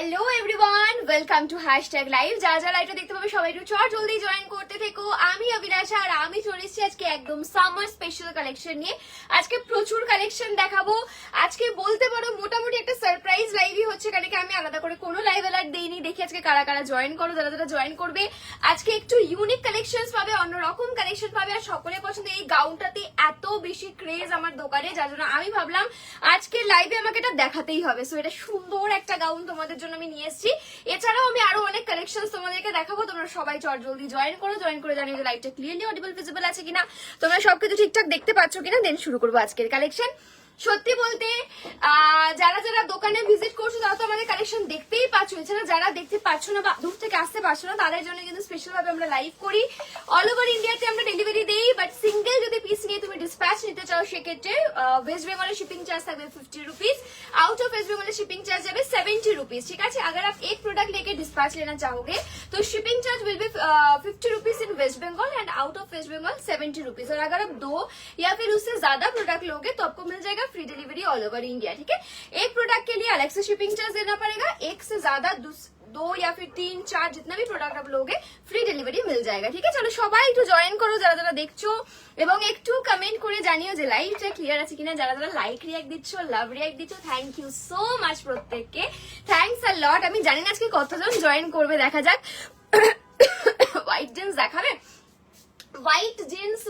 Hello everyone, welcome to hashtag live. যারা যারা লাইভটা দেখতে পাবে সবাই একটু চট জলদি জয়েন করতে থেকো। আমি অবিনাশা আর আমি চলে এসেছি আজকে একদম সামার স্পেশাল কালেকশন নিয়ে। আজকে প্রচুর কালেকশন দেখাবো। আজকে বলতে পারো মোটামুটি একটা সারপ্রাইজ লাইভই হচ্ছে, কারণ আমি আলাদা করে কোনো লাইভ অ্যালার্ট দেইনি। দেখি আজকে কারা কারা জয়েন করো। যারা যারা জয়েন করবে আজকে একটু ইউনিক কালেকশন পাবে, অন্যরকম কালেকশন পাবে। আর সকলের পছন্দ এই গাউনটাতে এত বেশি ক্রেজ আমার দোকানে, যার জন্য আমি ভাবলাম আজকে লাইভে আমাকে এটা দেখাতেই হবে। সো এটা সুন্দর একটা গাউন তোমাদের জন্য আমি নিয়ে এসেছি। এছাড়াও আমি আরো অনেক কালেকশন তোমাদেরকে দেখাবো। তোমরা সবাই চট জলদি জয়েন করো। জয়েন করে জানিয়ে যে লাইভটা ক্লিয়ারলি অডিবল ভিজিবল আছে কিনা, তোমরা সবকিছু ঠিকঠাক দেখতে পাচ্ছ কিনা। দেন শুরু করবো আজকের কালেকশন। সত্যি বলতে যারা যারা দোকানে ভিজিট করছো তারা তো আমাদের কালেকশন দেখতেই পাচ্ছ। এছাড়া যারা দেখতে পাচ্ছ না বা দূর থেকে আসতে পারছো না, তাদের জন্য কিন্তু স্পেশাল ভাবে আমরা লাইভ করি। অল ওভার ইন্ডিয়াতে আমরা ডেলিভারি দেই, বাট সিঙ্গেল যদি পিস নিয়ে তুমি ডিসপ্যাচ নিতে চাও সেক্ষেত্রে ওয়েস্ট বেঙ্গলের শিপিং চার্জ থাকবে 50 rupees, out of West Bengal shipping charge है 70 रुपीज। ठीक है, अगर आप एक प्रोडक्ट लेके डिस्पैच लेना चाहोगे तो shipping charge will be 50 rupees in West Bengal and out of West Bengal 70 rupees. और अगर आप 2 या फिर उससे ज्यादा प्रोडक्ट लोगे तो आपको मिल जाएगा free delivery all over India. ठीक है, एक प्रोडक्ट के लिए अलग से शिपिंग चार्ज देना पड़ेगा, एक से ज्यादा 2 या फिर 3 4 जितना भी प्रोडक्ट आप लोगे फ्री डिलीवरी मिल जाएगा। ठीक है, चलो সবাই একটু জয়েন করো যারা যারা দেখছো, এবং একটু কমেন্ট করে জানিও যে লাইভটা ক্লিয়ার আছে কিনা। যারা যারা লাইক রিঅ্যাক্ট দিচ্ছ, লাভ রিঅ্যাক্ট দিচ্ছ, থ্যাংক ইউ সো মাচ প্রত্যেককে, থ্যাঙ্কস আ লট। আমি জানি না আজকে কতজন জয়েন করবে, দেখা যাক। হোয়াইট জিন্স দেখাবে? হোয়াইট জিন্স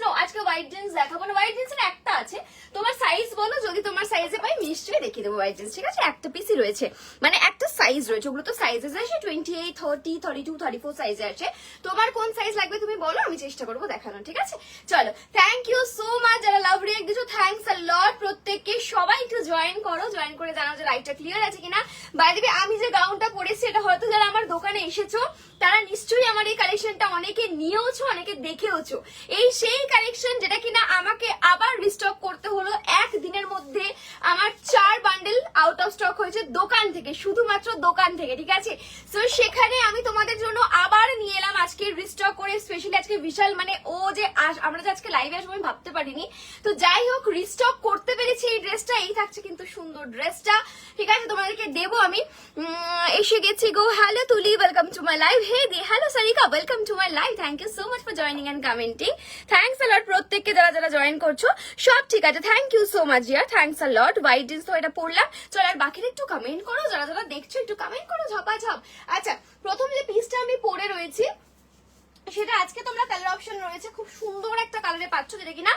নো, আজকে হোয়াইট জিন্স দেখাবো না। হোয়াইট জিন্সের একটা আছে, তোমার সাইজ বলো, যদি তোমার সাইজে পাই নিশ্চয়ই দেখিয়ে দেবো হোয়াইট জিন্স। ঠিক আছে, একটা পিসই রয়েছে, মানে একটা সাইজ রয়েছে। ওগুলো তো সাইজেস আছে 28, 30, 32, 34 সাইজে আছে। তোমার কোন সাইজ লাগবে তুমি বলো, আমি চেষ্টা করবো দেখানোর। ঠিক আছে, চলো, থ্যাংক ইউ সো মাচ যারা লাভ রিঅ্যাক্ট দিচ্ছ, থ্যাংকস আ লট প্রত্যেককে। সবাই একটু জয়েন করো, জয়েন করে জানাও যে লাইভটা ক্লিয়ার আছে কিনা। বাই দ্য ওয়ে, আমি যে গাউনটা পরেছি এটা হয়তো যারা আমার দোকানে এসেছো তারা নিশ্চয়ই আমার এই কালেকশনটা অনেকে নিয়েওছো, অনেকে দেখেওছো। এই সেই কালেকশন যেটা কিনা আমাকে আবার রিস্টক করতে হলো একদিনের মধ্যে। আমার 4 বান্ডেল আউট অফ স্টক হয়েছে দোকান থেকে, শুধুমাত্র দোকান থেকে। ঠিক আছে, সো সেখানে আমি তোমাদের জন্য আবার নিয়ে এলাম আজকে রিস্টক করে। স্পেশালি আজকে বিশাল, মানে ও যে আমরা যে আজকে লাইভে আসবো আমি ভাবতে পারিনি। তো যাই হোক, রিস্টক করতে পেরেছি এই ড্রেসটা। এই থাকছে কিন্তু সুন্দর ড্রেসটা। ঠিক আছে, তোমাদেরকে দেবো আমি। এসে গেছি গো। Hello Tuli, welcome to my live. Hey দি, hello Sarika, welcome to my live. Thank you so much for joining and commenting. Thanks a lot প্রত্যেককে যারা যারা জয়েন করছো। সব ঠিক আছে, thank you so much dear, thanks a lot. White jeans তো এটা পড়লাম। চলো, আর বাকিরা একটু কমেন্ট করো, যারা যারা দেখছো একটু কমেন্ট করো ঝপাঝপ। আচ্ছা, প্রথম যে পিসটা আমি পরে রয়েছি সেটা আজকে তোমরা কালার অপশন রয়েছে, খুব সুন্দর একটা কালারে পাচ্ছ, যেটা কিনা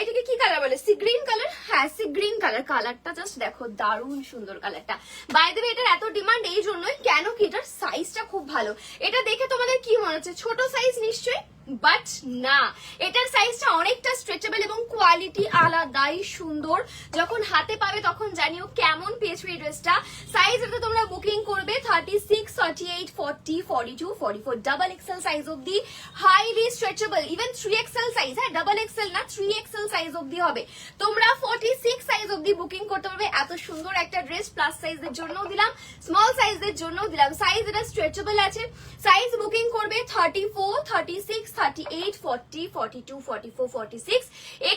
এটাকে কি কালার বলে, সি গ্রিন কালার। হ্যাঁ, সি গ্রিন কালার। কালারটা জাস্ট দেখো, দারুণ সুন্দর কালারটা। বাই দ্য ওয়ে, এটার এত ডিমান্ড এই জন্যই, কেন কি এটার সাইজটা খুব ভালো। এটা দেখে তোমাদের কি মনে হচ্ছে ছোট সাইজ নিশ্চয়ই, বাট না, এটার সাইজটা অনেকটা স্ট্রেচেবল এবং কোয়ালিটি আলাদাই সুন্দর। যখন হাতে পাবে তখন জানিও কেমন পেয়েছো এই ড্রেসটা। সাইজ এটা তোমরা বুকিং করবে 36, 38, 40, 42, 44 ডাবল এক্সেল সাইজ অবধি, highly stretchable. Even 3XL size, হ্যাঁ ডাবল এক্সেল না, 3XL সাইজ অবধি হবে। তোমরা 46 সাইজ অবধি বুকিং করতে পারবে। এত সুন্দর একটা ড্রেস প্লাস সাইজের জন্যও দিলাম, স্মল সাইজের জন্যও দিলাম। সাইজ এটা স্ট্রেচেবল আছে। সাইজ বুকিং করবে 34, 36, 38, 40, 42, 44, 46,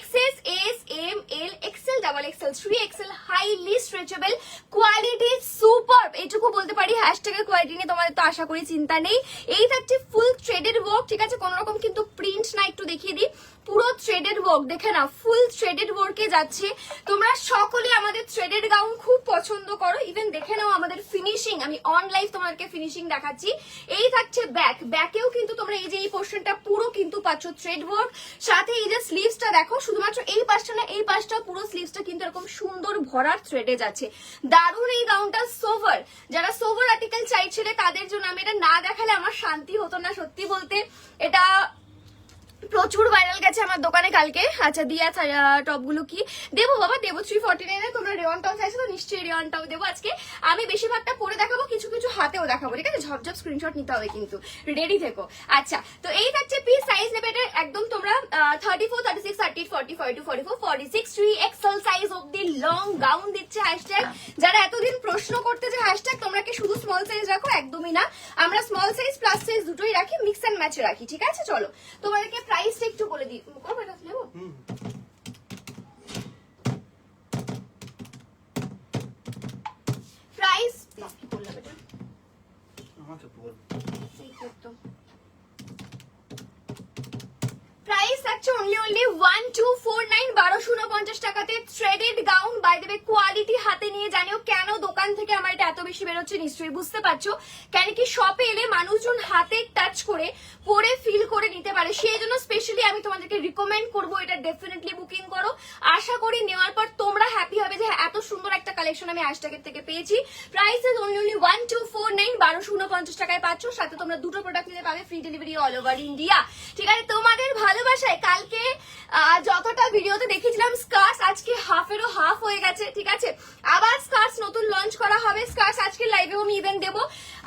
XS, S, M, L, XL, double XL, 3XL, highly stretchable, quality superb. এইটুকু বলতে পারি। হ্যাশট্যাগের কোয়ালিটি নিয়ে তোমাদের তো আশা করি চিন্তা নেই। এই থাকছে ফুল থ্রেডেড ওয়ার্ক। ঠিক আছে, কোন রকম কিন্তু প্রিন্ট না, একটু দেখিয়ে দিই। পুরো থ্রেডেড ওয়ার্ক, দেখে না, ফুল থ্রেডেড ওয়ার্কে যাচ্ছে। তোমরা সকলে আমাদের থ্রেডেড গাউন খুব পছন্দ করো। ইভেন দেখে নাও আমাদের ফিনিশিং, আমি অন লাইভ তোমাদেরকে ফিনিশিং দেখাচ্ছি। এই থাকছে ব্যাক, ব্যাকেও কিন্তু তোমরা এই যে এই পোর্শনটা পুরো কিন্তু পাচ্ছ থ্রেড ওয়ার্ক। সাথে এই যে স্লিভসটা দেখো, শুধুমাত্র এই পাশটা না, এই পাশটা পুরো স্লিভসটা কিন্তু এরকম সুন্দর ভরার থ্রেডে যাচ্ছে। দারুণ এই গাউনটা। সোভার, যারা সোভার আর্টিকেল চাইছিলে তাদের জন্য। আমি এটা না দেখালে আমার শান্তি হতো না সত্যি বলতে। এটা প্রচুর ভাইরাল গেছে আমার দোকানে কালকে। আচ্ছা, দিয়া টপ গুলো কি দেবো বাবা, দেবো 349। তোমরা রেওয়ান টপ চাইছো তো নিশ্চয়ই রেওয়ান টপ দেবো আজকে। আমি বেশিরভাগটা পরে দেখাবো, কিছু কিছু হাতেও দেখাবো। ঠিক আছে, ঝপঝপ স্ক্রিনশট নিতে হবে কিন্তু, রেডি থেকো। আচ্ছা, তো এই থাকছে পিস। সাইজ নেবে এটা একদম তোমরা 34, 36, 38, 40, 42, 44, 46, 3XL সাইজ অব্দি লং গাউন দিচ্ছে হ্যাশট্যাগ। যারা এতদিন প্রশ্ন করতে যে হ্যাশট্যাগ তোমরা কি শুধু স্মল সাইজ রাখো, একদমই না, আমরা স্মল সাইজ প্লাস সাইজ দুটোই রাখি, মিক্স এন্ড ম্যাচে রাখি। ঠিক আছে, চলো তোমাদেরকে প্রাইসটা একটু বলে দিই। প্রাইস প্রাইস থাকছে অনলি 1249 1249 টাকাতে threaded gown. By the way quality হাতে নিয়ে জানিও কেন দোকান থেকে আমার এটা এত বেশি বেরোচ্ছে, নিশ্চয়ই বুঝতে পারছো। কেন কি শপে এলে মানুষজন হাতে টাচ করে পরে ফিল করে নিতে পারে, সেই জন্য স্পেশালি আমি তোমাদেরকে রিকমেন্ড করবো এটা ডেফিনেটলি বুকিং করো। আশা করি নেওয়ার পর তোমরা হ্যাপি হবে যে এত সুন্দর একটা কালেকশন আমি হ্যাশট্যাগের থেকে পেয়েছি। প্রাইস ইজ অনলি 1249 1249 টাকায় পাচ্ছ। সাথে তোমরা দুটো প্রোডাক্ট নিতে পাবে free delivery all over India. ঠিক আছে, তোমাদের ভালোবাসায় কালকে যতটা ভিডিওতে দেখিয়েছিলাম স্কার্টস, আজকে হাফেরও হাফ হয়ে গেছে। ঠিক আছে, আবার স্কার্টস নতুন লঞ্চ করা হবে। স্কার্টস আজকে লাইভেও আমি ইভেন্ট দেবো,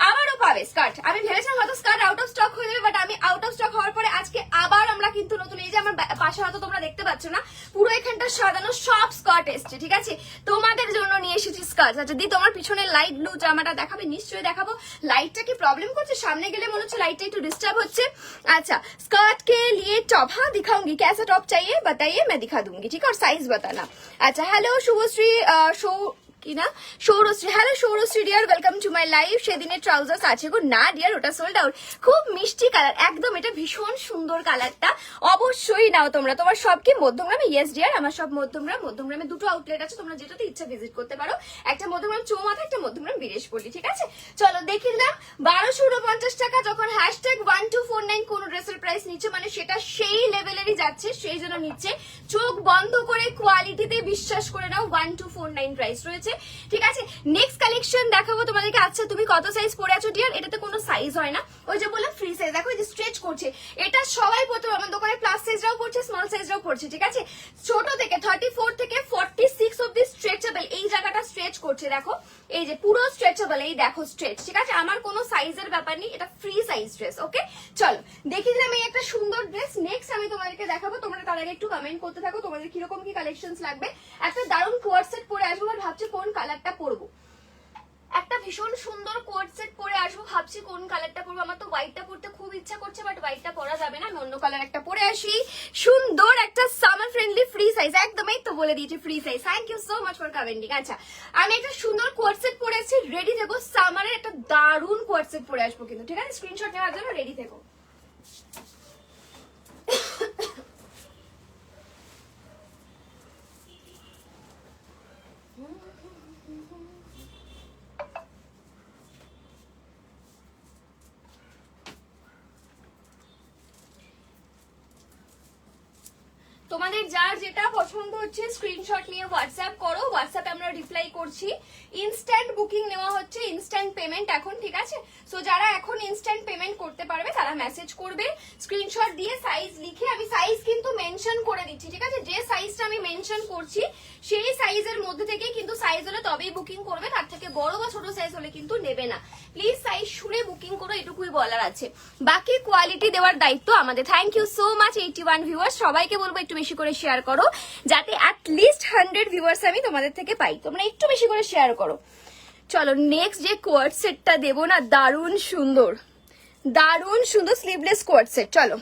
আবারও পাবে স্কার্ট। আমি ভেবেছিলাম হয়তো স্কার্ট আউট অফ স্টক হয়ে যাবে, বাট আমি আউট অফ স্টক হওয়ার পরে আজকে আবার আমরা কিন্তু নতুন, এই যে আমার পাশে হয়তো তোমরা দেখতে পাচ্ছ না, পুরো এখানটা সাজানো সব স্কার্ট এসছে। ঠিক আছে, তোমাদের জন্য নিয়ে এসেছি স্কার্ট। আচ্ছা দি তোমার পিছনে লাইট ব্লু জামাটা দেখাবে? নিশ্চয়ই দেখাবো। লাইটটা কি প্রবলেম করছে? সামনে গেলে মনে হচ্ছে লাইটটা একটু ডিস্টার্ব হচ্ছে। अच्छा स्कर्ट के लिए टॉप हाँ दिखाऊंगी, कैसा टॉप चाहिए बताइए मैं दिखा दूंगी, ठीक है, और साइज बताना। अच्छा हेलो शुभश्री शो কি না Sourashree, hello Sourashree dear, welcome to my live. সেদিনের ট্রাউজার্স আছে গো? না ডিয়ার, ওটা সোল্ড আউট। খুব মিষ্টি কালার একদম, এটা ভীষণ সুন্দর কালারটা, অবশ্যই নাও তোমরা। তোমার সব কি মধ্যমগ্রামে? ইয়েস ডিয়ার, আমার সব মধ্যমগ্রাম। মধ্যমগ্রামে দুটো আউটলেট আছে, তোমরা যেটাতে ইচ্ছা ভিজিট করতে পারো। একটা মধ্যমগ্রাম চৌমাথা, একটা মধ্যমগ্রাম বীরেশপল্লী। ঠিক আছে, চলো দেখে দিলাম 1249 টাকা। যখন হ্যাশট্যাগ 1249 কোন ড্রেসের প্রাইস নিচ্ছে মানে সেটা সেই লেভেলেরই যাচ্ছে, সেই জন্য নিচ্ছে। চোখ বন্ধ করে কোয়ালিটিতে বিশ্বাস করে নাও, 1249 প্রাইস রয়েছে। ঠিক আছে, নেক্সট কালেকশন দেখাবো তোমাদেরকে। আচ্ছা তুমি কত সাইজ পরে আছো ডিয়ার? এটাতে কোনো সাইজ হয় না, ওই যে বললাম ফ্রি সাইজ। দেখো এই যে স্ট্রেচ করছে, এটা সবাই পড়তে পারবে। আমার দোকানে প্লাস সাইজরাও পড়ছে, স্মল সাইজরাও পড়ছে। ঠিক আছে, ছোট থেকে 34 থেকে 46 অবধি স্ট্রেচেবল। এই জায়গাটা স্ট্রেচ করছে, দেখো এই যে পুরো স্ট্রেচেবল, এই দেখো স্ট্রেচ। ঠিক আছে, আমার কোনো সাইজের ব্যাপার নেই, এটা ফ্রি সাইজ ড্রেস। ওকে চলো দেখিয়ে দিলাম এই একটা সুন্দর ড্রেস। নেক্সট আমি তোমাদেরকে দেখাবো, তোমরা তার আগে একটু কমেন্ট করতে থাকো তোমাদের কিরকম কি কালেকশন লাগবে। একটা দারুণ কোয়ার্ড সেট পরে আসবো, আর ভাবছি কোন কালারটা পরবো। একটা ভীষণ সুন্দর কোট সেট পরে আসবো, ভাবছি কোন কালারটা পরবো। আমার তো হোয়াইটটা পরতে খুব ইচ্ছা করছে, বাট হোয়াইটটা পরা যাবে না, আমি অন্য কালার একটা পরে আসি। সুন্দর একটা সামার ফ্রেন্ডলি ফ্রি সাইজ, একদমই তো বলে দিয়েছি free size. Thank you so much for commenting. আচ্ছা আমি একটা সুন্দর কোট সেট পরে আছি, রেডি থেকো। সামারের একটা দারুণ কোট সেট পরে আসবো কিন্তু, ঠিক আছে, স্ক্রিনশট নেওয়ার জন্য রেডি থেকো। তোমাদের যার যেটা পছন্দ হচ্ছে স্ক্রিনশট নিয়ে হোয়াটসঅ্যাপ করো, হোয়াটসঅ্যাপে আমরা রিপ্লাই করছি। ইনস্ট্যান্ট বুকিং নেওয়া হচ্ছে, ইনস্ট্যান্ট পেমেন্ট এখন। ঠিক আছে, সো যারা এখন ইনস্ট্যান্ট পেমেন্ট করতে পারবে তারা মেসেজ করবে স্ক্রিনশট দিয়ে সাইজ লিখে। আমি সাইজ কিন্তু মেনশন করে দিচ্ছি, ঠিক আছে, যে সাইজটা আমি মেনশন করছি সেই সাইজের মধ্যে থেকে কিন্তু সাইজ হলে তবেই বুকিং করবে, তার থেকে বড় বা ছোট সাইজ হলে কিন্তু নেবে না। প্লিজ সাইজ শুনে বুকিং করো, এটুকুই বলার আছে। বাকি কোয়ালিটি দেওয়ার দায়িত্ব আমাদের। Thank you so much 81 viewers, সবাইকে বলবো একটু বেশি করে শেয়ার করো, যাতে অ্যাটলিস্ট 100 ভিউয়ার্স আমি তোমাদের থেকে পাই। তোমরা একটু বেশি করে শেয়ার করো। চলো নেক্সট যে কোয়ার্ড সেটটা দেবো না, দারুণ সুন্দর, দারুণ সুন্দর স্লিভলেস কোয়ার্ড সেট। চলো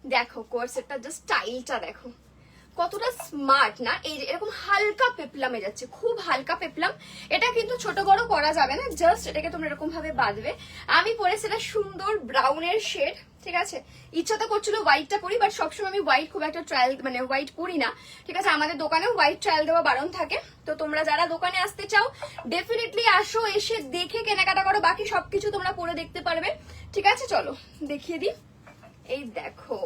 দেখো কোয়ার্ড সেটটা জাস্ট স্টাইলটা দেখো কতটা স্মার্ট না। এই যে এরকম হালকা পেপলামে যাচ্ছে, খুব হালকা পেপলাম। এটা কিন্তু ছোট বড় করা যাবে না, জাস্ট এটাকে তোমরা এরকম ভাবে বাঁধবে। আমি পরেছি এটা সুন্দর ব্রাউনের শেড। ঠিক আছে, ইচ্ছা তো করছিল হোয়াইটটা পরি, বাট সবসময় আমি হোয়াইট খুব একটা ট্রায়াল মানে হোয়াইট পরি না। ঠিক আছে, আমাদের দোকানেও হোয়াইট ট্রায়াল দেওয়া বারণ থাকে। তো তোমরা যারা দোকানে আসতে চাও ডেফিনেটলি আসো, এসে দেখে কেনাকাটা করো, বাকি সবকিছু তোমরা পরে দেখতে পারবে। ঠিক আছে, চলো দেখিয়ে দিই। এই দেখো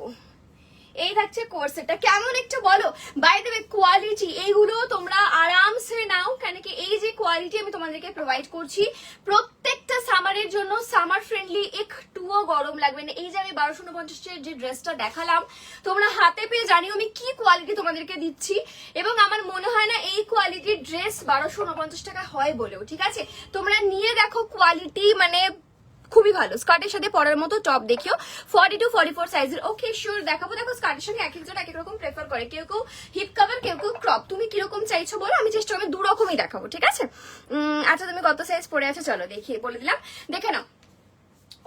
এই থাকছে কোর্সেটটা, কেমন একটু বলো। বাই দ্য ওয়ে কোয়ালিটি এইগুলো তোমরা আরামসে নাও, কেন কি এই যে কোয়ালিটি আমি তোমাদেরকে প্রোভাইড করছি প্রত্যেকটা সামারের জন্য সামার ফ্রেন্ডলি, একটুও গরম লাগবে না। এই যে আমি 1249 যে ড্রেসটা দেখালাম তোমরা হাতে পেয়ে জানিও আমি কি কোয়ালিটি তোমাদেরকে দিচ্ছি, এবং আমার মনে হয় না এই কোয়ালিটির ড্রেস 1249 টাকা হয় বলেও। ঠিক আছে, তোমরা নিয়ে দেখো কোয়ালিটি মানে খুবই ভালো। স্কার্টের সাথে পরার মতো টপ দেখিও, 42 44 সাইজের। ওকে শিওর দেখাবো। দেখো স্কার্টের সঙ্গে এক একজন এক এক রকম প্রেফার করে, কেউ কেউ হিপ কভার, কেউ কেউ ক্রপ। তুমি কিরকম চাইছো বলো, আমি চেষ্টা আমি দু রকমই দেখাবো। ঠিক আছে, আচ্ছা তুমি কত সাইজ পরে আছো চলো দেখিয়ে বলে দিলাম, দেখে নাও।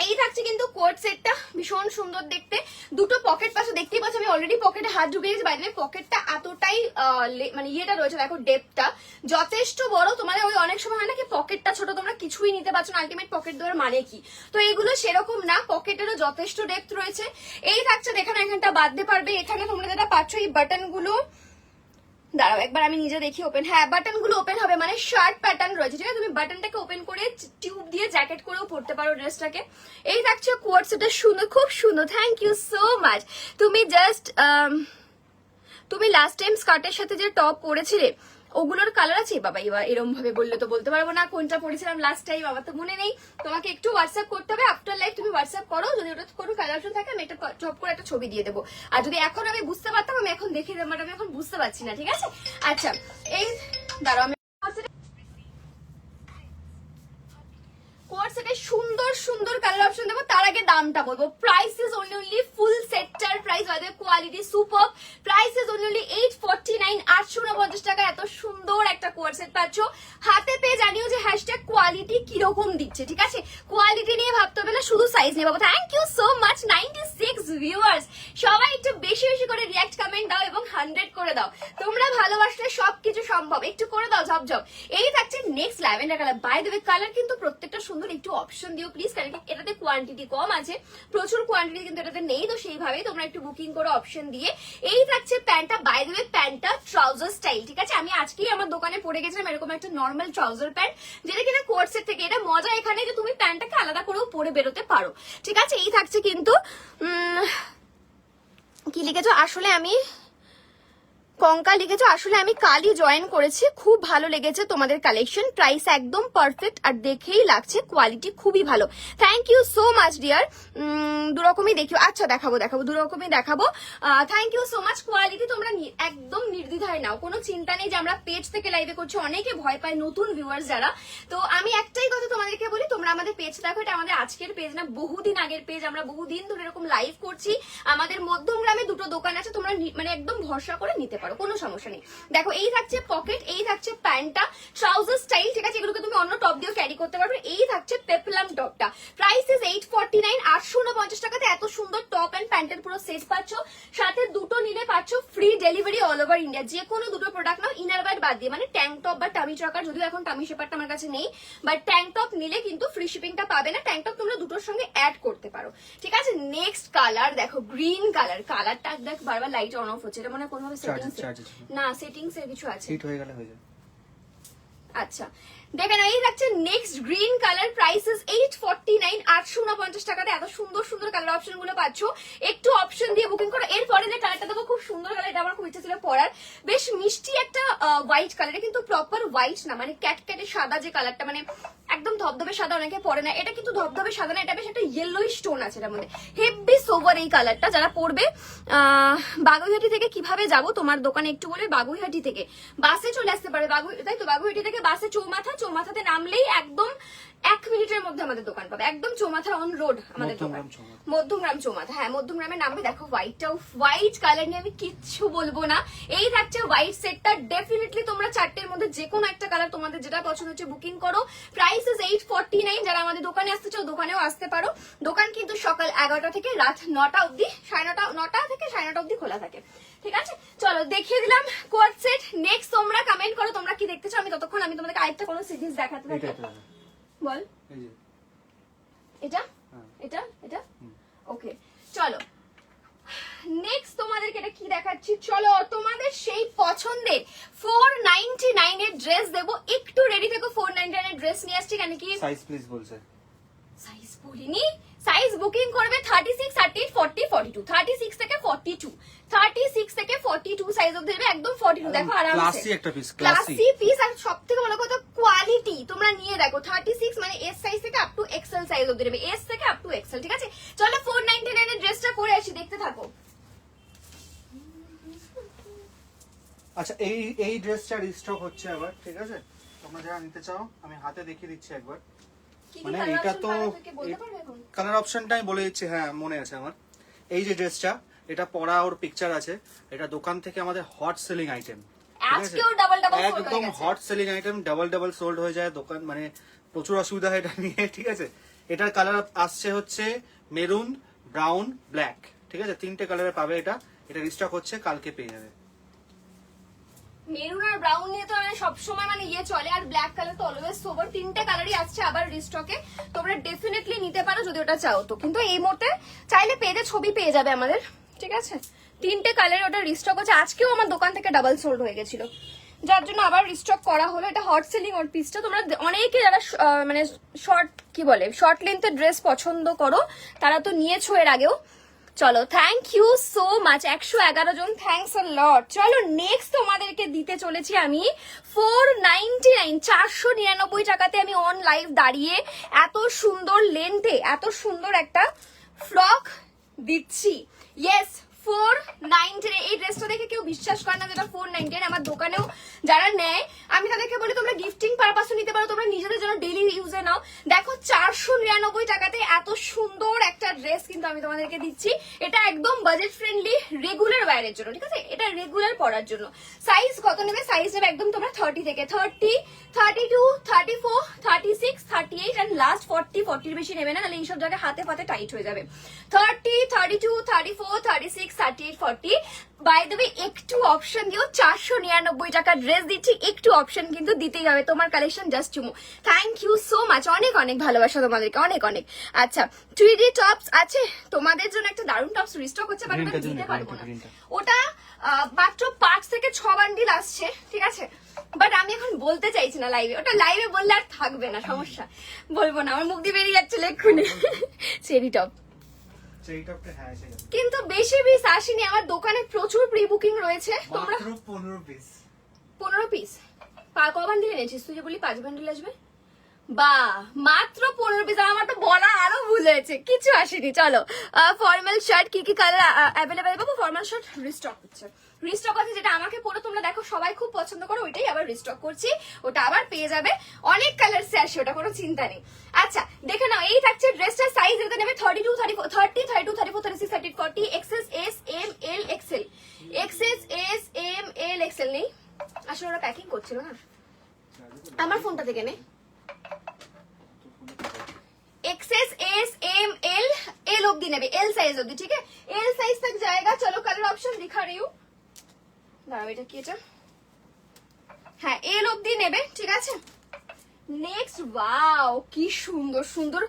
এই থাকছে কিন্তু কোট সেটটা, ভীষণ সুন্দর দেখতে। দুটো পকেট পাশে দেখতেই পাচ্ছ, আমি অলরেডি পকেটে হাত ঢুকে গেছি। বাইরে পকেটটা এতটাই মানে ইয়েটা রয়েছে, দেখো ডেপটা যথেষ্ট বড়। তোমাদের ওই অনেক সময় হয় না কি পকেটটা ছোট, তোমরা কিছুই নিতে পারছো না, আলটিমেট পকেট দেওয়ার মানে কি? তো এইগুলো সেরকম না, পকেটেরও যথেষ্ট ডেপথ রয়েছে। এই থাকছে দেখেন, এখানটা বাঁধতে পারবে। এখানে তোমরা যেটা পাচ্ছ এই বাটন গুলো, দাঁড়াও একবার আমি নিজে দেখি ওপেন। হ্যাঁ, বাটন গুলো ওপেন হবে, মানে শার্ট প্যাটার্ন রয়েছে, ঠিক আছে? তুমি বাটনটাকে ওপেন করে টিউব দিয়ে জ্যাকেট করেও পরতে পারো ড্রেসটাকে। এই থাকছে কোট সেটটা, সুন্দর, খুব সুন্দর। Thank you so much. তুমি জাস্ট তুমি লাস্ট টাইম স্কার্টের সাথে যে টপ পরেছিলে ওগুলোর কালার আছে? বাবা এবার এরকম ভাবে বললে তো বলতে পারবো না কোনটা পরেছিলাম লাস্ট টাইম, আমার তো মনে নেই। তোমাকে একটু হোয়াটসঅ্যাপ করতে হবে, আফটার লাইভ তুমি হোয়াটসঅ্যাপ করো। যদি ওটা কোনো কালার থাকে আমি একটা চপ করে একটা ছবি দিয়ে দেবো। আর যদি এখন আমি বুঝতে পারতাম আমি এখন দেখিয়ে দেবো, আমি এখন বুঝতে পারছি না, ঠিক আছে? আচ্ছা, এই দাঁড়াও আমি কোট সেটে সুন্দর সুন্দর কালার অপশন দেবো। তার আগে দামটা বলবো। প্রাইস ইজ অনলি ফুল সেটটার price, quality super. Price is only 849, 849 টাকা এত সুন্দর একটা কোট সেট পাচ্ছ। হাতে পেয়ে জানিও যে হ্যাশট্যাগ কোয়ালিটি কিরকম দিচ্ছে, ঠিক আছে? কোয়ালিটি নিয়ে ভাবতে হবে না, শুধু সাইজ নিয়ে ভাবো। Thank you so much 96 viewers. সবাই একটু বেশি বেশি করে রিয়াক্ট কমেন্ট দাও এবং 100 করে দাও। তোমরা ভালোবাসলে সবকিছু সম্ভব, একটু করে দাও ঝপঝপ। এই থাকছে next lavender colour. By the way colour কিন্তু প্রত্যেকটা সুন্দর। একটু অপশন দিও প্লিজ, কারণ এটাতে কোয়ান্টিটি কম আছে, প্রচুর কোয়ান্টিটি কিন্তু এটাতে নেই। তো সেইভাবেই তোমরা একটু বুকিং করো অপশন দিয়ে। এই থাকছে প্যান্টটা। বাই দ্য ওয়ে প্যান্টটা ট্রাউজার স্টাইল, ঠিক আছে? আমি আজকেই আমার দোকানে পরে গেছিলাম এরকম একটা নর্মাল ট্রাউজার প্যান্ট, যেটা কিনা কোট সেট থেকে। এটা মজা এখানে যে তুমি প্যান্টটাকে আলাদা করেও পরে বেরোতে পারো, ঠিক আছে? এই থাকছে কিন্তু কি লিখেছো? আসলে আমি কঙ্কা লিখেছো, আসলে আমি কালই জয়েন করেছি, খুব ভালো লেগেছে তোমাদের কালেকশন, প্রাইস একদম পারফেক্ট আর দেখেই লাগছে কোয়ালিটি খুবই ভালো। Thank you so much dear. দুরকমই দেখিও। আচ্ছা দেখাবো দুরকমই দেখাবো। Thank you so much. Quality তোমরা একদম নির্দ্বিধায় নাও, কোনো চিন্তা নেই যে আমরা পেজ থেকে লাইভে করছি। অনেকে ভয় পায় নতুন ভিউয়ার্স যারা। তো আমি একটাই কথা তোমাদেরকে বলি, তোমরা আমাদের পেজ দেখো, এটা আমাদের আজকের পেজ না, বহুদিন আগের পেজ। আমরা বহুদিন ধরে এরকম লাইভ করছি। আমাদের মধ্যমগ্রামে দুটো দোকান আছে, তোমরা মানে একদম ভরসা করে নিতে পারো, কোনো সমস্যা নেই। দেখো এই থাকছে পকেট, এই থাকছে প্যান্টটা ট্রাউজার স্টাইল, ঠিক আছে? এগুলোকে তুমি অন্য টপ দিয়েও ক্যারি করতে পারবে। এই থাকছে পেপলাম টপটা। প্রাইস ইজ 849, 849 টাকাতে এত সুন্দর টপ এন্ড প্যান্টের পুরো সেট পাচ্ছ। সাথে দুটো নিলে পাচ্ছ free delivery all over India. যে কোনো দুটো প্রোডাক্ট নাও, ইনার ওয়্যার বাদ দিয়ে, মানে ট্যাঙ্ক টপ বা টামি ট্রাকার, যদিও এখন টামি শেপারটা আমার কাছে নেই, বাট ট্যাঙ্ক টপ নিলে কিন্তু ফ্রি শিপিংটা পাবে না। ট্যাঙ্ক টপ তোমরা দুটোর সঙ্গে অ্যাড করতে পারো, ঠিক আছে? নেক্সট কালার দেখো, গ্রিন কালার। কালারটা দেখ বারবার লাইট অন অফ হচ্ছে, এটা মনে হয় কোনোভাবে সেটিংস না, সেটিংস এর কিছু আছে, হিট হয়ে গেলে হয়ে যায়। আচ্ছা দেখেন, এই থাকছে next green colour. Price is 849, 849 টাকাতে এত সুন্দর সুন্দর কালার অপশন গুলো পাচ্ছ। একটু অপশন দিয়ে বুকিং করো। এরপরে যে কালারটা দেবো খুব সুন্দর কালার, এটা আমার খুব ইচ্ছা ছিল পরার। বেশ মিষ্টি একটা হোয়াইট কালার, কিন্তু প্রপার হোয়াইট না, মানে ক্যাটক্যাটে সাদা যে কালারটা, মানে একদম ধবধবে সাদা অনেকে পরে না, এটা কিন্তু ধবধবে সাদা না, এটা বেশ একটা ইয়েলোই স্টোন আছে এটার মধ্যে, হেভি সোভার এই কালারটা। যারা পরবে, বাগুইহাটি থেকে কিভাবে যাব তোমার দোকানে একটু বলে। বাগুইহাটি থেকে বাসে চলে আসতে পারে, তাই তো? বাগুইহাটি থেকে বাসে চৌমাথাতে নামলেই একদম 1 মিনিটের মধ্যে আমাদের দোকান পাবে, একদম চৌমাথা অন রোড আমাদের দোকান, মধ্যমগ্রাম চৌমাথা। হ্যাঁ, মধ্যমগ্রামে নামবে। দেখো হোয়াইটটাও, হোয়াইট কালার নিয়ে আমি কিচ্ছু বলবো না। এই থাকছে হোয়াইট সেটটা। ডেফিনেটলি তোমরা চারটের মধ্যে যে কোনো একটা কালার তোমাদের যেটা পছন্দ হচ্ছে বুকিং করো। Price is 849। যারা আমাদের দোকানে আসতে চাও দোকানেও আসতে পারো। দোকান কিন্তু সকাল 11টা থেকে রাত 9টা অব্দি, 9:30 থেকে 9:30 অব্দি খোলা থাকে, ঠিক আছে? চলো দেখিয়ে দিলাম কোট সেট। নেক্সট তোমরা কমেন্ট করো তোমরা কি দেখতে চাও। আমি ততক্ষণ আমি তোমাদেরকে আরেকটা কোনো সিরিজ দেখাতে থাকি। বল, এটা এটা এটা ওকে। চলো নেক্সট তোমাদেরকে এটা কি দেখাচ্ছি, চলো তোমাদের সেই পছন্দের 499 এর ড্রেস দেবো। একটু রেডি থেকো, 499 এর ড্রেস নিয়ে আসছি। কেন কি সাইজ প্লিজ বলছে? সাইজ বলিনি, সাইজ বুকিং করবে 36, 38, 40, 42, 36 থেকে 42, 36 থেকে 42 সাইজ অবধি দেবে, একদম 42। দেখো আরামসে ক্লাসি একটা পিস, ক্লাসি পিস। আর সবথেকে বড় কথা কোয়ালিটি তোমরা নিয়ে দেখো। 36 মানে এস সাইজ থেকে আপ টু এক্সেল সাইজ অবধি দেবে, এস থেকে আপ টু এক্সেল, ঠিক আছে? চলো 499 এর ড্রেসটা পরে আসি, দেখতে থাকো। আচ্ছা, এই ড্রেসটা রিস্টক হচ্ছে আবার, ঠিক আছে? তোমরা যারা নিতে চাও আমি হাতে দেখিয়ে দিচ্ছি একবার। মানে এটা তো কালার অপশনটা আমি বলে দিচ্ছি, হ্যাঁ মনে আছে আমার। এই যে ড্রেসটা, এটা পরা ওর পিকচার আছে, এটা দোকান থেকে আমাদের হট সেলিং আইটেম, একদম hot selling item, double sold হয়ে যায় দোকান, মানে প্রচুর অসুবিধা হয় এটা নিয়ে, ঠিক আছে? এটার কালার আসছে হচ্ছে মেরুন, ব্রাউন, ব্ল্যাক, ঠিক আছে? 3টে কালারে পাবে এটা। এটা রিস্টক হচ্ছে, কালকে পেয়ে যাবে। মেরুন আর ব্রাউন নিয়ে তো মানে সবসময় মানে ইয়ে চলে, আর ব্ল্যাক কালার তো অলওয়েজ সোবার। 3টে কালারই আসছে আবার রিস্টকে, তোমরা ডেফিনেটলি নিতে পারো যদি ওটা চাও তো। কিন্তু এই মুহূর্তে চাইলে পেজে ছবি পেয়ে যাবে আমাদের, ঠিক আছে? 3টে কালারে ওটা রিস্টক হচ্ছে। আজকেও আমার দোকান থেকে ডাবল সোল্ড হয়ে গেছিল, যার জন্য আবার রিস্টক করা হলো। এটা হট সেলিং ওর পিসটা। তোমরা অনেকে যারা মানে শর্ট কি বলে শর্ট লেন্থের ড্রেস পছন্দ করো তারা তো নিয়েছো এর আগেও। চলো, থ্যাংক ইউ সো মাচ, 111 জন, থ্যাংকস আ লট। চলো নেক্সট তোমাদেরকে দিতে চলেছি আমি 499, 499 টাকাতে আমি অন লাইভ দাঁড়িয়ে এত সুন্দর লেন্থে এত সুন্দর একটা ফ্রক দিচ্ছি। ইয়েস, 499। এই ড্রেসটা দেখে কেউ বিশ্বাস করে না যেটা 499। আমার দোকানেও যারা নেয় আমি তাদেরকে বলি তোমরা গিফটিং পারপাসে নিতে পারো, তোমরা নিজেদের জন্য ডেইলি ইউজে নাও। দেখো 499 টাকাতে এত সুন্দর একটা ড্রেস কিন্তু আমি তোমাদেরকে দিচ্ছি। এটা একদম বাজেট ফ্রেন্ডলি, রেগুলার ওয়্যারের জন্য, ঠিক আছে? এটা রেগুলার পরার জন্য। সাইজ কত নেবে? সাইজ নেবে একদম তোমরা 30 থেকে 30, 32, 34, 36, 38 এন্ড লাস্ট 40। 40 বেশি নেবে না, নাহলে এইসব জায়গায় হাতে ফাতে টাইট হয়ে যাবে। 30, 32, 34, 36, 38, 40। বাই দ্য ওয়ে একটু অপশন দিও, 499 টাকা ড্রেস দিচ্ছি, একটু অপশন কিন্তু দিতেই হবে। তোমার কালেকশন জাস্ট চুমু। থ্যাংক ইউ সো মাচ, অনেক অনেক ভালোবাসা তোমাদেরকে, অনেক অনেক। আচ্ছা, 3D টপস আছে তোমাদের জন্য, একটা দারুন টপস রিস্টক হচ্ছে, বাট ওটা দিতে পারবো না। ওটা মাত্র 5 থেকে 6 বান্ডিল আসছে, ঠিক আছে? বাট আমি এখন বলতে চাইছি না লাইভে, ওটা লাইভে বললে আর থাকবে না, সমস্যা। বলবো না, আমার মুখ দিয়ে বেরিয়ে যাচ্ছে এক্ষুনি। চেরি টপ কিন্তু বেশি পিস আসেনি, আমার দোকানে প্রচুর প্রি বুকিং রয়েছে। তোমরা 15 পিস 15 পিস ক বান্ডিল এনেছিস তুই? যে বলি 5 বান্ডিল আসবে, বা মাত্র 15 পিস। আমার তো বলা আরো ভুল হয়েছে, কিছু আসেনি। চলো, ফর্মাল শার্ট কি কি কালার অ্যাভেলেবেল পাবো? ফর্মাল শার্ট রিস্টক হচ্ছে, রিস্টক আছে, যেটা আমাকে পরে তোমরা দেখো সবাই খুব পছন্দ করো, ওইটাই আবার রিস্টক করছি। ওটা আবার পেয়ে যাবে, অনেক কালারসে আসে, ওটা কোনো চিন্তা নেই। আচ্ছা দেখে নাও, এই থাকছে ড্রেসটা। সাইজ এতে নেবে 32, 34, 30, 32, 34, 36, 38, 40, XS, S, M, L, XL. XS, S, M, L, XL নেই আসলে, ওরা প্যাকিং করছিল না। আমার ফোনটা থেকে নে। XS S M L L অবধি নেবে, এল সাইজ অবধি, ঠিক আছে? এল সাইজ तक जाएगा। चलो कलर ऑप्शन दिखा रही हूँ, দাঁড়াও এটা কি? এটা হ্যাঁ, এল অবধি নেবে, ঠিক আছে? নেক্সট, ওয়াও কি সুন্দর সুন্দর,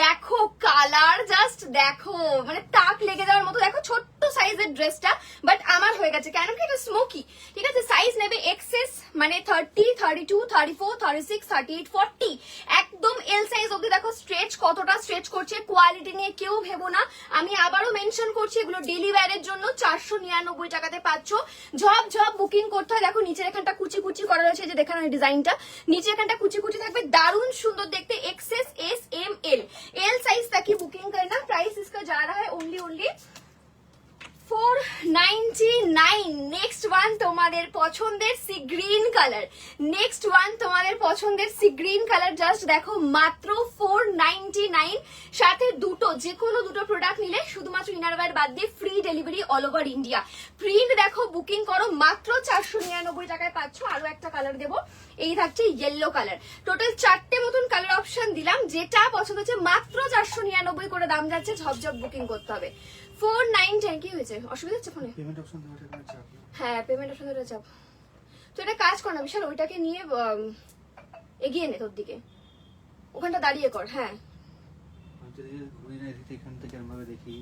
দেখো কালার, জাস্ট দেখো, মানে তাক লেগে যাওয়ার মতো। দেখো ছোট্ট সাইজের ড্রেসটা, বাট আমার হয়ে গেছে, কেন কি এটা স্মোকি, ঠিক আছে? সাইজ নেবে এক্সেস মানে 30, 32, 34, 36, 38, 40, একদম এল সাইজ অবধি। দেখো স্ট্রেচ কতটা স্ট্রেচ করছে, কোয়ালিটি নিয়ে কেউ ভেবো না। আমি আবারও মেনশন করছি, এগুলো ডেলি ওয়্যারের জন্য 499 টাকাতে পাচ্ছ। ঝপ ঝপ বুকিং করতে হয়। দেখো নিচের এখানটা কুচি কুচি করা রয়েছে, যে দেখানো ডিজাইনটা, নিচে এখানটা কুচি কুচি থাকবে, দারুণ সুন্দর দেখতে। XS S M L, L size तक ही बुकिंग करना। प्राइस इसका जा रहा है ओनली 499। नेक्स्ट वन তোমাদের পছন্দের sea green colour, next one তোমাদের পছন্দের সি গ্রিন কালার। জাস্ট দেখো মাত্র 499, সাথে দুটো, যে কোনো দুটো প্রোডাক্ট নিলে শুধুমাত্র ইনারওয়্যার বাদ দিয়ে free delivery all over India. Print দেখো, বুকিং করো, মাত্র 499 টাকায় পাচ্ছ। আরো একটা কালার দেবো, এই থাকছে ইয়েলো কালার। টোটাল 4টে মতন কালার অপশন দিলাম, যেটা পছন্দ হচ্ছে মাত্র 499 করে দাম যাচ্ছে। ঝপঝপ বুকিং করতে হবে। 499 কি হয়েছে? অসুবিধা হচ্ছে ফোনে? পেমেন্ট অপশন দেওয়াটা চাপ। হ্যাঁ, পেমেন্ট অপশন দেওয়াটা চাপ। তো এটা কাজ কর না বিশাল, ওইটাকে নিয়ে এগিয়ে নে তোর দিকে, ওখানটা দাঁড়িয়ে কর। হ্যাঁ, ঘুরে না এদিকে, এখান থেকে এরকম ভাবে দেখি,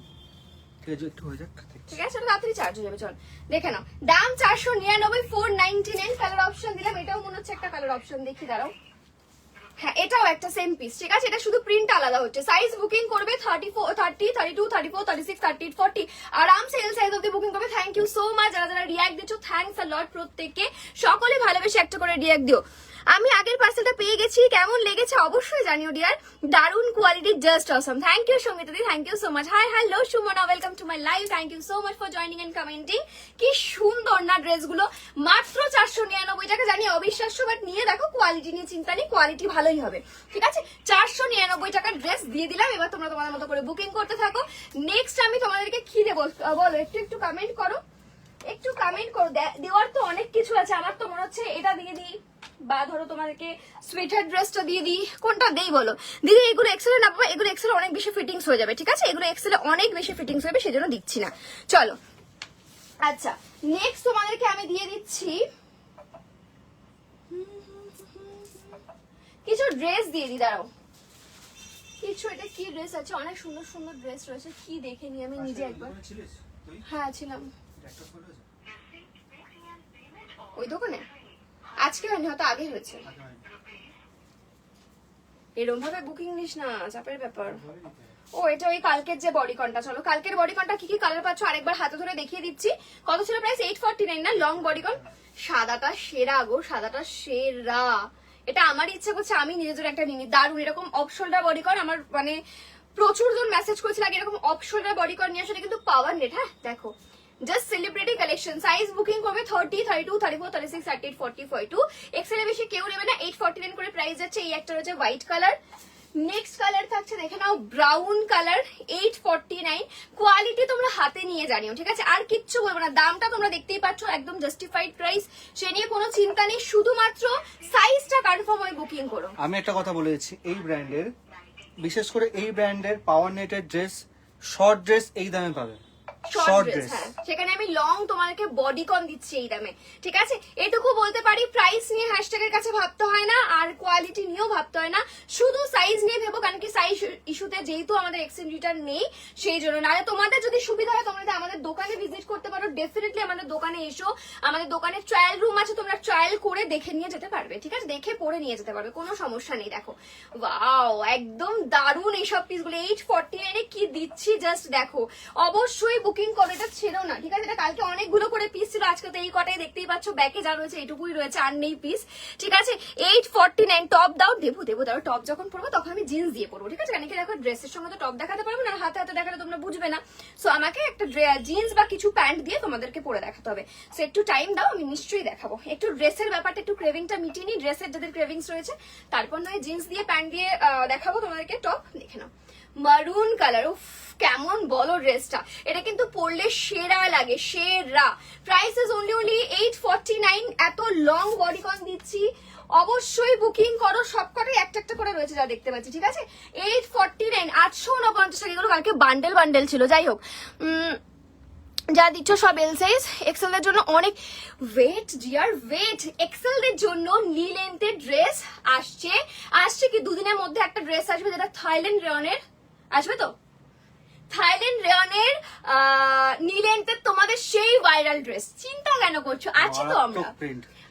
ঠিক আছে? একটু হয়ে যাক, ঠিক আছে, তাড়াতাড়ি চার্জ হয়ে যাবে। চল দেখে নাও, দাম 499, 499 কালার অপশন দিলাম। এটাও মনে হচ্ছে একটা কালার অপশন, দেখি দাঁড়াও। হ্যাঁ, এটাও একটা সেম পিস, ঠিক আছে? এটা শুধু প্রিন্ট আলাদা হচ্ছে। সাইজ বুকিং করবে 34, 30, 32, 34, 36, 38, 40, আরামসে এল সাইজ অবধি বুকিং করবে। থ্যাংক ইউ সো মাচ যারা যারা রিয়াক্ট দিচ্ছ, থ্যাংকস আ লট প্রত্যেককে। সকলে ভালোবেসে একটা করে রিয়াক্ট দিও। আমি আগের পার্সেলটা পেয়ে গেছি, কেমন লেগেছে অবশ্যই জানিও ডিয়ার। দারুন quality, just awesome. Thank you Sangeeta দি, thank you so much. Hi hello Sumana, welcome to my live. Thank you so much for joining and commenting. কি সুন্দর না ড্রেসগুলো, মাত্র 499 টাকা। জানি অবিশ্বাস্য, বাট নিয়ে দেখো, কোয়ালিটি নিয়ে চিন্তা নেই, কোয়ালিটি ভালোই হবে, ঠিক আছে? 499 টাকার ড্রেস দিয়ে দিলাম। এবার তোমরা তোমাদের মতো করে বুকিং করতে থাকো। নেক্সট আমি তোমাদেরকে কি দেবো বলো, একটু একটু কমেন্ট করো, একটু কমেন্ট করো। দেওয়ার তো অনেক কিছু আছে, আমার তো মনে হচ্ছে এটা দিয়ে দিই, বা ধরো তোমাদেরকে সোয়েটার ড্রেসটা দিয়ে দিই, কোনটা দেই বলো? দিদি এগুলো এক্সেলে না পাবো, এগুলো এক্সেলে অনেক বেশি ফিটিংস হয়ে যাবে, ঠিক আছে? এগুলো এক্সেলে অনেক বেশি ফিটিংস হবে, সেজন্য দিচ্ছি না। চলো আচ্ছা, নেক্সট তোমাদেরকে আমি দিয়ে দিচ্ছি কিছু ড্রেস দিয়ে দিই, দাঁড়াও কিছু, এটা কি ড্রেস আছে, অনেক সুন্দর সুন্দর ড্রেস রয়েছে, কি দেখে নি আমি নিজে একবার। হ্যাঁ ছিলাম ওই দোকানে, আজকে হয়নি, হয়তো আগে হয়েছে। এরকম ভাবে বুকিং নিস না, চাপের ব্যাপার। ও এটা ওই কালকের যে বডিকনটা, চলো কালকের বডিকনটা কি কি কালার পাচ্ছ আরেকবার হাতে ধরে দেখিয়ে দিচ্ছি। কত ছিল প্রাইস? 849 না? লং বডিকন, সাদাটা সেরা গো, সাদাটা সেরা। এটা আমার ইচ্ছা করছে আমি নিজের জন্য একটা নিই, দারুন। এরকম অফ শোল্ডার বডিকন আমার মানে প্রচুর জন মেসেজ করেছিল আগে এরকম অফ শোল্ডার বডিকন নিয়ে আসলে, কিন্তু পাওয়ার নেট। হ্যাঁ দেখো, just celebrity collection. Size booking করবে 30, 32, 34, 36, 38, 40, 42। এক্সেল এ বেশি কেউ নেবে না। 849 করে প্রাইস যাচ্ছে। এই একটা রয়েছে হোয়াইট কালার। নেক্সট কালার থাকছে দেখে নাও ব্রাউন কালার, 849। কোয়ালিটি তোমরা হাতে নিয়ে জানিও, ঠিক আছে? আর কিচ্ছু বলবো না, দামটা তোমরা দেখতেই পাচ্ছ, একদম জাস্টিফাইড প্রাইস, সে নিয়ে কোনো চিন্তা নেই। শুধুমাত্র সাইজটা কনফার্ম হয়ে বুকিং করো। আমি একটা কথা বলেছি, এই ব্র্যান্ডের, বিশেষ করে এই ব্র্যান্ডের পাওয়ার নেটের ড্রেস, শর্ট ড্রেস এই দামে পাবে। শর্ট ড্রেস, হ্যাঁ, সেখানে আমি লং তোমাদেরকে বডিকন দিচ্ছি এই দামে, ঠিক আছে? এটুকু বলতে পারি, প্রাইস নিয়ে হ্যাশট্যাগের কাছে ভাবতে হয় না, আর কোয়ালিটি নিয়েও ভাবতে হয় না, শুধু সাইজ নিয়ে ভেবো। কারণ কি সাইজ ইস্যুতে যেহেতু আমাদের এক্সচেঞ্জ রিটার্ন নেই, সেই জন্য। নাহলে তোমাদের যদি সুবিধা হয় তোমরা আমাদের দোকানে ভিজিট করতে পারো, ডেফিনেটলি আমাদের দোকানে এসো। আমাদের দোকানে ট্রায়াল রুম আছে, তোমরা ট্রায়াল করে দেখে নিয়ে যেতে পারবে, ঠিক আছে? দেখে পরে নিয়ে যেতে পারবে, কোনো সমস্যা নেই। দেখো ওয়াও, একদম দারুণ এইসব পিসগুলো। 849 কি দিচ্ছি জাস্ট দেখো। অবশ্যই বুকিং করো, এটা ছেড়ো না, ঠিক আছে? এটা কালকে অনেকগুলো করে পিস ছিল, আজকে তো এই কটাই দেখতেই পাচ্ছ, ব্যাকে যা রয়েছে এইটুকুই রয়েছে, আর নেই পিস, ঠিক আছে? 849। টপ দাও, দেবো তারপর টপ যখন পরবো তখন আমি জিন্স দিয়ে পরবো, ঠিক আছে? কারণ কি দেখো, ড্রেসের সঙ্গে তো টপ দেখাতে পারবো না, হাতে হাতে দেখালে তোমরা বুঝবে না। সো আমাকে একটা জিন্স বা কিছু প্যান্ট দিয়ে তোমাদেরকে পরে দেখাতে হবে। সো একটু টাইম দাও, আমি নিশ্চয়ই দেখাবো। একটু ড্রেসের ব্যাপারটা, একটু ক্রেভিংটা মিটিয়ে নি, ড্রেসের যাদের ক্রেভিংস রয়েছে, তারপর নয় জিন্স দিয়ে প্যান্ট দিয়ে দেখাবো তোমাদেরকে। টপ দেখে নাও, মারুন কালার, উফ কেমন বলো ড্রেসটা, এটা কিন্তু পরলে সেরা লাগে, সেরা। Price is only 849। এত লং বডিকন দিচ্ছি, অবশ্যই বুকিং করো। সবকটাই একটা একটা করে রয়েছে যা দেখতে পাচ্ছি, ঠিক আছে? 849, 849 টাকা। এগুলো কালকে বান্ডেল বান্ডেল ছিল, যাই হোক। যা দিচ্ছ সব এল সাইজ। এক্সেলদের জন্য অনেক ওয়েট, ডিয়ার ওয়েট। এক্সেলদের জন্য নি লেন্থের ড্রেস আসছে কি দুদিনের মধ্যে একটা ড্রেস আসবে, যেটা থাইল্যান্ড রেয়নের আসবে। তো থাইল্যান্ড রেয়নের নি লেন্থের তোমাদের সেই ভাইরাল ড্রেস, চিন্তা কেন করছো? আছি তো আমরা,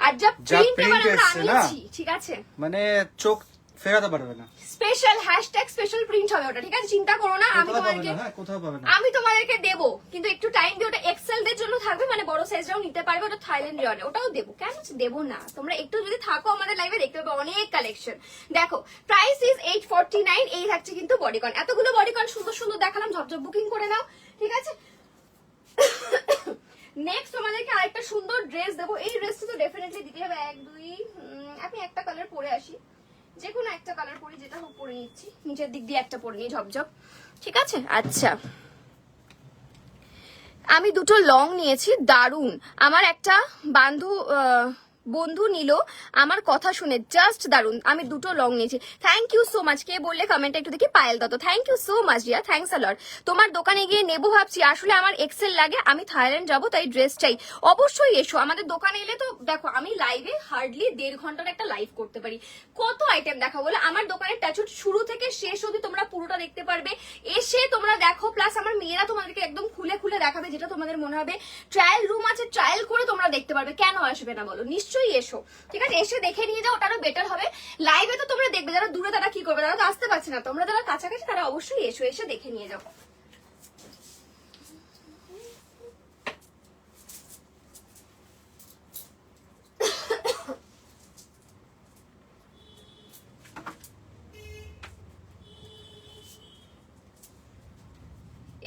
আর যা প্রিন্ট এবার আমরা আনিয়েছি, ঠিক আছে? মানে চোখ ফেরাতে পারবে না। স্পেশাল হ্যাশট্যাগ স্পেশাল প্রিন্ট হবে ওটা, ঠিক আছে? চিন্তা করো না, আমি তোমাদেরকে দেবো, কিন্তু একটু টাইম দিয়ে। ওটা এক্সেল দের জন্য থাকবে, মানে বড় সাইজটাও নিতে পারবে। ওটা থাইল্যান্ড রেয়নে, ওটাও দেবো। কেন দেবো না? তোমরা একটু যদি থাকো আমাদের লাইভে দেখতে পাবে অনেক কালেকশন। দেখো প্রাইস ইজ 849। এই থাকছে কিন্তু বডিকন। এতগুলো বডিকন সুন্দর সুন্দর দেখালাম, ঝপঝপ বুকিং করে নাও, ঠিক আছে? নেক্সট তোমাদেরকে আরেকটা সুন্দর ড্রেস দেবো। এই ড্রেসটা তো ডেফিনেটলি দিতে হবে। 1 2 আমি একটা কালার পরে আসি, যে কোনো একটা কালার পরি, যেটা হোক পরে নিচ্ছি। নিচের দিক দিয়ে একটা পরে নিই ঝপঝপ, ঠিক আছে? আচ্ছা, আমি দুটো লং নিয়েছি, দারুন। আমার একটা বন্ধু নিল আমার কথা শুনে, জাস্ট দারুন। আমি দুটো লং নিয়েছি। Thank you so much. কে বললে কমেন্টে একটু দেখি? Payel Dutta, thank you so much dear, thanks a lot. তোমার দোকানে গিয়ে নেবো ভাবছি, আসলে আমার এক্সেল লাগে, আমি থাইল্যান্ড যাবো, তাই ড্রেস চাই। অবশ্যই এসো আমাদের দোকানে। এলে তো দেখো, আমি লাইভে হার্ডলি 1.5 ঘন্টার একটা লাইভ করতে পারি, কত আইটেম দেখাবো বলে। আমার দোকানের টাচুট শুরু থেকে শেষ অবধি তোমরা পুরোটা দেখতে পারবে, এসে তোমরা দেখো। প্লাস আমার মেয়েরা তোমাদেরকে একদম খুলে খুলে দেখাবে, যেটা তোমাদের মনে হবে। ট্রায়াল রুম আছে, ট্রায়াল করে তোমরা দেখতে পারবে। কেন আসবে না বলো? নিশ্চয়ই এসো, ঠিক আছে? এসে দেখে নিয়ে যাও, ওটারও বেটার হবে। লাইভে তো তোমরা দেখবে, যারা দূরে তারা কি করবে, তারা তো আসতে পারছে না। তোমরা যারা কাছাকাছি তারা অবশ্যই এসো, এসে দেখে নিয়ে যাও।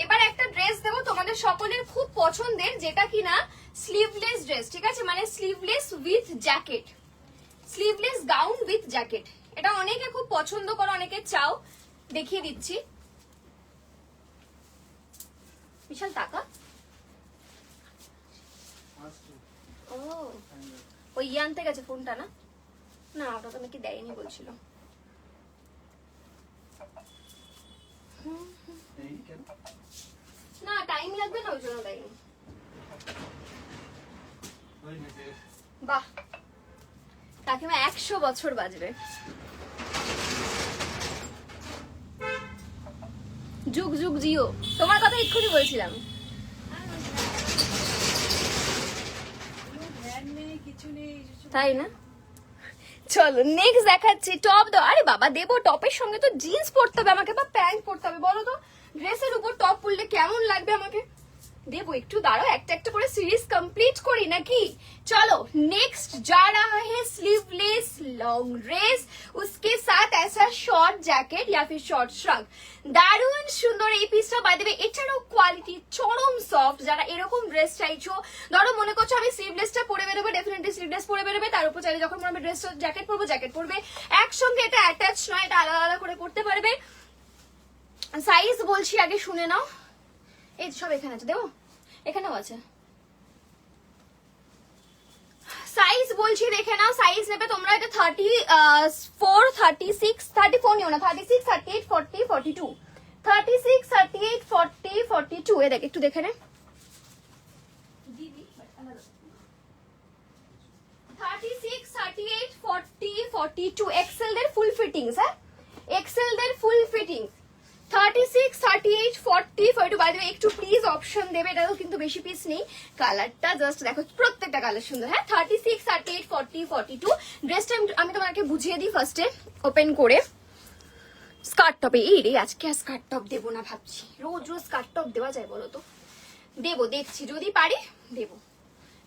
এবার একটা ড্রেস দেবো তোমাদের সকলের খুব পছন্দের, যেটা কিনা স্লিভলেস ড্রেস, ঠিক আছে? মানে sleeveless with jacket, sleeveless gown with jacket. এটা অনেকে খুব পছন্দ করো, অনেকে চাও। দেখিয়ে দিচ্ছি। বিশাল টাকা। ও ওই আনতে গেছে ফোনটা না? না ওটা তো নাকি দেয়নি বলছিল। না টাইম লাগবে না ওই জন্য দেয়নি। বাহ কাকিমা 100 বছর বাজবে। যুগ যুগ জিও, তোমার কথা এক্ষুনি বলছিলাম। তাই না? চলো নেক্সট দেখাচ্ছি। টপ দাও। আরে বাবা দেবো, টপের সঙ্গে তো জিন্স পরতে হবে আমাকে বা প্যান্ট পরতে হবে, বলো তো ড্রেসের উপর টপ পরলে কেমন লাগবে আমাকে? देवो একটু দাঁড়াও, একটা একটা করে সিরিজ कंप्लीट করি নাকি। चलो नेक्स्ट जा रहा है स्लीवलेस लॉन्ग ड्रेस, उसके साथ ऐसा शॉर्ट जैकेट या फिर शॉर्ट श्रग। দারুণ সুন্দর এই পিসটা, বাই দ্য ওয়ে এটারও কোয়ালিটি চরম সফট। যারা এরকম ড্রেস চাইছো, ধরো মনে করছো আমি স্লিভলেসটা পরে বেরোবো, ডেফিনেটলি স্লিভলেস পরে বেরোবে, তার উপর চাইলে যখন আমি ড্রেস জ্যাকেট পরবো জ্যাকেট পরবে, একসঙ্গে এটা অ্যাটাচ নয়, এটা আলাদা আলাদা করে পরতে পারবে। সাইজ বলছি আগে শুনে নাও, এই সব এখানে আছে, দেবো এখানেও আছে। সাইজ বলছি দেখে নাও, সাইজ নেবে তোমরা এটা 34, 36, 34 নিও না, 36, 38, 40, 42, 36, 38, 40, 42 এ দেখ একটু দেখে নে। 36, 38, 40, 42 এক্সেল দের ফুল ফিটিংস, হ্যাঁ এক্সেল দের full fittings. 36, 38, 40, 42 by the way একটু প্লিজ অপশন দেবে, এটাও কিন্তু বেশি পিস নেই। কালারটা জাস্ট দেখো, প্রত্যেকটা কালার সুন্দর। হ্যাঁ 36, 38, 40, 42 ড্রেসটা আমি তোমাকে বুঝিয়ে দিই ফার্স্টে ওপেন করে। স্কার্ট টপে এই রে, আজকে আর স্কার্ট টপ দেবো না ভাবছি, রোজ রোজ স্কার্ট টপ দেওয়া যায় বলো তো? দেবো, দেখছি যদি পারি দেবো।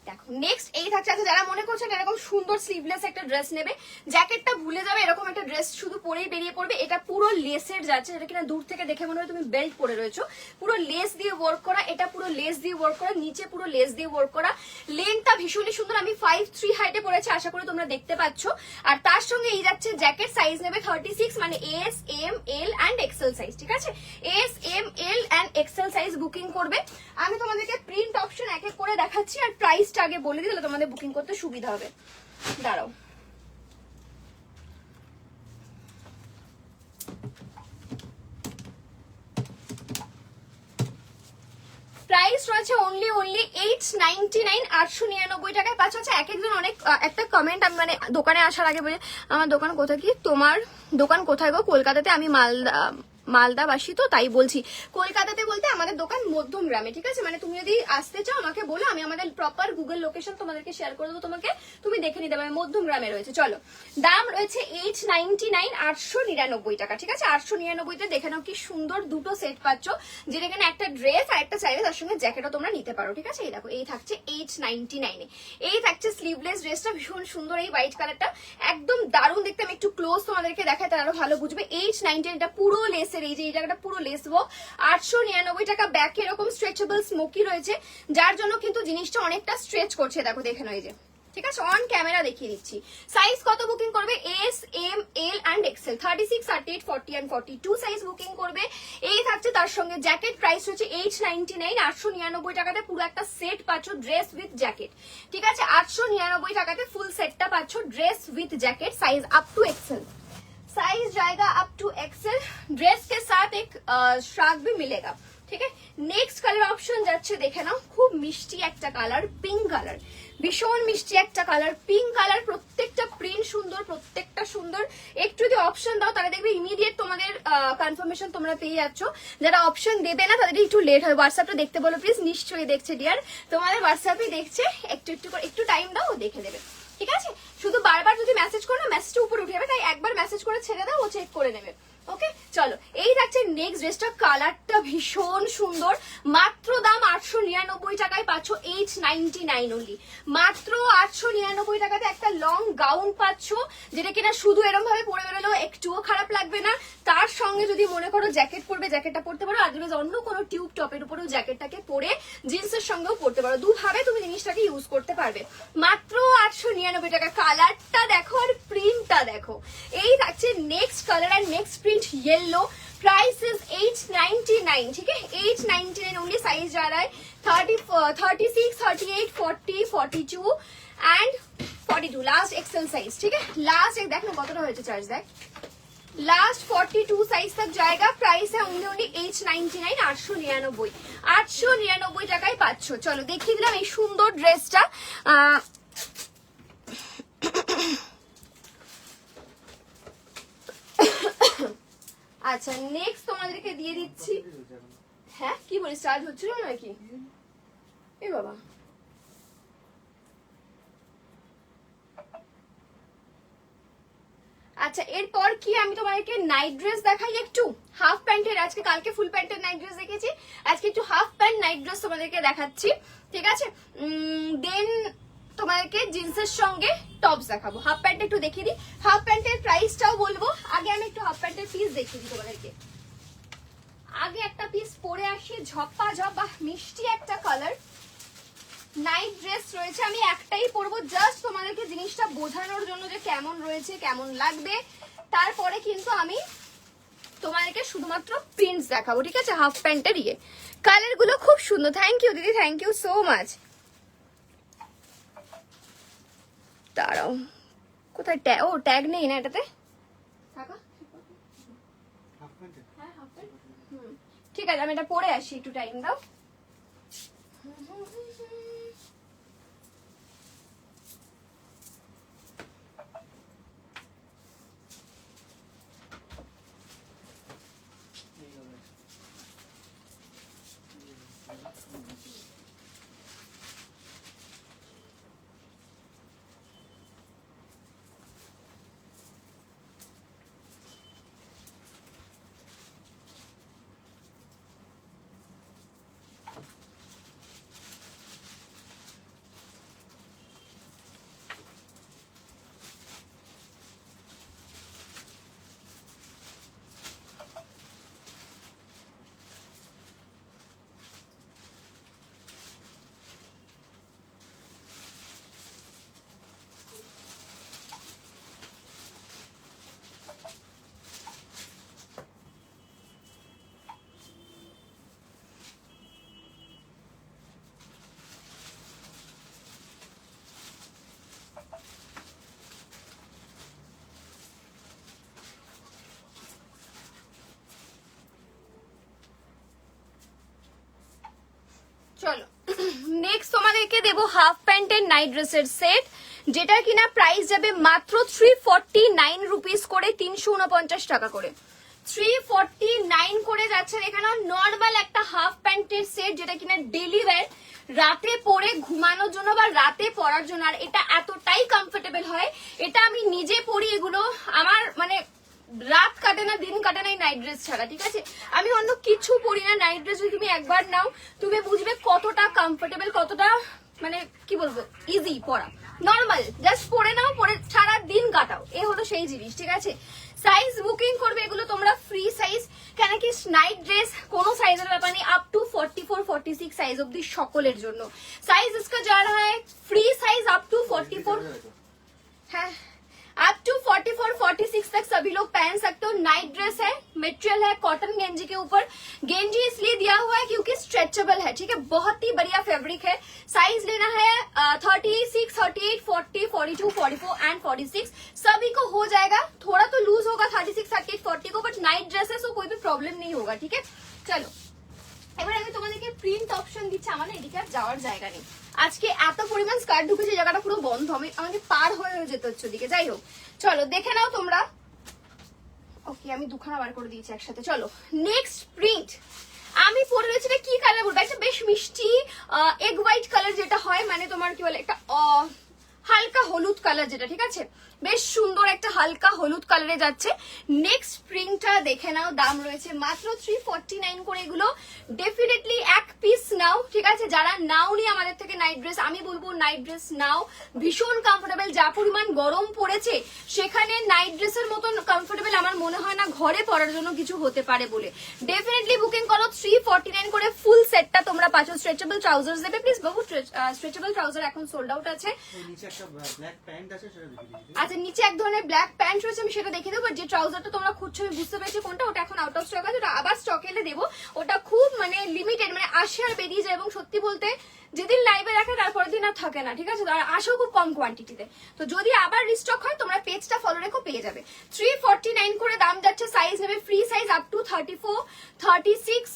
দেখো নেক্সট এই থাকছে, আচ্ছা যারা মনে করছেন এরকম সুন্দর স্লিভলেস একটা ড্রেস নেবে, জ্যাকেটটা ভুলে যাবে, এরকম একটা ড্রেস শুধু পরেই বেরিয়ে পড়বে। এটা পুরো লেসের যাচ্ছে, এটা কিনা দূর থেকে দেখে মনে হয় তুমি বেল্ট পরে রয়েছো, পুরো লেস দিয়ে ওয়ার্ক করা, এটা পুরো লেস দিয়ে ওয়ার্ক করা, নিচে পুরো লেস দিয়ে ওয়ার্ক করা। লেন্থটা ভীষণই সুন্দর, আমি 5'3" হাইটে পরেছি, আশা করি তোমরা দেখতে পাচ্ছ। আর তার সঙ্গে এই যাচ্ছে জ্যাকেট, সাইজ নেবে 36, মানে S, M, L and XL size, ঠিক আছে? S, M, L and XL size booking করবে। আমি তোমাদেরকে প্রিন্ট অপশন এক এক করে দেখাচ্ছি, আর প্রাইসটা আগে বলে দিলে তোমাদের বুকিং করতে সুবিধা হবে। দাঁড়াও, প্রাইস রয়েছে অনলি 899, 899 টাকায় পাচ্ছ। আচ্ছা এক একজন অনেক একটা কমেন্ট, আমি মানে দোকানে আসার আগে বলে আমার দোকান কোথায়, কি তোমার দোকান কোথায় গো? কলকাতাতে, আমি মালদাবাসী তো তাই বলছি। কলকাতাতে বলতে আমাদের দোকান মধ্যমগ্রামে, ঠিক আছে? মানে তুমি যদি আসতে চাও আমাকে বলো, আমি আমাদের প্রপার গুগল লোকেশন তোমাদেরকে শেয়ার করে দেবো, তোমাকে তুমি দেখে নিতে পারবে, মধ্যমগ্রামে রয়েছে। চলো দাম রয়েছে 899, 899 টাকা, ঠিক আছে? 899 দেখে নাও কি সুন্দর দুটো সেট পাচ্ছ, যেটা এখানে একটা ড্রেস আর একটা চাইলে তার সঙ্গে জ্যাকেটও তোমরা নিতে পারো, ঠিক আছে? এই দেখো এই থাকছে 899 এ। এই থাকছে স্লিভলেস ড্রেসটা, ভীষণ সুন্দর এই হোয়াইট কালারটা, একদম দারুণ দেখতে। আমি একটু ক্লোজ তোমাদেরকে দেখাই, তারা আরো ভালো বুঝবে। 899, এটা পুরো লেস, এই যে এই জায়গাটা পুরো লেস ওয়ার্ক। 899 টাকা। ব্যাকে এরকম স্ট্রেচেবল স্মোকি রয়েছে, যার জন্য কিন্তু জিনিসটা অনেকটা স্ট্রেচ করছে, দেখো দেখে নাও এই যে, ঠিক আছে? অন ক্যামেরা দেখিয়ে দিচ্ছি। সাইজ কত বুকিং করবে? S, M, L and XL. 36, 38, 40 and 42 size booking করবে। এই থাকছে তার সঙ্গে জ্যাকেট, প্রাইস হচ্ছে 899, 899 টাকাতে পুরো একটা সেট পাচ্ছ, ড্রেস উইথ জ্যাকেট, ঠিক আছে? 899 টাকাতে ফুল সেটটা পাচ্ছ, dress with jacket, size up to XL, size जाएगा अप टू एक्सेल। ड्रेस के साथ एक श्राग भी मिलेगा, ঠিক আছে? নেক্সট কালার অপশন যাচ্ছে, দেখে নাও, খুব মিষ্টি একটা কালার, পিঙ্ক কালার, ভীষণ মিষ্টি একটা কালার, পিঙ্ক কালার। প্রত্যেকটা প্রিন্ট সুন্দর, প্রত্যেকটা সুন্দর। একটু যদি অপশন দাও তাহলে দেখবে ইমিডিয়েট তোমাদের কনফার্মেশন তোমরা পেয়ে যাচ্ছ। যারা অপশন দেবে না তাদের একটু লেট হয়। হোয়াটসঅ্যাপটা দেখতে বলো প্লিজ, নিশ্চয়ই দেখছে ডিয়ার, তোমাদের হোয়াটসঅ্যাপে দেখছে, একটু একটু করে একটু টাইম দাও, ও দেখে দেবে, ঠিক আছে? শুধু বারবার যদি মেসেজ করো না, মেসেজটা উপরে উঠে যাবে, তাই একবার মেসেজ করে ছেড়ে দাও, ও চেক করে নেবে। ওকে চলো এই থাকছে নেক্সট ড্রেসটা, কালারটা ভীষণ সুন্দর, মাত্র দাম 899 টাকায় পাচ্ছ, 899 অনলি, মাত্র 899 টাকাতে একটা লং গাউন পাচ্ছ, যেটা কিনা শুধু এরকম ভাবে পরে বেরোলেও একটুও খারাপ লাগবে না। তার সঙ্গে যদি মনে করো জ্যাকেট পরবে, জ্যাকেটটা পরতে পারো, আর অন্য কোনো টিউব টপের উপরেও জ্যাকেটটাকে পরে জিন্সের সঙ্গেও পরতে পারো, দুভাবে তুমি জিনিসটাকে ইউজ করতে পারবে, মাত্র 899 টাকা। কালারটা দেখো আর প্রিন্টটা দেখো। এই থাকছে নেক্সট কালার আর next print, yellow, price is 899, ठीक है? 899 ओनली। साइज जा रहा है 36, 38, 40, 42 एंड 42 লাস্ট এক্সেল সাইজ, ठीक है। लास्ट एक देख ना কতটা হয়েছে চার্জ দেখ, लास्ट 42 साइज तक जाएगा। प्राइस है ओनली H99 899 টাকায় পাচ্ছ। চলো দেখিয়ে দিলাম এই সুন্দর ড্রেসটা। আচ্ছা নেক্সট তোমাদেরকে দিয়ে দিচ্ছি। হ্যাঁ কি বলিস, চার্জ হচ্ছিল নাকি? এ বাবা, আচ্ছা এরপর কি আমি তোমাদেরকে নাইট ড্রেস দেখাই একটু। হাফ প্যান্টের, আজকে কালকে ফুল প্যান্টের নাইট ড্রেস দেখেছি, আজকে একটু হাফ প্যান্ট নাইট ড্রেস তোমাদেরকে দেখাচ্ছি, ঠিক আছে। দেন তোমাদেরকে জিন্সের সঙ্গে টপস দেখাবো। হাফ প্যান্ট একটু দেখিয়ে দিই, হাফ প্যান্টের প্রাইসটাও বলবো। আগে আমি একটু হাফ প্যান্টের পিস দেখিয়ে দিই তোমাদেরকে। আগে একটা পিস পরে আসি, ঝপ্পা ঝপ্পা মিষ্টি একটা কালার নাইট ড্রেস রয়েছে। আমি একটাই পরবো জাস্ট তোমাদেরকে জিনিসটা বোঝানোর জন্য যে কেমন রয়েছে, কেমন লাগবে। তারপরে কিন্তু আমি তোমাদেরকে শুধুমাত্র প্রিন্টস দেখাবো, ঠিক আছে। হাফ প্যান্টের ইয়ে কালার গুলো খুব সুন্দর। থ্যাংক ইউ দিদি, থ্যাংক ইউ সো মাচ। দাঁড়াও, কোথায় ট্যাগ? ও ট্যাগ নেই না এটাতে, ঠিক আছে। আমি এটা পরে আসি, একটু টাইম দাও। চলো নেক্সট তোমাদেরকে দেবো হাফ প্যান্টের নাইট ড্রেসের সেট, যেটা কিনা প্রাইস যাবে মাত্র 349 রুপিস করে, 349 টাকা করে। 349 করে যাচ্ছে। এখানে নর্মাল একটা হাফ প্যান্টের সেট, যেটা কিনা ডেলি ওয়্যার, রাতে পরে ঘুমানোর জন্য বা রাতে পরার জন্য। আর এটা এতটাই কমফোর্টেবল হয়, এটা আমি নিজে পরি, এগুলো আমার মানে রাত কাটে না, দিন কাটে না এই নাইট ড্রেস ছাড়া, ঠিক আছে। আমি অন্য কিছু পরি না, নাইট ড্রেস যদি তুমি একবার নাও তুমি বুঝবে কতটা কমফোর্টেবল, কতটা মানে কি বলবো ইজি পরা। নর্মাল জাস্ট পরে নাও, পরে সারা দিন কাটাও, এ হলো সেই জিনিস, ঠিক আছে। সাইজ বুকিং করবে, এগুলো তোমরা ফ্রি সাইজ, কেন কি নাইট ড্রেস কোনো সাইজের ব্যাপার নেই, আপ টু 44-46 সাইজ অব্দি সকলের জন্য साइज इसका जा रहा है फ्री साइज अप टू 44 है, अप टू 44-46 तक सभी लोग पहन सकते हो। नाइट ड्रेस है, मटेरियल है कॉटन गेंजी के ऊपर, गेंजी इसलिए दिया हुआ है क्योंकि स्ट्रेचेबल है, ठीक है। बहुत ही बढ़िया फैब्रिक है। साइज लेना है 36, 38, 40, 42, 44 एंड 46 सभी को हो जाएगा। थोड़ा तो लूज होगा 36, 38, 40 को, बट नाइट ड्रेस है सो कोई भी प्रॉब्लम नहीं होगा, ठीक है। चलो এবার আমি তোমাদেরকে প্রিন্ট অপশন দিচ্ছি, আমার এদিকে আর যাওয়ার জায়গা নেই। আজকে এত পরিমাণ স্কার্ট ঢুকেছে, জায়গাটা পুরো বন্ধ, আমাকে পার হয়ে যেতে হচ্ছে ওদিকে। যাই হোক চলো দেখে নাও তোমরা। ওকে আমি দুখানা বার করে দিয়েছি একসাথে। চলো নেক্সট প্রিন্ট আমি পরে রয়েছে, এটা কি কালার বলবো, একটা বেশ মিষ্টি এগ হোয়াইট কালার যেটা হয়, মানে তোমার কি বলে একটা হালকা হলুদ কালার যেটা, ঠিক আছে। বেশ সুন্দর একটা হালকা হলুদ কালারে যাচ্ছে। নেক্সট প্রিন্টটা দেখে নাও, দাম রয়েছে মাত্র 349 করে। এগুলো ডেফিনেটলি এক পিস নাও, ঠিক আছে। যারা নাও নি আমাদের থেকে নাইট ড্রেস, আমি বলবো নাইট ড্রেস নাও, ভীষণ কমফোর্টেবল। যা পরিমাণ গরম পড়েছে সেখানে নাইট ড্রেসের মতন কমফোর্টেবল আমার মনে হয় না ঘরে পরার জন্য কিছু হতে পারে বলে। ডেফিনেটলি বুকিং করো। 349 করে ফুল সেটটা তোমরা পাচ্ছ। স্ট্রেচেবল ট্রাউজার্স দেবে প্লিজ বাবু, স্ট্রেচেবল ট্রাউজার এখন সোল্ড আউট আছে। একটা ব্ল্যাক প্যান্ট আছে সেটা দেখে দিচ্ছি। আচ্ছা নিচে এক ধরনের ব্ল্যাক প্যান্ট রয়েছে, আমি সেটা দেখে দেবো। যে ট্রাউজারটা তোমরা খুঁজছো আমি বুঝতে পেরেছি কোনটা, ওটা এখন আউট অফ স্টক আছে, ওটা আবার স্টক এলে দেবো। ওটা খুব মানে লিমিটেড, মানে আসে আর বেরিয়ে যায়, এবং সত্যি বলতে যেদিন লাইভে রাখে তারপরের দিন আর থাকে না, ঠিক আছে? আর আসেও খুব কম কোয়ান্টিটিতে। তো যদি আবার রিস্টক হয় তোমরা পেজটা ফলো রেখো, পেয়ে যাবে। 349 করে দাম যাচ্ছে। সাইজ নেবে free size up to 34, 36,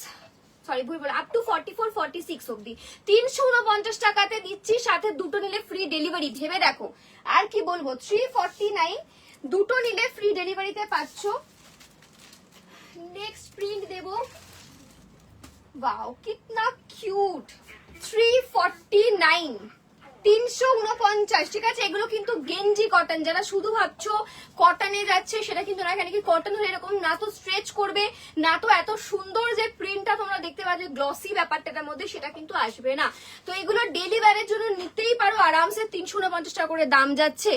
sorry ভুল বলে, আপ টু 44, 46 অব্দি 349 টাকাতে দিচ্ছি, সাথে দুটো নিলে ফ্রি ডেলিভারি। ভেবে দেখো আর কি বলবো, 349 দুটো নিলে ফ্রি ডেলিভারিতে পাচ্ছ। নেক্সট প্রিন্ট দেবো, वाओ कितना কিউট, 349, 349, ঠিক আছে? এগুলো কিন্তু গেঞ্জি কটন, যারা শুধু ভাবছো কটনে যাচ্ছে সেটা কিন্তু না। এখানে কি কটন হলে এরকম না তো স্ট্রেচ করবে, না তো এত সুন্দর যে প্রিন্টটা তোমরা দেখতে পাচ্ছ গ্লসি ব্যাপারটার মধ্যে, সেটা কিন্তু আসবে না। তো এগুলো ডেলি ওয়্যারের জন্য নিতেই পারো আরামসে। 349 টাকা করে দাম যাচ্ছে।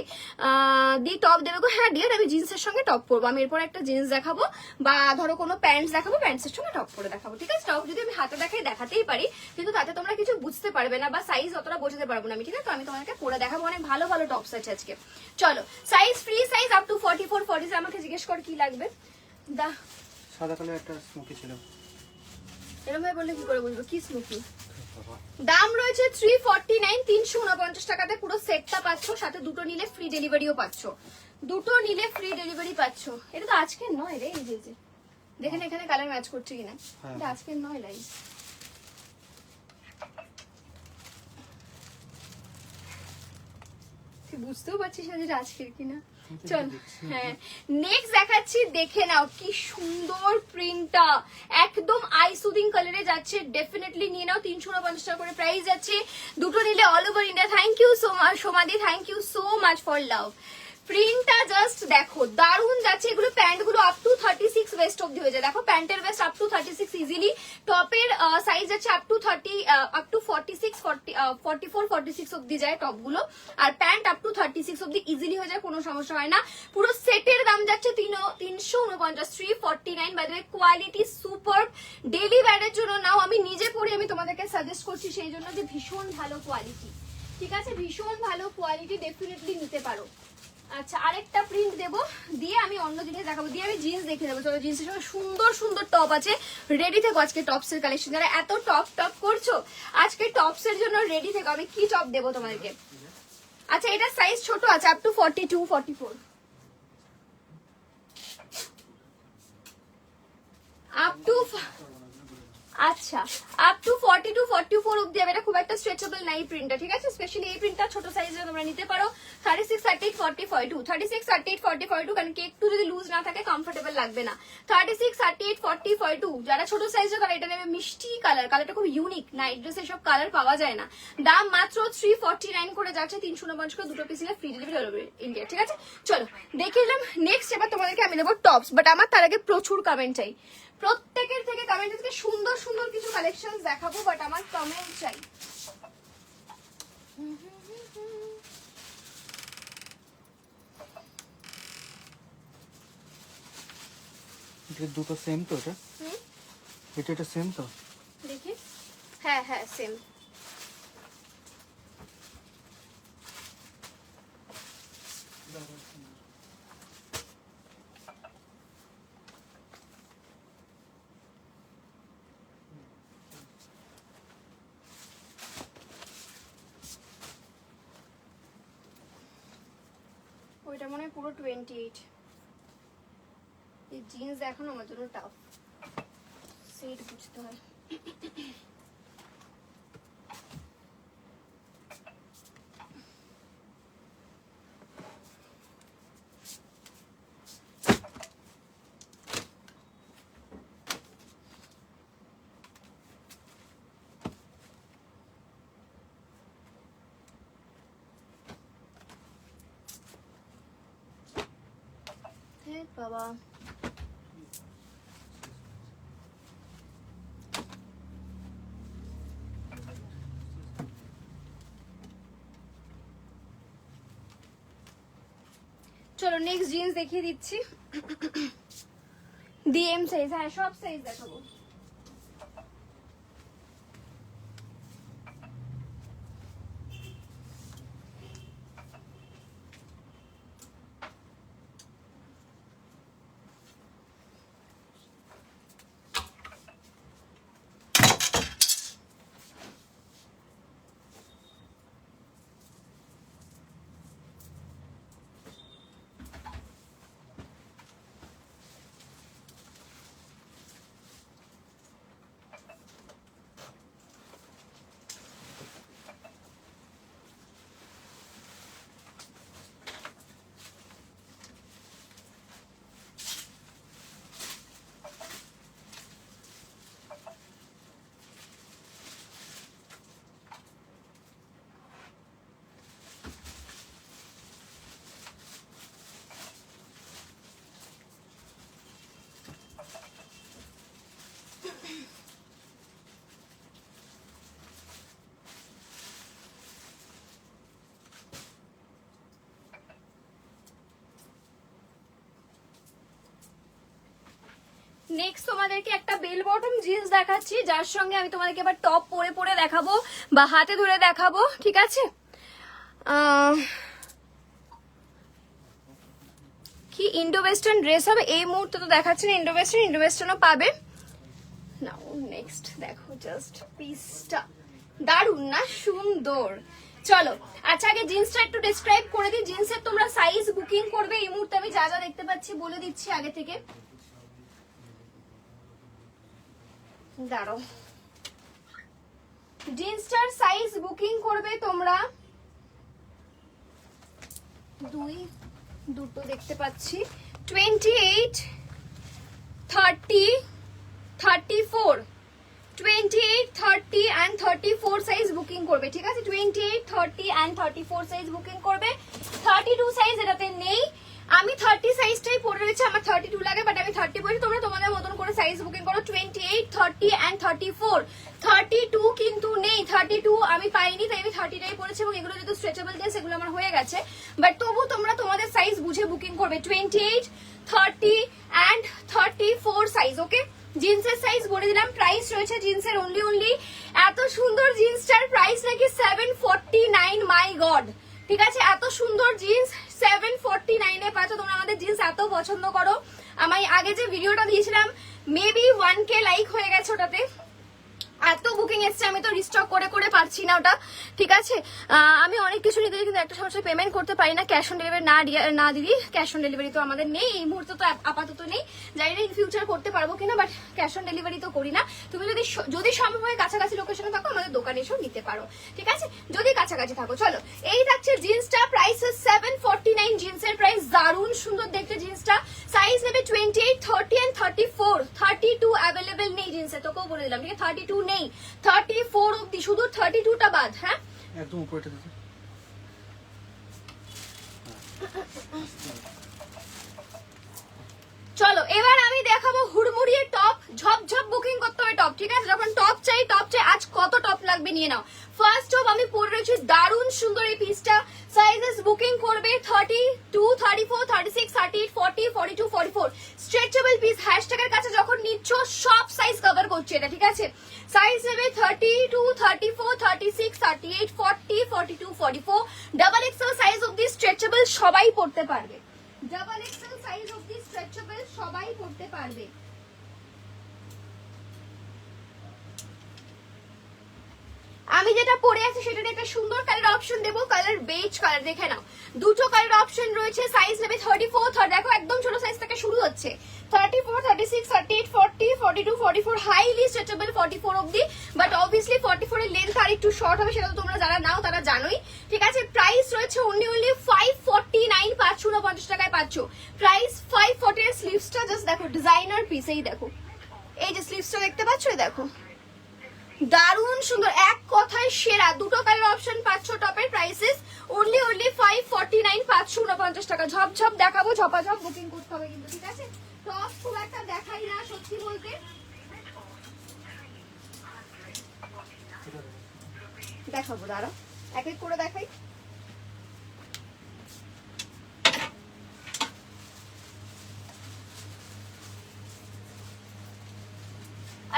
দি টপ দেবে গো? হ্যাঁ ডিয়ার, আমি জিন্সের সঙ্গে টপ পরবো। আমি এরপর একটা জিন্স দেখাবো, বা ধরো কোনো প্যান্টস দেখাবো, প্যান্টসের সঙ্গে টপ পরে দেখাবো, ঠিক আছে? টপ যদি আমি হাতে দেখাই দেখাতেই পারি, কিন্তু তাতে তোমরা কিছু বুঝতে পারবে না, বা সাইজ অতটা বোঝাতে পারবো না আমি, ঠিক আছে? তো আমি তোমাদেরকে পরে দেখাবো। অনেক ভালো ভালো টপস আছে আজকে। চলো, size free size up to 44, 40। আমাকে জিজ্ঞেস কর কি লাগবে। দা সাদা কালার একটা স্মোকি ছিল, এরকম ভাবে বললে কি করে বুঝবো কি স্মোকি? দাম রয়েছে 349, 349 টাকাতে পুরো সেটটা পাচ্ছ, সাথে দুটো নিলে ফ্রি ডেলিভারিও পাচ্ছ। দুটো নিলে ফ্রি ডেলিভারি পাচ্ছ। এটা তো আজকের নয় রে, এই যে দেখেন এখানে কালার ম্যাচ করছে কিনা। এটা আজকের নয় লাইভ। তুই বুঝতেও পারছিস না যেটা আজকের কিনা। চল হ্যাঁ নেক্সট দেখাচ্ছি, দেখে নাও কি সুন্দর প্রিন্টটা, একদম আই সুদিং কালারে যাচ্ছে। ডেফিনেটলি নিয়ে নাও, 349 টাকা করে প্রাইস যাচ্ছে। দুটো নিলে all over India. Thank you so much সোমাদি, thank you so much for love. প্রিন্টটা জাস্ট দেখো, দারুন যাচ্ছে। এগুলো প্যান্ট গুলো আপ টু 36 ওয়েস্ট অব্দি হয়ে যায়। দেখো প্যান্টের ওয়েস্ট আপ টু 36 ইজিলি। টপের সাইজ আছে আপ টু 30, আপ টু 46, 44, 46 অব্দি যায় টপ গুলো। আর প্যান্ট আপ টু 36 অব্দি ইজিলি হয়ে যায়, কোনো সমস্যা হয় না। পুরো সেটের দাম যাচ্ছে 349, 349। By the way quality super. Daily ওয়্যারের জন্য নাও। আমি নিজে পরে আমি তোমাদেরকে সাজেস্ট করছি সেই জন্য, যে ভীষণ ভালো কোয়ালিটি, ঠিক আছে? ভীষণ ভালো কোয়ালিটি, ডেফিনেটলি নিতে পারো। আচ্ছা আরেকটা প্রিন্ট দেবো, দিয়ে আমি অন্য জিনিস দেখাবো, দিয়ে আমি জিন্স দেখে দেবো। চলো, জিন্সের সঙ্গে সুন্দর সুন্দর টপ আছে, রেডি থেকো। আজকে টপস এর কালেকশন, যারা এত টপ টপ করছো আজকে টপস এর জন্য রেডি থেকো। আমি কি টপ দেবো তোমাদেরকে? আচ্ছা এটা সাইজ ছোট আছে, আপ টু 42, 44, আপ টু আচ্ছা আপ টু 42, 44 অব্দি হবে। এটা খুব একটা স্ট্রেচেবল নাই প্রিন্টটা, ঠিক আছে? স্পেশালি এই প্রিন্টটা ছোট সাইজে তোমরা নিতে পারো। 36, 38, 40, 42, 36, 38, 40, 42, কারণ কি একটু যদি লুজ না থাকে কমফোর্টেবল লাগবে না। 36, 38, 40, 42 যারা ছোট সাইজে তারা এটা নেবে। মিষ্টি কালার, কালারটা খুব ইউনিক, নাইট ড্রেসে সব কালার পাওয়া যায় না। দাম মাত্র 349 করে যাচ্ছে, 349 করে দুটো পিস নিলে free delivery all over India, ঠিক আছে? চলো দেখে নিলাম। নেক্সট এবার তোমাদেরকে আমি দেবো টপস, বাট আমার তার আগে প্রচুর কমেন্ট চাই। প্রত্যেকের থেকে কমেন্ট থেকে সুন্দর সুন্দর কিছু কালেকশন দেখাবো, বাট আমার কমেন্ট চাই। দুটো সেম তো? এটা সেম তো? দেখি, হ্যাঁ হ্যাঁ সেম। ওইটা মনে হয় পুরো 28। এই জিন্স এখন আমার জন্য টাফ, সেট বুঝতে হয়। বাবা চলো নেক্সট জিন্স দেখিয়ে দিচ্ছি। ডিএম সাইজ, হ্যাঁ সব সাইজ দেখাবো। নেক্সট তোমাদেরকে একটা বেল বটম জিন্স দেখাচ্ছি, যার সঙ্গে আমি তোমাদেরকে এবার টপ পরে পরে দেখাবো বা হাতে ধরে দেখাবো, ঠিক আছে? কি ইন্ডো ওয়েস্টার্ন ড্রেস হবে এই মুহূর্তে তো দেখাচ্ছে না, ইন্ডো ওয়েস্টার্নও পাবে। নাও নেক্সট দেখো, জাস্ট পিসটা দারুন না, সুন্দর। চলো আচ্ছা, আগে জিন্সটা একটু ডেসক্রাইব করে দিই। জিন্সের তোমরা সাইজ বুকিং করবে এই মুহূর্তে আমি যা যা দেখতে পাচ্ছি বলে দিচ্ছি আগে থেকে। দাঁড়াও, জিন্সটার সাইজ বুকিং করবে তোমরা দুটো দেখতে পাচ্ছি, 28, 30, 34, 28, 30 and 34 সাইজ বুকিং করবে, ঠিক আছে? 28, 30 and 34 সাইজ বুকিং করবে। 32 সাইজ এটাতে নেই, আমি 30 সাইজটাই পরে রয়েছে, আমার 32 লাগে, বাট আমি 30 পরে, তোমরা তোমাদের মতন করে সাইজ বুকিং করো। 28, 30 and 34, 32 কিন্তু নেই, 32 আমি পাইনি, তাই আমি 30টাই পরেছি, এবং এগুলো যেহেতু স্ট্রেচেবল ড্রেস এগুলো আমার হয়ে গেছে, বাট তবু তোমরা তোমাদের সাইজ বুঝে বুকিং করবে। 28, 30 and 34 সাইজ, ওকে? জিন্সের সাইজ বলে দিলাম। প্রাইস রয়েছে জিন্সের অনলি এত সুন্দর জিন্সটার প্রাইস নাকি 749, মাই গড, ঠিক আছে? এত সুন্দর জিন্স 749 এ পাচ্ছ তোমরা। আমাদের জিন্স এত পছন্দ করো, আমি আগে যে ভিডিওটা দিয়েছিলাম মেবি 1K লাইক হয়ে গেছে ওটাতে, এত বুকিং এসছে, আমি তো রিস্টক করে করে পারছি না ওটা, ঠিক আছে? আমি অনেক কিছু নিতে কিন্তু একটা সমস্যা পেমেন্ট করতে পারি না, ক্যাশ অন ডেলিভারি না দিদি, ক্যাশ অন ডেলিভারি তো আমাদের নেই এই মুহূর্তে, তো আপাতত নেই, জানি না ইন ফিউচার করতে পারবো কিনা, বাট ক্যাশ অন ডেলিভারি তো করি না। তুমি যদি সম্ভব হয় কাছাকাছি লোকেশনে থাকো আমাদের দোকানে এসেও নিতে পারো, ঠিক আছে? যদি কাছাকাছি থাকো। চলো, এই থাকছে জিন্সটা, প্রাইস 749, জিন্সের প্রাইস দারুণ সুন্দর দেখতে জিন্সটা। সাইজ নেবে 28, 30 and 34, 32 অ্যাভেলেবেল নেই জিন্সে, তোকেও বলে দিলাম, ঠিক আছে? 32 নেই, 34 অব্দি, শুধু 32টা বাদ। হ্যাঁ, একদম উপরেটা দেখো। চলো এবার আমি দেখাবো হুড়মুড়িয়ে টপ, ঝপঝপ বুকিং করতে হবে টপ, ঠিক আছে? যখন টপ চাই আজ কত টপ লাগবে নিয়ে নাও। ফার্স্ট টপ আমি পরে রয়েছি, দারুণ সুন্দর এই পিসটা। সাইজেস বুকিং করবে 32, 34, 36, 38, 40, 42, 44, স্ট্রেচেবল পিস। হ্যাশট্যাগের কাছে যখন নিচ্ছ সব সাইজ কভার করছে এটা, ঠিক আছে? সাইজ নেবে 32, 34, 36, 38, 40, 42, 44, ডাবল এক্সেল সাইজ অব্দি স্ট্রেচেবল, সবাই পড়তে পারবে। ডাবল এক্সেল সাইজ অব্দি স্ট্রেচেবল, সবাই পড়তে পারবে। আমি যেটা পরে আছি সেটার একটা সুন্দর কালার অপশন দেবো, কালার বেজ কালার, দেখে নাও। দুটো কালার অপশন রয়েছে, সাইজ নেবে 34, দেখো একদম ছোট সাইজ থেকে শুরু হচ্ছে, 34, 36, 38, 40, 42, 44, হাইলি স্ট্রেচেবল 44 অবধি, বাট অবভিয়াসলি 44 এর লেন্থ আর একটু শর্ট হবে, সেটা তো তোমরা যারা নাও তারা জানোই, ঠিক আছে? প্রাইস রয়েছে অনলি 549, 549 টাকায় পাচ্ছ। প্রাইস 540 এর স্লিভসটা জাস্ট দেখো, ডিজাইনার পিস, এই দেখো, এই যে স্লিভসটা দেখতে পাচ্ছ, এই দেখো দারুণ সুন্দর, এক কথায় সেরা। দুটো কালার অপশন পাচ্ছ, টপের প্রাইসেস অনলি 549, 549 টাকা। ঝপঝপ দেখাবো, ঝপাঝপ বুকিং করতে হবে কিন্তু, ঠিক আছে? টপ খুব একটা দেখাই না সত্যি বলতে, দেখাবো, দাঁড়াও এক এক করে দেখাই।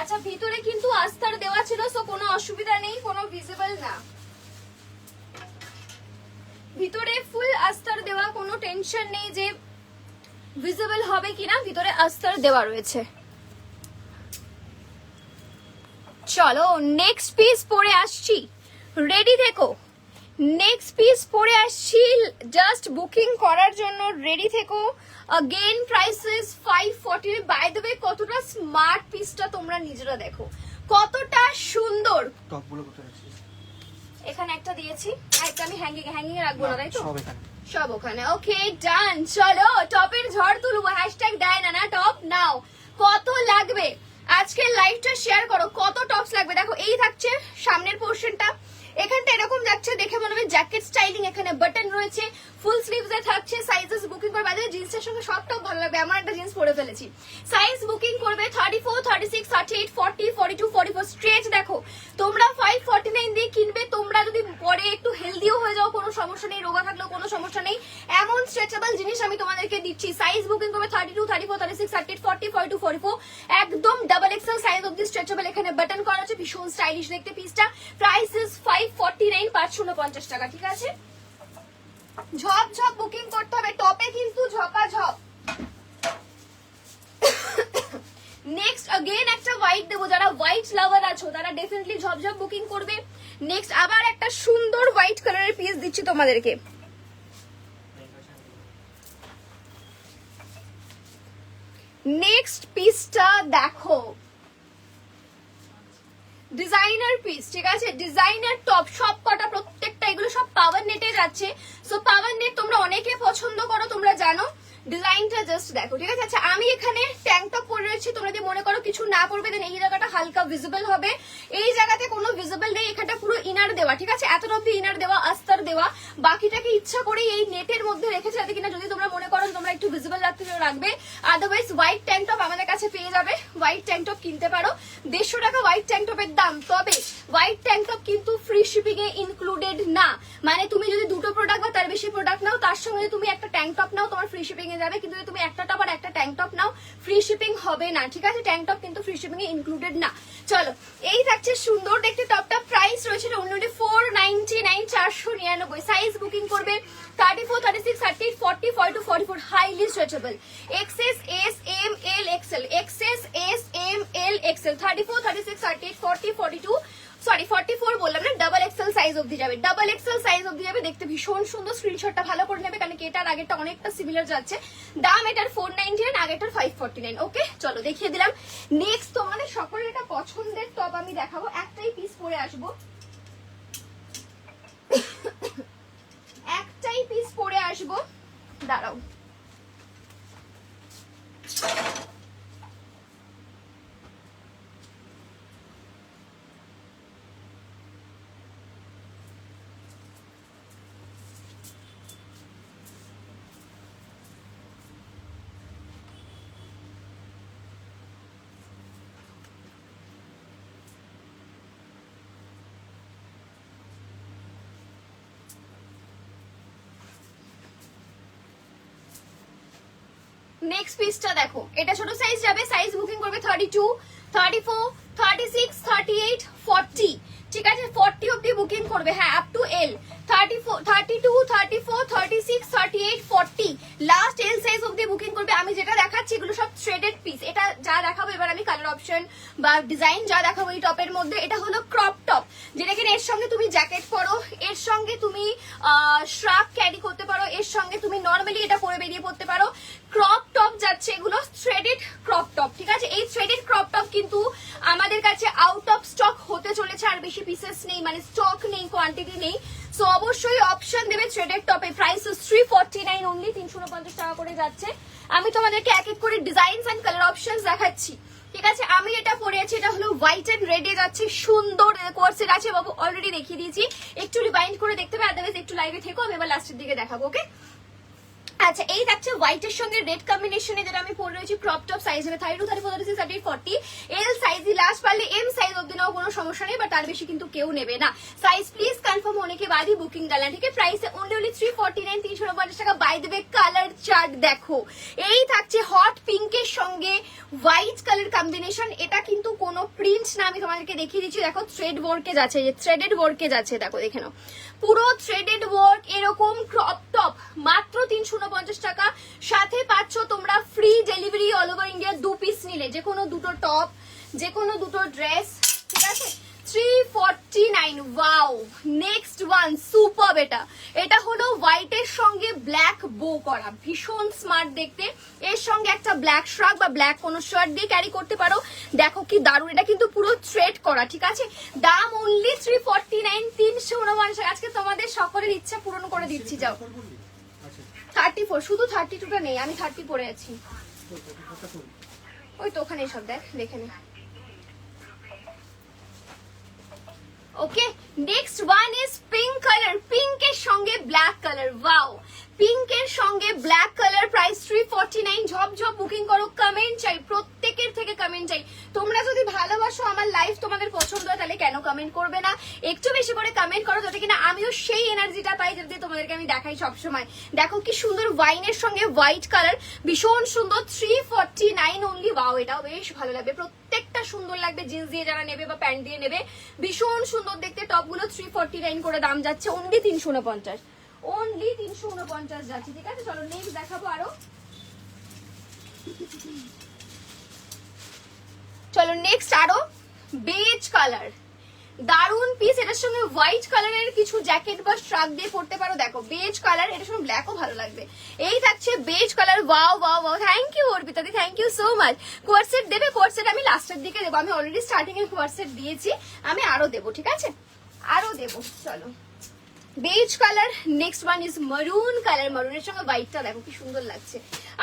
আচ্ছা, ভিতরে কিন্তু আস্তার দেওয়া ছিল, সো কোনো অসুবিধা নেই, কোনো ভিজিবল না, ভিতরে ফুল আস্তার দেওয়া, কোনো টেনশন নেই যে ভিজিবল হবে কিনা, ভিতরে আস্তার দেওয়া রয়েছে। চলো নেক্সট পিস পরে আসছি, রেডি থেকো। নেক্সট পিস পরে আসছি, জাস্ট বুকিং করার জন্য রেডি থেকো। Again prices 540। By the way কতটা স্মার্ট পিসটা তোমরা নিজেরা দেখো, কতটা সুন্দর। টপগুলো কোথায় রাখছিস? এখানে একটা দিয়েছি, একটা আমি হ্যাঙ্গিং এ রাখবো না, তাই তো? সব এখানে, সব ওখানে। ওকে ডান, চলো টপের ঝড় তুলবো, হ্যাশট্যাগ ডায়না টপ নাও। কত লাগবে আজকের লাইভটা শেয়ার করো, কত টপস লাগবে। দেখো এই থাকছে সামনের পোর্শনটা, এখানটা এরকম যাচ্ছে, দেখে মনে হবে জ্যাকেট স্টাইলিং, এখানে বাটন রয়েছে, ফুল স্লিভস এ থাকছে। সাইজেস বুকিং করবে, বাইরে জিন্সের সঙ্গে সব টপ ভালো লাগবে, আমার একটা জিন্স পরে ফেলেছি। সাইজ বুকিং করবে 34, 36, 38, 40, 42, 44, স্ট্রেচ দেখো। তোমরা 549 দিয়ে কিনবে, তোমরা যদি পরে একটু হেলদিও হয়ে যাও কোনো সমস্যা নেই, রোগা থাকলেও কোনো সমস্যা নেই, এমন স্ট্রেচেবল জিনিস আমি তোমাদেরকে দিচ্ছি। সাইজ বুকিং করবে 32, 34, 36, 38, 40, 42, 44, ভীষণ স্টাইলিশ দেখতে পিসটা। প্রাইস ইজ 549, 549 টাকা, ঠিক আছে। ঝপ ঝপ বুকিং করতে হবে, টপে কিন্তু ঝপাঝপ। নেক্সট अगेन একটা হোয়াইট দেবো, যারা হোয়াইট লাভার আছো তারা ডেফিনেটলি ঝপঝপ বুকিং করবে। নেক্সট আবার একটা সুন্দর হোয়াইট কালারের পিস দিচ্ছি তোমাদেরকে। নেক্সট পিসটা দেখো, ডিজাইনার পিস, ঠিক আছে, ডিজাইনার টপ, সব কটা প্রত্যেকটা এগুলো সব পাওয়ার নেটে যাচ্ছে। সো পাওয়ার নেট তোমরা অনেকে পছন্দ করো, তোমরা জানো। ডিজাইনটা জাস্ট দেখো, ঠিক আছে। আচ্ছা আমি এখানে ট্যাঙ্ক টপ পরে রয়েছি, তোমরা যদি মনে করো কিছু না পরবে দেন এই জায়গাটা হালকা ভিজিবল হবে। এই জায়গাতে কোনো ভিজিবল নেই, এখানটা পুরো ইনার দেওয়া, ঠিক আছে, এতটা অব্দি ইনার দেওয়া, আস্তর দেওয়া। বাকিটাকে ইচ্ছা করে এই নেটের মধ্যে রেখেছে যাতে কিনা যদি তোমরা মনে করো তোমরা একটু ভিজিবল রাখবে। আদারওয়াইজ হোয়াইট ট্যাঙ্ক টপ আমাদের কাছে পেয়ে যাবে, হোয়াইট ট্যাঙ্ক টপ কিনতে পারো। 150 টাকা হোয়াইট ট্যাঙ্ক টপের দাম। তবে হোয়াইট ট্যাঙ্ক টপ কিন্তু ফ্রি শিপিং এ ইনক্লুডেড না, মানে তুমি যদি দুটো প্রোডাক্ট বা তার বেশি প্রোডাক্ট নাও তার সঙ্গে তুমি একটা ট্যাঙ্ক টপ নাও তোমার ফ্রি শিপিং এ যাবে, কিন্তু যদি তুমি একটা টপ আর একটা ট্যাঙ্ক টপ নাও ফ্রি শিপিং হবে না, ঠিক আছে। ট্যাঙ্ক টপ কিন্তু ফ্রি শিপিং এ ইনক্লুডেড না। চলো এই থাকছে সুন্দর দেখতে টপটা। প্রাইস রয়েছে অনলি 499, 499। সাইজ বুকিং করবে 34, 36, 38, 40, 42, 44, highly stretchable. XS, S, M, L, XL, XS, S, M, L, XL, 34, 36, 38, 40, 42, sorry 44 বললাম না, ডাবল এক্সেল সাইজ অবধি যাবে, ডাবল এক্সেল সাইজ অবধি যাবে। দেখতে ভীষণ সুন্দর, স্ক্রিনশটটা ভালো করে নেবে কারণ এটার আগেরটা অনেকটা সিমিলার যাচ্ছে। দাম এটার 499, আগেরটার 549। ওকে চলো দেখিয়ে দিলাম। নেক্সট তোমাদের সকলের একটা পছন্দের টপ আমি দেখাবো, একটাই পিস পরে আসবো, একটাই পিস পরে আসবো, দাঁড়াও। নেক্সট পিসটা দেখো, এটা ছোট সাইজ যাবে, সাইজ বুকিং করবে 32, 34, 36, 38, 40, ঠিক আছে। 40 অবধি বুকিং করবে, হ্যাঁ up to L. 34, 32, 34, 36, 38, 40 last L size অবধি বুকিং করবে। আমি যেটা দেখাচ্ছি এগুলো সব থ্রেডেড পিস। এটা যা দেখাবো এবার আমি কালার অপশন বা ডিজাইন যা দেখাবো এই টপের মধ্যে, এটা হলো ক্রপ টপ, যেটা কিনা এর সঙ্গে তুমি জ্যাকেট পরো, এর সঙ্গে তুমি শ্রাক ক্যারি করতে পারো, এর সঙ্গে তুমি নর্মালি এটা পরে বেরিয়ে পড়তে পারো। ক্রপ টপ যাচ্ছে এগুলো থ্রেডেড ক্রপ টপ, ঠিক আছে। এই থ্রেডেড ক্রপ টপ কিন্তু আমাদের কাছে আউট অফ স্টক হতে চলেছে, আর বেশি পিসেস নেই, মানে স্টক নেই, কোয়ান্টিটি নেই। সো অবশ্যই অপশন দেবে থ্রেডেড টপে। প্রাইস 349 অনলি, 349 টাকা করে যাচ্ছে। আমি তোমাদেরকে এক এক করে ডিজাইনস এন্ড কালার অপশনস দেখাচ্ছি, ঠিক আছে। আমি এটা পরে আছি, এটা হলো হোয়াইট এন্ড রেডে যাচ্ছে, সুন্দর কোর্সের আছে বাবু, অলরেডি দেখিয়ে দিয়েছি, একটু রিভাইন্ড করে দেখতে হবে, আদারওয়াইজ একটু লাইভে থেকো, আমি এবার লাস্টের দিকে দেখাবো। ওকে আচ্ছা এই থাকছে হোয়াইটের সঙ্গে রেড কম্বিনেশনে, যেটা আমি পরে রয়েছি ক্রপ টপ সাইজ হবে 32, 34, 36, 38, 40 এল সাইজই লাস্ট, পারলে এম সাইজ অব্দি নাও, কোনো সমস্যা নেই, বাট তার বেশি কিন্তু কেউ নেবে না। সাইজ প্লিজ কনফার্ম होने के बाद ही বুকিং ডালনা, ঠিক আছে। প্রাইস অনলি 349, 349 টাকা। By the way colour chart দেখো, এই থাকছে হট পিঙ্কের সঙ্গে হোয়াইট কালার কম্বিনেশন। এটা কিন্তু কোনো প্রিন্ট না, আমি তোমাদেরকে দেখিয়ে দিচ্ছি, দেখো থ্রেড ওয়ার্কে যাচ্ছে, যে থ্রেডেড ওয়ার্কে যাচ্ছে, দেখো দেখে নাও, পুরো থ্রেডেড ওয়ার্ক এরকম ক্রপ টপ মাত্র 349 টাকা। সাথে পাচ্ছ তোমরা free delivery all over India, 2 piece নিলে, যে কোনো দুটো টপ, যে কোনো দুটো ড্রেস, ঠিক আছে। 349, ওয়াও। নেক্সট ওয়ান সুপার, এটা হলো হোয়াইটের সঙ্গে ব্ল্যাক বো করা, ভীষণ স্মার্ট দেখতে। এর সঙ্গে একটা ব্ল্যাক শ্রাগ বা ব্ল্যাক কোনো শার্ট দিয়ে ক্যারি করতে পারো, দেখো কি দারুণ। এটা কিন্তু পুরো থ্রেড করা, ঠিক আছে। দাম অনলি 349, 349। আজকে তোমাদের সকলের ইচ্ছা পূরণ করে দিচ্ছি। যাও 34, শুধু 32টা নেই, আমি 30 পরে আছি, ওই তো ওখানে সব দেখে নে। Okay next one is pink colour, পিঙ্কের সঙ্গে ব্ল্যাক কালার, ওয়াও। পিঙ্কের সঙ্গে ব্ল্যাক কালার, প্রাইস 349। ঝপঝপ বুকিং করো, কমেন্ট চাই, প্রত্যেকের থেকে কমেন্ট চাই। তোমরা যদি ভালোবাসো আমার লাইফ তোমাদের পছন্দ হয় তাহলে পারলে কেন কমেন্ট করবে না? একটু বেশি করে কমেন্ট করো, যাতে কিনা আমিও সেই এনার্জিটা পাই যাতে তোমাদেরকে আমি দেখাই সবসময়। দেখো কি সুন্দর ওয়াইনের সঙ্গে হোয়াইট কালার, ভীষণ সুন্দর, 349 অনলি। ওয়াও, এটাও বেশ ভালো লাগবে, প্রত্যেকটা সুন্দর লাগবে। জিন্স দিয়ে যারা নেবে বা প্যান্ট দিয়ে নেবে ভীষণ সুন্দর দেখতে। টপগুলো 349 করে দাম যাচ্ছে, অনলি 349, অনলি 349 যাচ্ছে। ঠিক আছে, চলো নেক্সট দেখাবো আরো। চলো নেক্সট আরো বেজ কালার, দারুন পিস। এটার সঙ্গে হোয়াইট কালারের কিছু জ্যাকেট বা স্ট্রাক দিয়ে পড়তে পারো। দেখো বেজ কালার, এটার সঙ্গে ব্ল্যাকও ভালো লাগবে। এই থাকছে beige colour. Wow wow wow, thank you Arpita দি, thank you so much. Coord set দেবে? কোয়ারসেট আমি লাস্টের দিকে দেবো, আমি অলরেডি স্টার্টিং এ কোয়ারসেট দিয়েছি, আমি আরো দেবো। ঠিক আছে, আরো দেবো। চলো beige colour, next one is maroon colour. মারুনের সঙ্গে হোয়াইটটা দেখো কি সুন্দর লাগছে।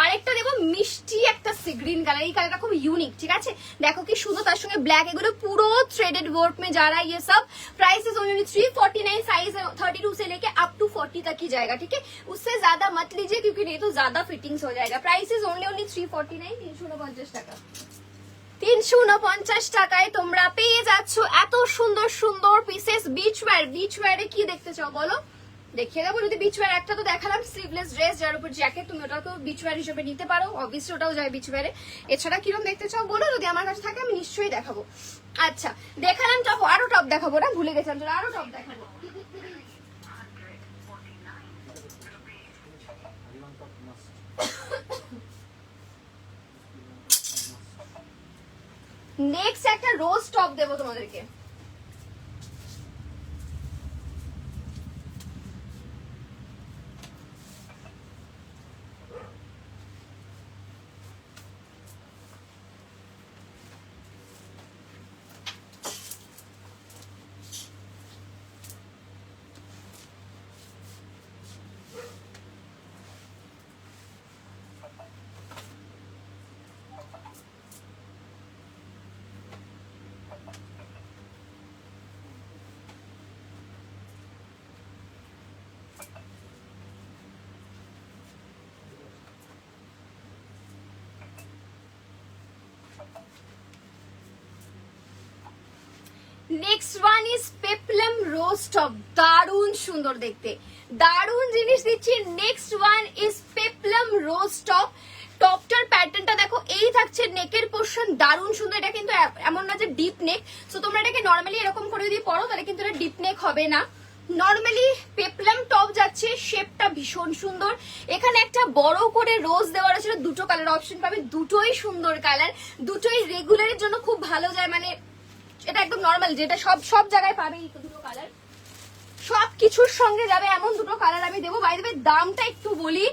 আরেকটা দেখো মিষ্টি একটা সি গ্রিন কালার, এই কালারটা খুব ইউনিক। ঠিক আছে, দেখো কি সুন্দর, তার সঙ্গে ব্ল্যাক। এগুলো পুরো থ্রেডেড वर्क में जा रहा है ये सब। प्राइस इज ओनली 349, साइज 32 से लेके अप टू 40 तक की जाएगा। ठीक है, उससे ज्यादा मत लीजिए क्योंकि नहीं तो ज्यादा फिटिंग्स हो जाएगा। प्राइस इज ओनली 349, 349 টাকা। 349 টাকায় তোমরা পেয়ে যাচ্ছ এত সুন্দর সুন্দর পিসেস। বিচ ওয়্যার, বিচ ওয়্যারে কি দেখতে চাও বলো, দেখিয়ে দেবো। যদি বিচ ওয়্যার, একটা তো দেখালাম স্লিভলেস ড্রেস যার উপর জ্যাকেট, তুমি ওটাকেও বিচ ওয়্যার হিসেবে নিতে পারো, অবভিয়াসলি ওটাও যায় বিচ ওয়্যারে। এছাড়া কিরকম দেখতে চাও বলো, যদি আমার কাছে থাকে আমি নিশ্চয়ই দেখাবো। আচ্ছা দেখালাম টপ, আরো টপ দেখাবো না, ভুলে গেছিলাম, চলো আরো টপ দেখাবো। নেক্সট একটা রোজ টপ দেবো তোমাদেরকে। Next one is peplum rose top, দারুণ সুন্দর দেখতে, দারুণ জিনিস দিচ্ছি। Next one is peplum rose top. টপটার প্যাটার্নটা দেখো, এই থাকছে নেকের পোর্শন, দারুণ সুন্দর। এটা কিন্তু এমন না যে ডিপ নেক, সো তোমরা এটাকে নর্মালি এরকম করে যদি পরো তাহলে কিন্তু এটা ডিপ নেক হবে না। নর্মালি পেপলম টপ যাচ্ছে, শেপটা ভীষণ সুন্দর। এখানে একটা বড় করে রোজ দেওয়া আছে, দুটো কালার অপশন পাবে, দুটোই সুন্দর কালার, দুটোই রেগুলারের জন্য খুব ভালো যায়। মানে এটা একদম নর্মাল, যেটা সব সব জায়গায় পাবে এই দুটো কালার, সব কিছুর সঙ্গে যাবে এমন দুটো কালার আমি দেবো। বাই দ্য ওয়ে দামটা একটু বলি,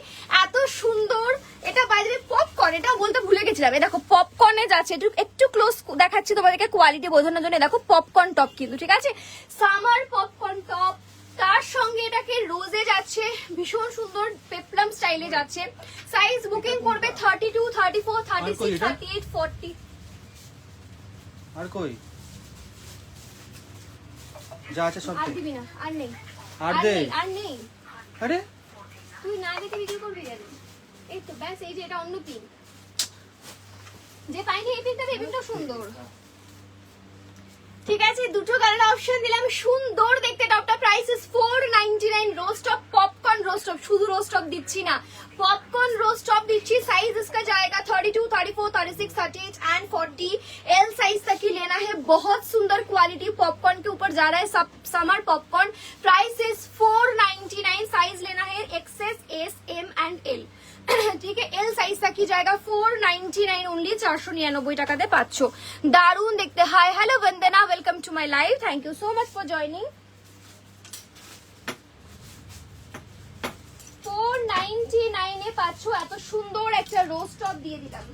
এত সুন্দর। এটা বাই দ্য ওয়ে পপকর্ন, এটা বলতে ভুলে গেছিলাম। দেখো পপকর্নে যাচ্ছে, একটু ক্লোজ দেখাচ্ছি তোমাদেরকে কোয়ালিটি বোঝানোর জন্য। দেখো পপকর্ন টপ কিন্তু, ঠিক আছে, সামার পপকর্ন টপ। তার সঙ্গে এটাকে রোজে যাচ্ছে, ভীষণ সুন্দর পেপলাম স্টাইলে যাচ্ছে। সাইজ বুকিং করবে 32, 34, 36, 38, 40। আর কই যা আছে সব আর দিবি না, আর নেই, আর দে, আর নেই। আরে তুই না দেখে বিক্রি করবি কেন? এই তো ব্যাস, এই যে এটা অন্য পিন, যে পাইনি এই পিনটা, এই পিনটা সুন্দর। ঠিক আছে, দুটো কালার অপশন দিলাম, সুন্দর দেখতে টপটা। Price is 499। Rose top, popcorn rose top, শুধু रोज टॉप দিচ্ছি না, पॉपकॉर्न रोज टॉप दिच्छी। साइज इसका जाएगा 32, 34, 36, 38 एंड 40। एल साइज तक ही लेना है। बहुत सुंदर क्वालिटी पॉपकॉर्न के ऊपर जा रहा है, सब summer popcorn. Price is 499। Size लेना है XS, S, M and L. ठीक है, एल साइज तक ही जाएगा। 499 ओनली, 499 টাকাতে পাচ্ছ। দারুন দেখতে। Hi hello Bandana, welcome to my live, thank you so much for joining. 499 এ পাচ্ছ এত সুন্দর একটা রোজ টপ দিয়ে দিলাম।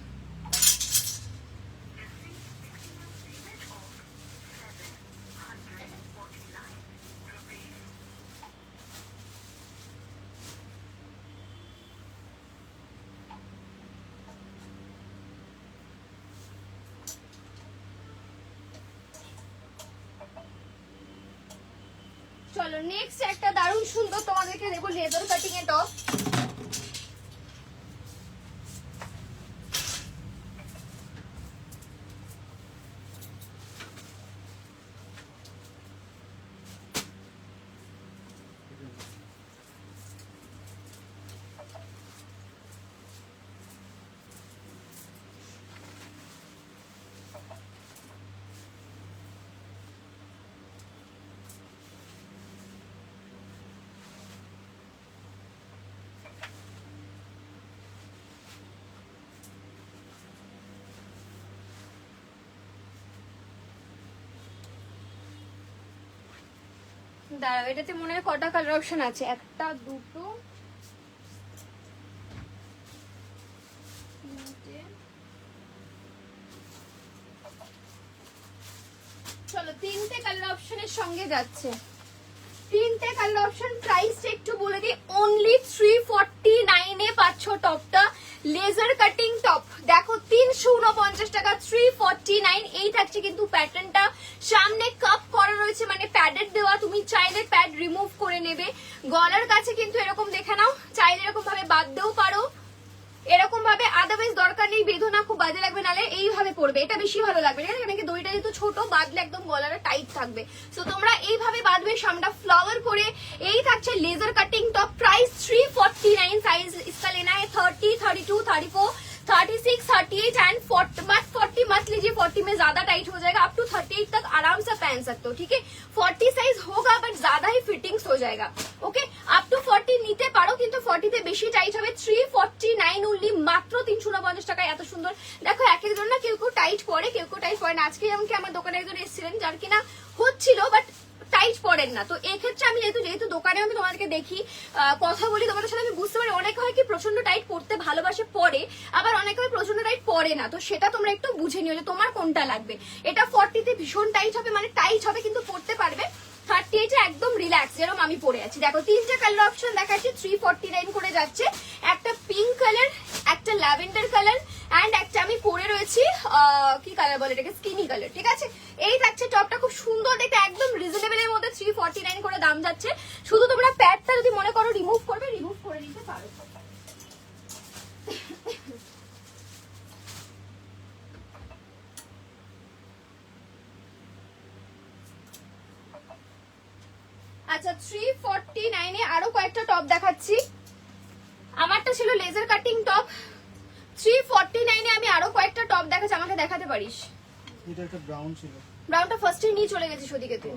চলো নেক্সট একটা দারুণ সুন্দর তোমাদেরকে দেবো লেদার কাটিং এ টপ। দাঁড়াও, এটাতে মনে হয় কটা কালার অপশন আছে? একটা, দুটো, তিনটে, চলো তিনটে কালার অপশনের সঙ্গে যাচ্ছে। তিনটে কালার অপশন। প্রাইসটা একটু বলে দিই, অনলি 349 এ পাচ্ছ টপটা। লেজার কাটিং টপ দেখো 349 টাকা, 349। এই থাকছে কিন্তু প্যাটার্নটা, সামনে কাপ করা রয়েছে মানে প্যাডেড দেওয়া, তুমি চাইলে প্যাড রিমুভ করে নেবে। গলার কাছে কিন্তু এরকম দেখে নাও, চাইলে এরকম ভাবে বাঁধতেও পারো, এরকম ভাবে। আদারওয়াইজ দরকার নেই বেঁধো না, খুব বাজে লাগবে, নালে এইভাবে পড়বে, এটা বেশি ভালো লাগবে। ঠিক আছে, কারণ কি দড়িটা যেহেতু ছোট, বাঁধলে একদম গলাটা টাইট থাকবে। সো তোমরা এইভাবে বাঁধবে, সামনে ফ্লাওয়ার করে। এই থাকছে laser cutting top, price 349। Size इसका लेना है 30, 32, 34, 36, 38 एंड 40। बट 40 मत लीजिए, 40 में ज्यादा टाइट हो जाएगा। अप टू 38 तक आराम से पहन सकते हो। ठीक है, 40 साइज होगा बट ज्यादा ही फिटिंग्स हो जाएगा। ओके, अप टू 40 নিতে পারো, কিন্তু 40 তে বেশি টাইট হবে। 349 অনলি, মাত্র 349 টাকায় এত সুন্দর। দেখো এক একজন না, কেউ কেউ টাইট পরে, কেউ কেউ টাইট পরে না। আজকে যেমন কি আমার দোকানে একজন এসেছিলেন, যার কিনা হচ্ছিল বাট টাইট পড়েন না। তো এক্ষেত্রে আমি যেহেতু দোকানে আমি তোমাদেরকে দেখি, কথা বলি তোমাদের সাথে, আমি বুঝতে পারি অনেকে হয় কি প্রচন্ড টাইট পড়তে ভালোবাসে, পরে আবার অনেকে হয় প্রচন্ড টাইট পরে না। তো সেটা তোমরা একটু বুঝে নিও যে তোমার কোনটা লাগবে। এটা 40 তে ভীষণ টাইট হবে, মানে টাইট হবে কিন্তু পড়তে পারবে। 38 এ একদম রিল্যাক্স, যেরকম আমি পরে আছি। দেখো তিনটে কালার অপশন দেখাচ্ছি, 349 করে যাচ্ছে। একটা পিঙ্ক কালার, একটা ল্যাভেন্ডার কালার এন্ড একটা আমি পরে রয়েছি কি কালার বলে এটাকে, স্কিনি কালার। ঠিক আছে, এই থাকছে টপটা, খুব সুন্দর দেখতে, একদম রিজনেবল এর মধ্যে 349 করে দাম যাচ্ছে। শুধু তোমরা প্যাডটা যদি মনে করো রিমুভ করবে, রিমুভ করে নিতে পারো। আচ্ছা, 349 এ আরো কয়েকটা টপ দেখাচ্ছি। আমারটা ছিল লেজার কাটিং টপ, 349 এ আমি আরো কয়েকটা টপ দেখাচ্ছি। আমাকে দেখাতে পারিস? এটা একটা ব্রাউন ছিল, ব্রাউনটা ফার্স্টে নিয়ে চলে গেছিস ওদিকে তুই।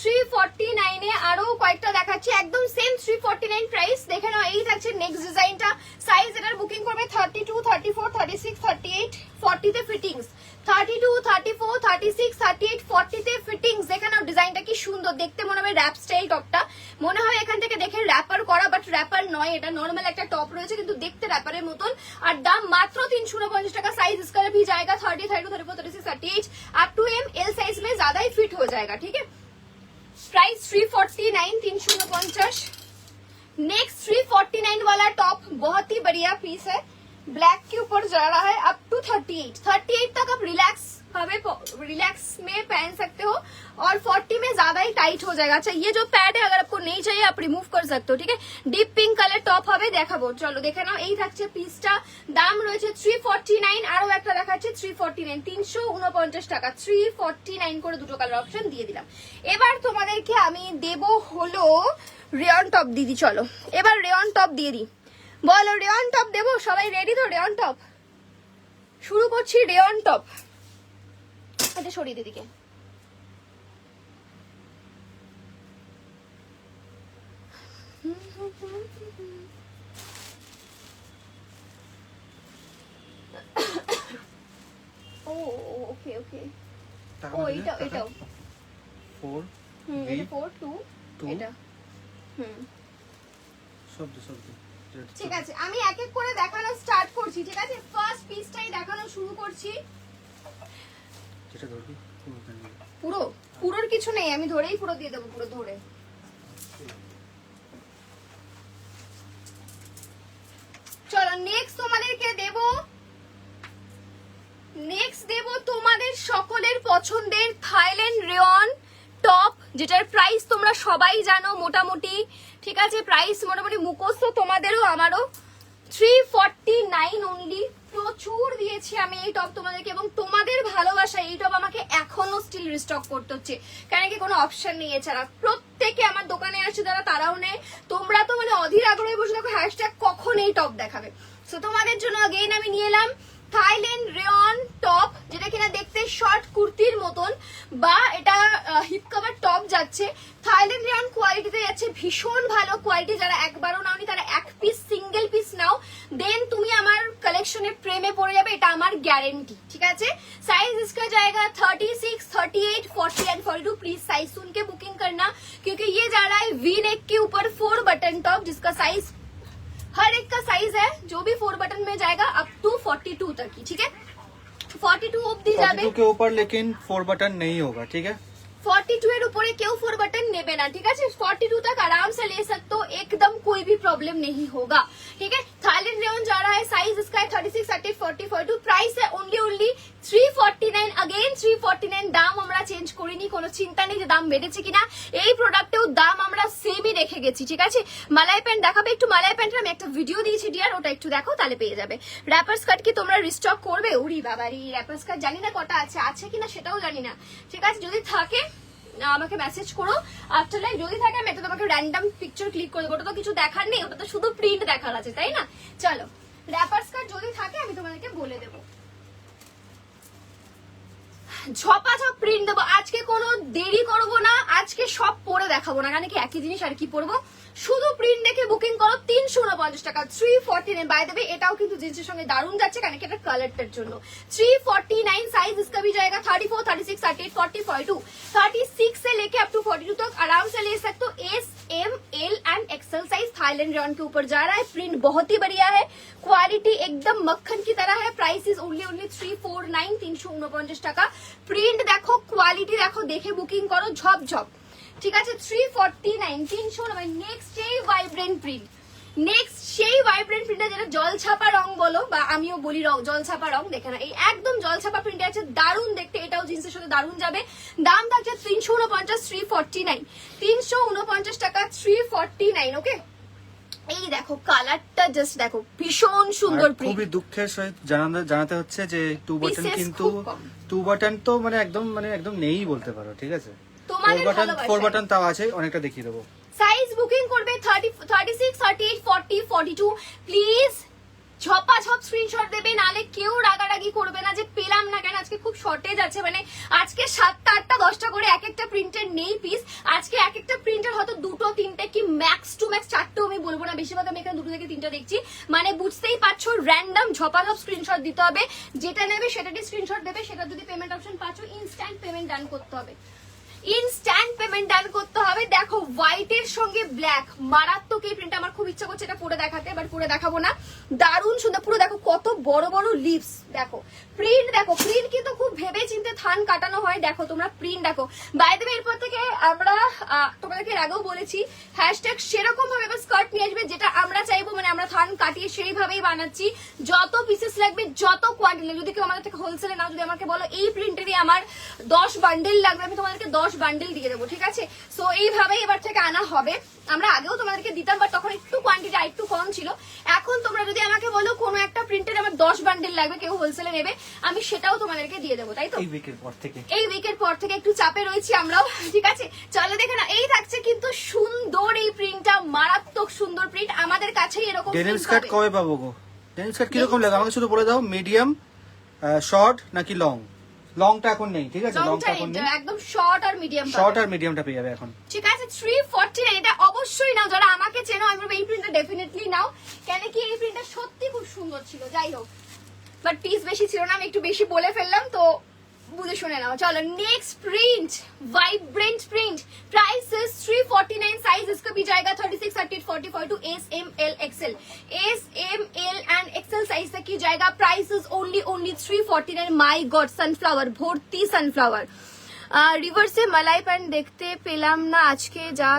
349 এ আরো কয়েকটা দেখাচ্ছি, একদম সেম 349 প্রাইস। দেখে নাও, এই থাকছে নেক্সট ডিজাইনটা। সাইজ এটার বুকিং করবে 32, 34, 36, 38, 40 তে ফিটিংস। 32, 34, 36, 38, 40 তে ফিটিংস। দেখে নাও ডিজাইনটা কি সুন্দর দেখতে, মনে হবে র‍্যাপ স্টাইল টপটা। মনে হয় এখান থেকে দেখে র‍্যাপার করা, বাট র‍্যাপার নয়, এটা নর্মাল একটা টপ রয়েছে, কিন্তু দেখতে র‍্যাপারের মতন। আর দাম মাত্র 349 টাকা। साइज इसका भी जाएगा 30, 32, 34, 36, 38 up to M. L size में ज्यादा ही फिट हो जाएगा। ठीक है, प्राइस 349, 349। नेक्स्ट 349 वाला टॉप बहुत ही बढ़िया पीस है, ब्लैक के ऊपर जा रहा है। अप टू 38 तक आप रिलैक्स में पहन सकते हो, और 40 में ज्यादा ही टाइट हो जाएगा। अच्छा, ये जो पैड है अगर आपको नहीं चाहिए आप रिमूव कर सकते हो। ठीक है, ডিপ পিঙ্ক কালার টপ হবে, দেখাবো চলো দেখে নাও। এই থাকছে পিসটা, দাম রয়েছে 349। আরো একটা দেখাচ্ছে 349, 349 টাকা। 349 করে দুটো কালার অপশন দিয়ে দিলাম। এবার তোমাদেরকে আমি দেব হলো রেয়ন টপ। দিদি চলো এবার রেয়ন টপ দিয়ে দিই, বলো রেয়ন টপ দেবো? সবাই রেডি তো? রেয়ন টপ শুরু করছি। রেয়ন টপ এটা সরিয়ে দিদিকে। ও ওকে ওকে, ও এটাও 4 এটা 4 2 এটা সব ঠিক আছে। আমি এক এক করে দেখানো স্টার্ট করছি। ঠিক আছে, ফার্স্ট পিসটাই দেখানো শুরু করছি। যেটা ধরবি পুরোর কিছু নেই, আমি ধরেই পুরো দিয়ে দেবো, পুরো ধরে। চলো নেক্সট তোমাদেরকে দেব, তোমাদের সকলের পছন্দের থাইল্যান্ড রেয়ন টপ, যেটার প্রাইস তোমরা সবাই জানো মোটামুটি। ঠিক আছে, প্রাইস মোটামুটি মুখস্থ তোমাদেরও আমারও। 349 অনলি। প্রচুর দিয়েছি আমি এই টপ তোমাদেরকে, এবং তোমাদের ভালোবাসা এই টপ আমাকে এখনো স্টিল রিস্টক করতে হচ্ছে, কারণ কি কোনো অপশন নেই এছাড়া। প্রত্যেকে আমার দোকানে আসছে যারা, তারাও নেই। তোমরা তো মানে অধীর আগ্রহে বসে দেখো হ্যাশট্যাগ কখন এই টপ দেখাবে। সো তোমাদের জন্য अगेन আমি নিয়ে এলাম থাইল্যান্ড রেয়ন টপ, যেটা কিনা দেখতে শর্ট কুর্তির মতন, বা এটা হিপ কভার টপ যাচ্ছে। থাইল্যান্ড রেয়ন কোয়ালিটিতে যাচ্ছে, ভীষণ ভালো কোয়ালিটি। যারা একবারও নাওনি তারা এক পিস সিঙ্গেল পিস নাও, দেন তুমি আমার কালেকশন কালেকশনের প্রেমে পড়ে যাবে, এটা আমার গ্যারেंटी। ठीक है, साइज इसका जाएगा 36, 38, 40 एंड 42। प्लीज साइज सुन के बुकिंग करना, क्योंकि ये जा रहा है वी नेक के ऊपर 4 बटन टॉप, जिसका साइज हर एक का साइज है, जो भी 4 बटन में जाएगा अप टू 42 तक की। ठीक है, 42 অবধি যাবে। 42 के ऊपर लेकिन 4 बटन नहीं होगा, ठीक है। 42 এর উপরে কেউ 4 बटन নেবে না, ঠিক আছে। 42 तक आराम से ले सकते हो, एकदम कोई भी प्रॉब्लम नहीं होगा। ठीक है, थाईलैंड रेयन जा रहा है, साइज इसका है 36, 38, 40, 42। प्राइस है ओनली 349। अगेन 349। দাম আমরা চেঞ্জ করিনি, কোনো চিন্তা নেই যে দাম বেড়েছে কিনা। এই প্রোডাক্টেও দাম আমরা সেমই রেখে গেছি, ঠিক আছে। মালাই প্যান্ট দেখাবে, একটু মালাই প্যান্টের আমি একটা ভিডিও দিয়েছি ডিয়ার, ওটা একটু দেখো তাহলে পেয়ে যাবে। র‍্যাপার স্কার্ট কি তোমরা রিস্টক করবে? উড়ি বাবারি, র‍্যাপার স্কার্ট জানি না কটা আছে কিনা সেটাও জানি না, ঠিক আছে। যদি থাকে আমাকে মেসেজ করো আফটার লাইক, যদি থাকে আমি এটা তোমাকে র্যান্ডম পিকচার ক্লিক করে দেবো। ওটা তো কিছু দেখার নেই, ওটা তো শুধু প্রিন্ট দেখার আছে, তাই না। চলো, র‍্যাপার স্কার্ট যদি থাকে আমি তোমাদেরকে বলে দেবো। ঝপাঝপ প্রিন্ট দেবো, আজকে কোনো দেরি করবো না, আজকে সব পরে দেখাবো না, কারণ কি একই জিনিস আর কি পরবো। শুধু প্রিন্ট দেখে বুকিং করো। 349 টাকা, 349। बाय द वे এটাও কিন্তু জিন্সের সঙ্গে দারুণ যাচ্ছে, কারণ এটা কালারটার জন্য। 349 साइज इसका भी जाएगा 34, 36, 38, 40, 42। 36 से लेके अप टू 42 तक आराम से ले सकते हो। S, M, L and XL size Thailand rayon के ऊपर जा रहा है। प्रिंट बहुत ही बढ़िया है, क्वालिटी एकदम मक्खन की तरह है। प्राइस इज ओनली 349, 349 টাকা। প্রিন্ট দেখো, কোয়ালিটি দেখো, দেখে বুকিং করো ঝপঝপ, ঠিক আছে। 349, 349। নেক্সট সেই ভাইব্রেন্ট প্রিন্ট, নেক্সট সেই ভাইব্রেন্ট প্রিন্টটা যেটা জল ছাপা রং বলো, বা আমিও বলি জল ছাপা রং, দেখে না, এই একদম জল ছাপা প্রিন্টে আছে, দারুণ দেখতে। এটাও জিন্সের সাথে দারুণ যাবে। দাম থাকছে 349, 349, 349 টাকা, 349। ওকে, এই দেখো কালারটা, জাস্ট দেখো, ভীষণ সুন্দর প্রিন্ট। খুবই দুঃখের সহিত জানাতে হচ্ছে যে 2 বাটন কিন্তু 2 বাটন তো মানে একদম নেই বলতে পারো, ঠিক আছে। 4 বাটন তাও আছে, অনেকটা দেখিয়ে দেবো। সাইজ বুকিং করবে 36, 38, 40, 42। প্লিজ ঝপাঝপ স্ক্রিনশট দেবে, নালে কেউ রাগারাগি করবে না যে পেলাম না কেন। আজকে খুব শর্টেজ আছে, মানে আজকে 7টা, 8টা, 10টা করে এক একটা প্রিন্টের নেই পিস। আজকে এক একটা প্রিন্টের হয়তো 2টো 3টে কি ম্যাক্স টু ম্যাক্স 4টেও আমি বলবো না, বেশিরভাগ আমি এখানে 2 থেকে 3টা দেখছি। মানে বুঝতেই পারছো, র্যান্ডম ঝপাঝপ স্ক্রিনশট দিতে হবে। যেটা নেবে সেটারই স্ক্রিনশট দেবে। সেটা যদি পেমেন্ট অপশন পাচ্ছ, ইনস্ট্যান্ট পেমেন্ট ডান করতে হবে, ইনস্ট্যান্ট পেমেন্ট ডান করতে হবে। দেখো হোয়াইটের সঙ্গে ব্ল্যাক, মারাত্মক এই প্রিন্ট। আমার খুব ইচ্ছা করছে এটা পরে দেখাতে, বাট পরে দেখাবো না। দারুণ সুন্দর, পুরো দেখো কত বড় বড় লিপস, দেখো প্রিন্ট দেখো। প্রিন্ট কিন্তু খুব ভেবে চিন্তে থান কাটানো হয়, দেখো তোমরা প্রিন্ট দেখো। বাই দ্য ওয়ে, এরপর থেকে আমরা তোমাদেরকে এর আগেও বলেছি, হ্যাশট্যাগ সেরকম ভাবে এবার স্কার্ট নিয়ে আসবে যেটা আমরা চাইবো, মানে আমরা থান কাটিয়ে সেইভাবেই বানাচ্ছি। যত পিসেস লাগবে, যত কোয়ান্টিটি, যদি কেউ আমাদের থেকে হোলসেলে নাও, যদি আমাকে বলো এই প্রিন্টেরই আমার 10 বান্ডেল লাগবে, আমি তোমাদেরকে 10 বান্ডেল দিয়ে দেবো, ঠিক আছে। সো এইভাবেই এবার থেকে আনা হবে। আমরা আগেও তোমাদেরকে দিতাম, বাট তখন একটু কোয়ান্টিটি একটু কম ছিল। এখন তোমরা যদি আমাকে বলো কোনো একটা প্রিন্টের আমার 10 বান্ডেল লাগবে, কেউ হোলসেলে নেবে, আমি সেটাও তোমাদেরকে দিয়ে দেবো, তাই তো। এই উইকের পর থেকে একটু চাপে রয়েছি আমরাও, ঠিক আছে। চলো দেখে না, এই থাকছে কিন্তু সুন্দর এই প্রিন্টটা, মারাত্মক সুন্দর প্রিন্ট। আমাদের কাছেই এরকম ডেনিম স্কার্ট কবে পাবো গো? ডেনিম স্কার্ট কিরকম লাগে আমাকে শুধু বলে দাও। মিডিয়াম, শর্ট নাকি লং? লংটা এখন নেই, ঠিক আছে। লংটা এখন নেই, একদম শর্ট আর মিডিয়াম, শর্ট আর মিডিয়ামটা পেয়ে যাবে এখন, ঠিক আছে। 349। এটা অবশ্যই নাও, যারা আমাকে চেনো আমি বলবো এই প্রিন্টটা ডেফিনেটলি নাও, কেন কি এই প্রিন্টটা সত্যি খুব সুন্দর ছিল। যাই হোক, বাট পিস বেশি ছিল না, আমি একটু বেশি বলে ফেললাম, তো বুঝে শুনে নাও। चलो next print, vibrant print. Price is 349। Size इसका भी जाएगा 36, 38, 40, 42, S, M, L, XL. S, M, L and XL size तक की जाएगा। Price is only 349। My God, sunflower, भर्ती सनफ्लावर। रिवर्से मलाई पैंट देखते पेलाम ना আজকে, যা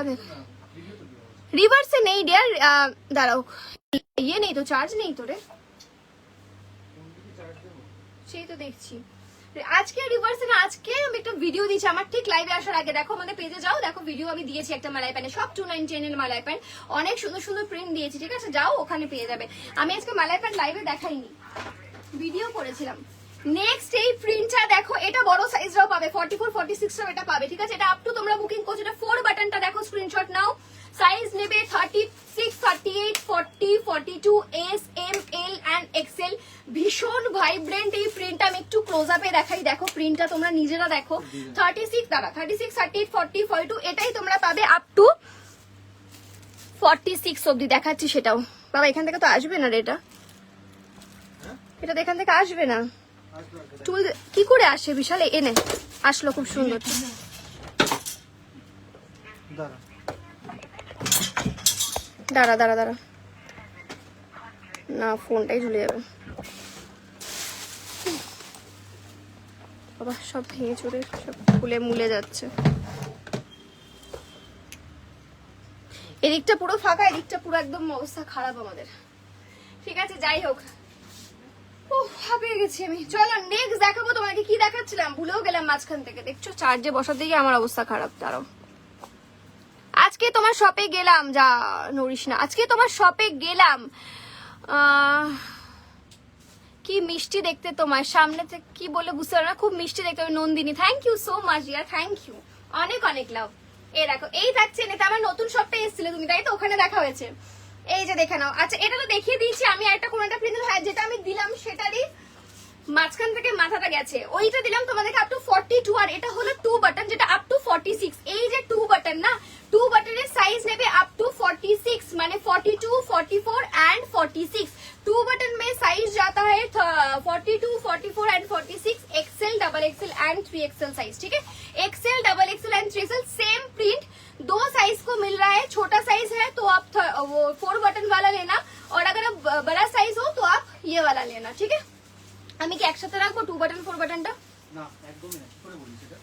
रिवर्से नहीं डियर, दाঁড়াও, ये नहीं तो चार्ज नहीं तो रे, সেই তো দেখছি। আজকে রিভার্সে না, আজকে আমি একটা ভিডিও দিয়েছি আমার ঠিক লাইভে আসার আগে। দেখো আমাদের পেজে যাও, দেখো ভিডিও আমি দিয়েছি একটা মালাই প্যান্ট, সব 299 এর মালাই প্যান্ট, অনেক সুন্দর সুন্দর প্রিন্ট দিয়েছি, ঠিক আছে। যাও ওখানে পেয়ে যাবে। আমি আজকে মালাই প্যান্ট লাইভে দেখাইনি, ভিডিও করেছিলাম। নেক্সট এই প্রিন্টটা দেখো, এটা বড় সাইজটাও পাবে, 44, 46 টাও এটা পাবে, ঠিক আছে। এটা আপ টু তোমরা বুকিং করছো। এটা 4 বাটনটা দেখো, স্ক্রিনশট নাও। সাইজ নেবে 36, 38, 40, 42, S, M, L and XL. ভীষণ ভাইব্রেন্ট এই প্রিন্টটা, আমি একটু ক্লোজ আপে দেখাই। দেখো প্রিন্টটা তোমরা নিজেরা দেখো। 36 দাঁড়া, 36, 38, 40, 42 এটাই তোমরা পাবে আপ টু 46 অবধি দেখাচ্ছি। সেটাও বাবা এখান থেকে তো আসবে না রে, এটা এটা তো এখান থেকে আসবে না, আসবে। চুল কি করে আসে? বিশাল এনে আসলো, খুব সুন্দর। দাঁড়া দাঁড়া দাঁড়া দাঁড়া, না ফোনটাই ঝুলে যাবে। বাবা সব ভেঙে চুরে সব ফুলে মুলে যাচ্ছে। এদিকটা পুরো ফাঁকা, এদিকটা পুরো একদম অবস্থা খারাপ আমাদের। ঠিক আছে, যাই হোক, হাঁপিয়ে গেছি আমি। চলো নেক্সট দেখাবো তোমাকে। কি দেখাচ্ছিলাম ভুলেও গেলাম মাঝখান থেকে। দেখছো চার্জে বসার দিকে আমার অবস্থা খারাপ। দাঁড়াও, আজকে তোমার শপে গেলাম, যা নড়িস না, আজকে তোমার শপে গেলাম। কি মিষ্টি দেখতে তোমার, সামনে থেকে কি বলে বুঝতে পারো না, খুব মিষ্টি দেখতে। Nandini, thank you so much dear, thank you, অনেক অনেক লাভ। এই দেখো, এই থাকছে, এটা আমার নতুন শপটা এসেছিল তুমি, তাই তো? ওখানে দেখা হয়েছে, এই যে দেখে নাও। আচ্ছা এটা তো দেখিয়ে দিয়েছি আমি। একটা কোন একটা প্রিন্ট, হ্যাঁ যেটা আমি দিলাম সেটারই মাঝখান থেকে মাথাটা গেছে, ওইটা দিলাম তোমাদেরকে আপ টু 42। আর এটা হলো 2 বাটন, যেটা আপ টু 46। এই যে 2 বাটন না, 2 বাটনের সাইজ নেবে আপ টু 46, মানে 42, 44 एंड 46। 2 बटन में साइज जाता है 42, 44 and 46, XL, double XL and 3XL size. ठीक है, XL, double XL and 3XL same print, 2 size को मिल रहा है। छोटा साइज है तो आप वो 4 बटन वाला लेना, और अगर आप बड़ा साइज हो तो आप ये वाला लेना। ठीक है, আমি কি একসাথে রাখবো 2 বাটন 4 বাটনটা? না একদমই না, করে বলিস এটা।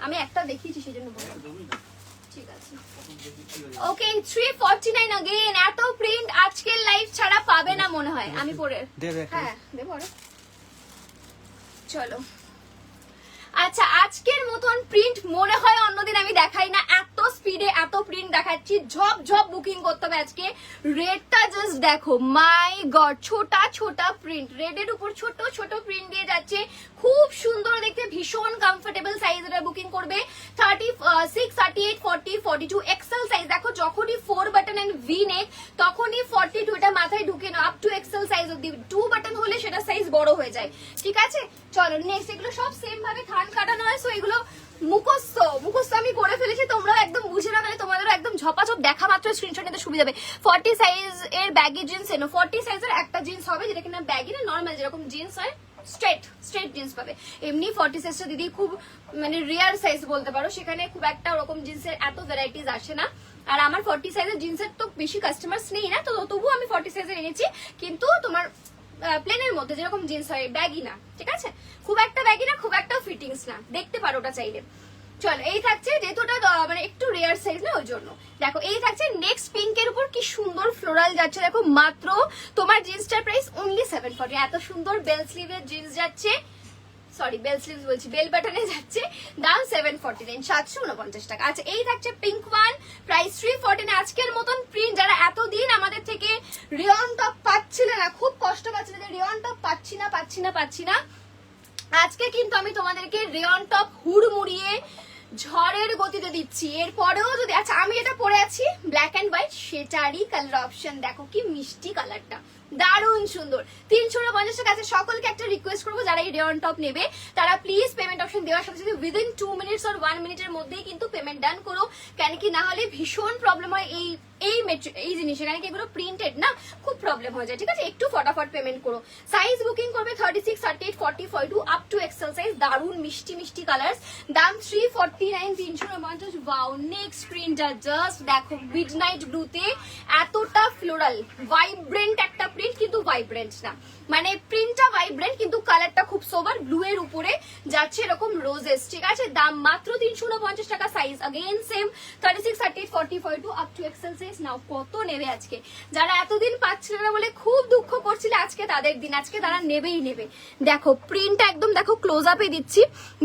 আমি একটা দেখিয়েছি সেজন্য বললাম। একদমই না। ঠিক আছে, তখন দেখি কি হয়ে ওকে। 349 अगेन। এত প্রিন্ট আজকের লাইভ ছাড়া পাবে না মনে হয়। আমি পরে দেবে। হ্যাঁ দেবো। চলো, আচ্ছা আজকের মতন প্রিন্ট মনে হয় অন্যদিন আমি দেখাই না, এত স্পিডে এত প্রিন্ট দেখাচ্ছি। ঝপ ঝপ বুকিং করতে হবে আজকে। রেডটা জাস্ট দেখো, মাই গড, ছোটা ছোটা প্রিন্ট, রেডের উপর ছোট ছোট প্রিন্ট দিয়ে যাচ্ছে, খুব সুন্দর দেখতে, ভীষণ কমফোর্টেবল সাইজ। এটা বুকিং করবে 36, 38, 40, 42 এক্সেল সাইজ। দেখো যখনই 4 বাটন এন্ড ভি নেক তখনই 42, এটা মাথায় ঢুকে নাও, আপ টু এক্সেল সাইজ অব্দি। 2 বাটন হলে সেটা সাইজ বড় হয়ে যায়। ঠিক আছে, চলো নেক্সট। এগুলো সব সেম ভাবে থান কাটানো হয়, সো এগুলো মুখস্থ আমি করে ফেলেছি, তোমরা একদম বুঝে না গেলে তোমাদেরও একদম ঝপাঝপ দেখা মাত্র স্ক্রিনশট নিতে সুবিধা হবে। 40 সাইজ এর ব্যাগি জিন্স এনো, 40 সাইজের একটা জিন্স হবে, যেটা কিনা ব্যাগি না, নর্মাল যেরকম জিন্স হয়, স্ট্রেট জিন্স পাবে। এমনি 40 সাইজটা দিদি খুব মানে রেয়ার সাইজ বলতে পারো, সেখানে খুব একটা ওরকম জিন্সের এত ভ্যারাইটিস আসে না। আর আমার 40 সাইজের জিন্সের তো বেশি কাস্টমার্স নেই না, তো তবুও আমি 40 সাইজের এনেছি, কিন্তু তোমার প্লেনের মধ্যে যেরকম জিন্স হয়, ব্যাগি না। ঠিক আছে, খুব একটা ব্যাগি না, খুব একটা ফিটিংস না, দেখতে পারো ওটা চাইলে। চলো, এই থাকছে, যেহেতু ওটা মানে একটু রেয়ার সাইজ না, ওই জন্য। দেখো এই থাকছে নেক্সট পিঙ্কের উপর, কি সুন্দর ফ্লোরাল যাচ্ছে। দেখো মাত্র তোমার জিন্সটার প্রাইস অনলি 740। এত সুন্দর বেল স্লিভের জিন্স যাচ্ছে, সরি বেল স্লিভস বলছি, বেল বাটনে যাচ্ছে, দাম 749, 749 টাকা। আচ্ছা এই থাকছে পিঙ্ক ওয়ান, প্রাইস 349। আজকের মতন প্রিন্ট, যারা এতদিন আমাদের থেকে রিয়ন টপ পাচ্ছিলে না, খুব কষ্ট পাচ্ছিলে যে রিয়ন টপ পাচ্ছি না, আজকে কিন্তু আমি তোমাদেরকে রিয়ন টপ হুড়মুড়িয়ে ঝড়ের গতিতে দিচ্ছি। এরপরেও যদি, আচ্ছা আমি এটা পরে আছি ব্ল্যাক এন্ড হোয়াইট, সেটারই কালার অপশন দেখো, কি মিষ্টি কালারটা, দারুণ সুন্দর। 350 টাকা। আছে সকলকে একটা রিকোয়েস্ট করবো, যারা এই রেয়ন টপ নেবে তারা প্লিজ পেমেন্ট অপশন দেওয়ার সাথে সাথে উইদিন 2 মিনিটস আর 1 মিনিটের মধ্যেই কিন্তু পেমেন্ট ডান করো, কেন কি না হলে ভীষণ প্রবলেম হয় এই জিনিস, এখানে কি এগুলো প্রিন্টেড না, খুব প্রবলেম হয়ে যায়। ঠিক আছে, একটু ফটাফট পেমেন্ট করো। সাইজ বুকিং করবে 36, 38, 40, 42 আপ টু এক্সেল সাইজ। দারুণ মিষ্টি কালার্স, দাম 349, 350। ওয়াও, নেক্সট প্রিন্টটা জাস্ট দেখো, মিডনাইট ব্লুতে এতটা ফ্লোরাল ভাইব্রেন্ট একটা প্রিন্ট, কিন্তু ভাইব্রেন্ট না, মানে প্রিন্টটা ভাইব্রেন্ট কিন্তু কালারটা খুব সোবার, ব্লু এর উপরে যাচ্ছে এরকম রোজেস। ঠিক আছে, দাম মাত্র 349 টাকা। Size again same 36, 38, 40, 42 up to XL size. নাও কত নেবে আজকে, যারা এতদিন পাচ্ছিল না বলে খুব দুঃখ করছিল, আজকে তাদের দিন, আজকে তারা নেবেই নেবে। দেখো প্রিন্টটা একদম দেখো, ক্লোজ আপে দিচ্ছি,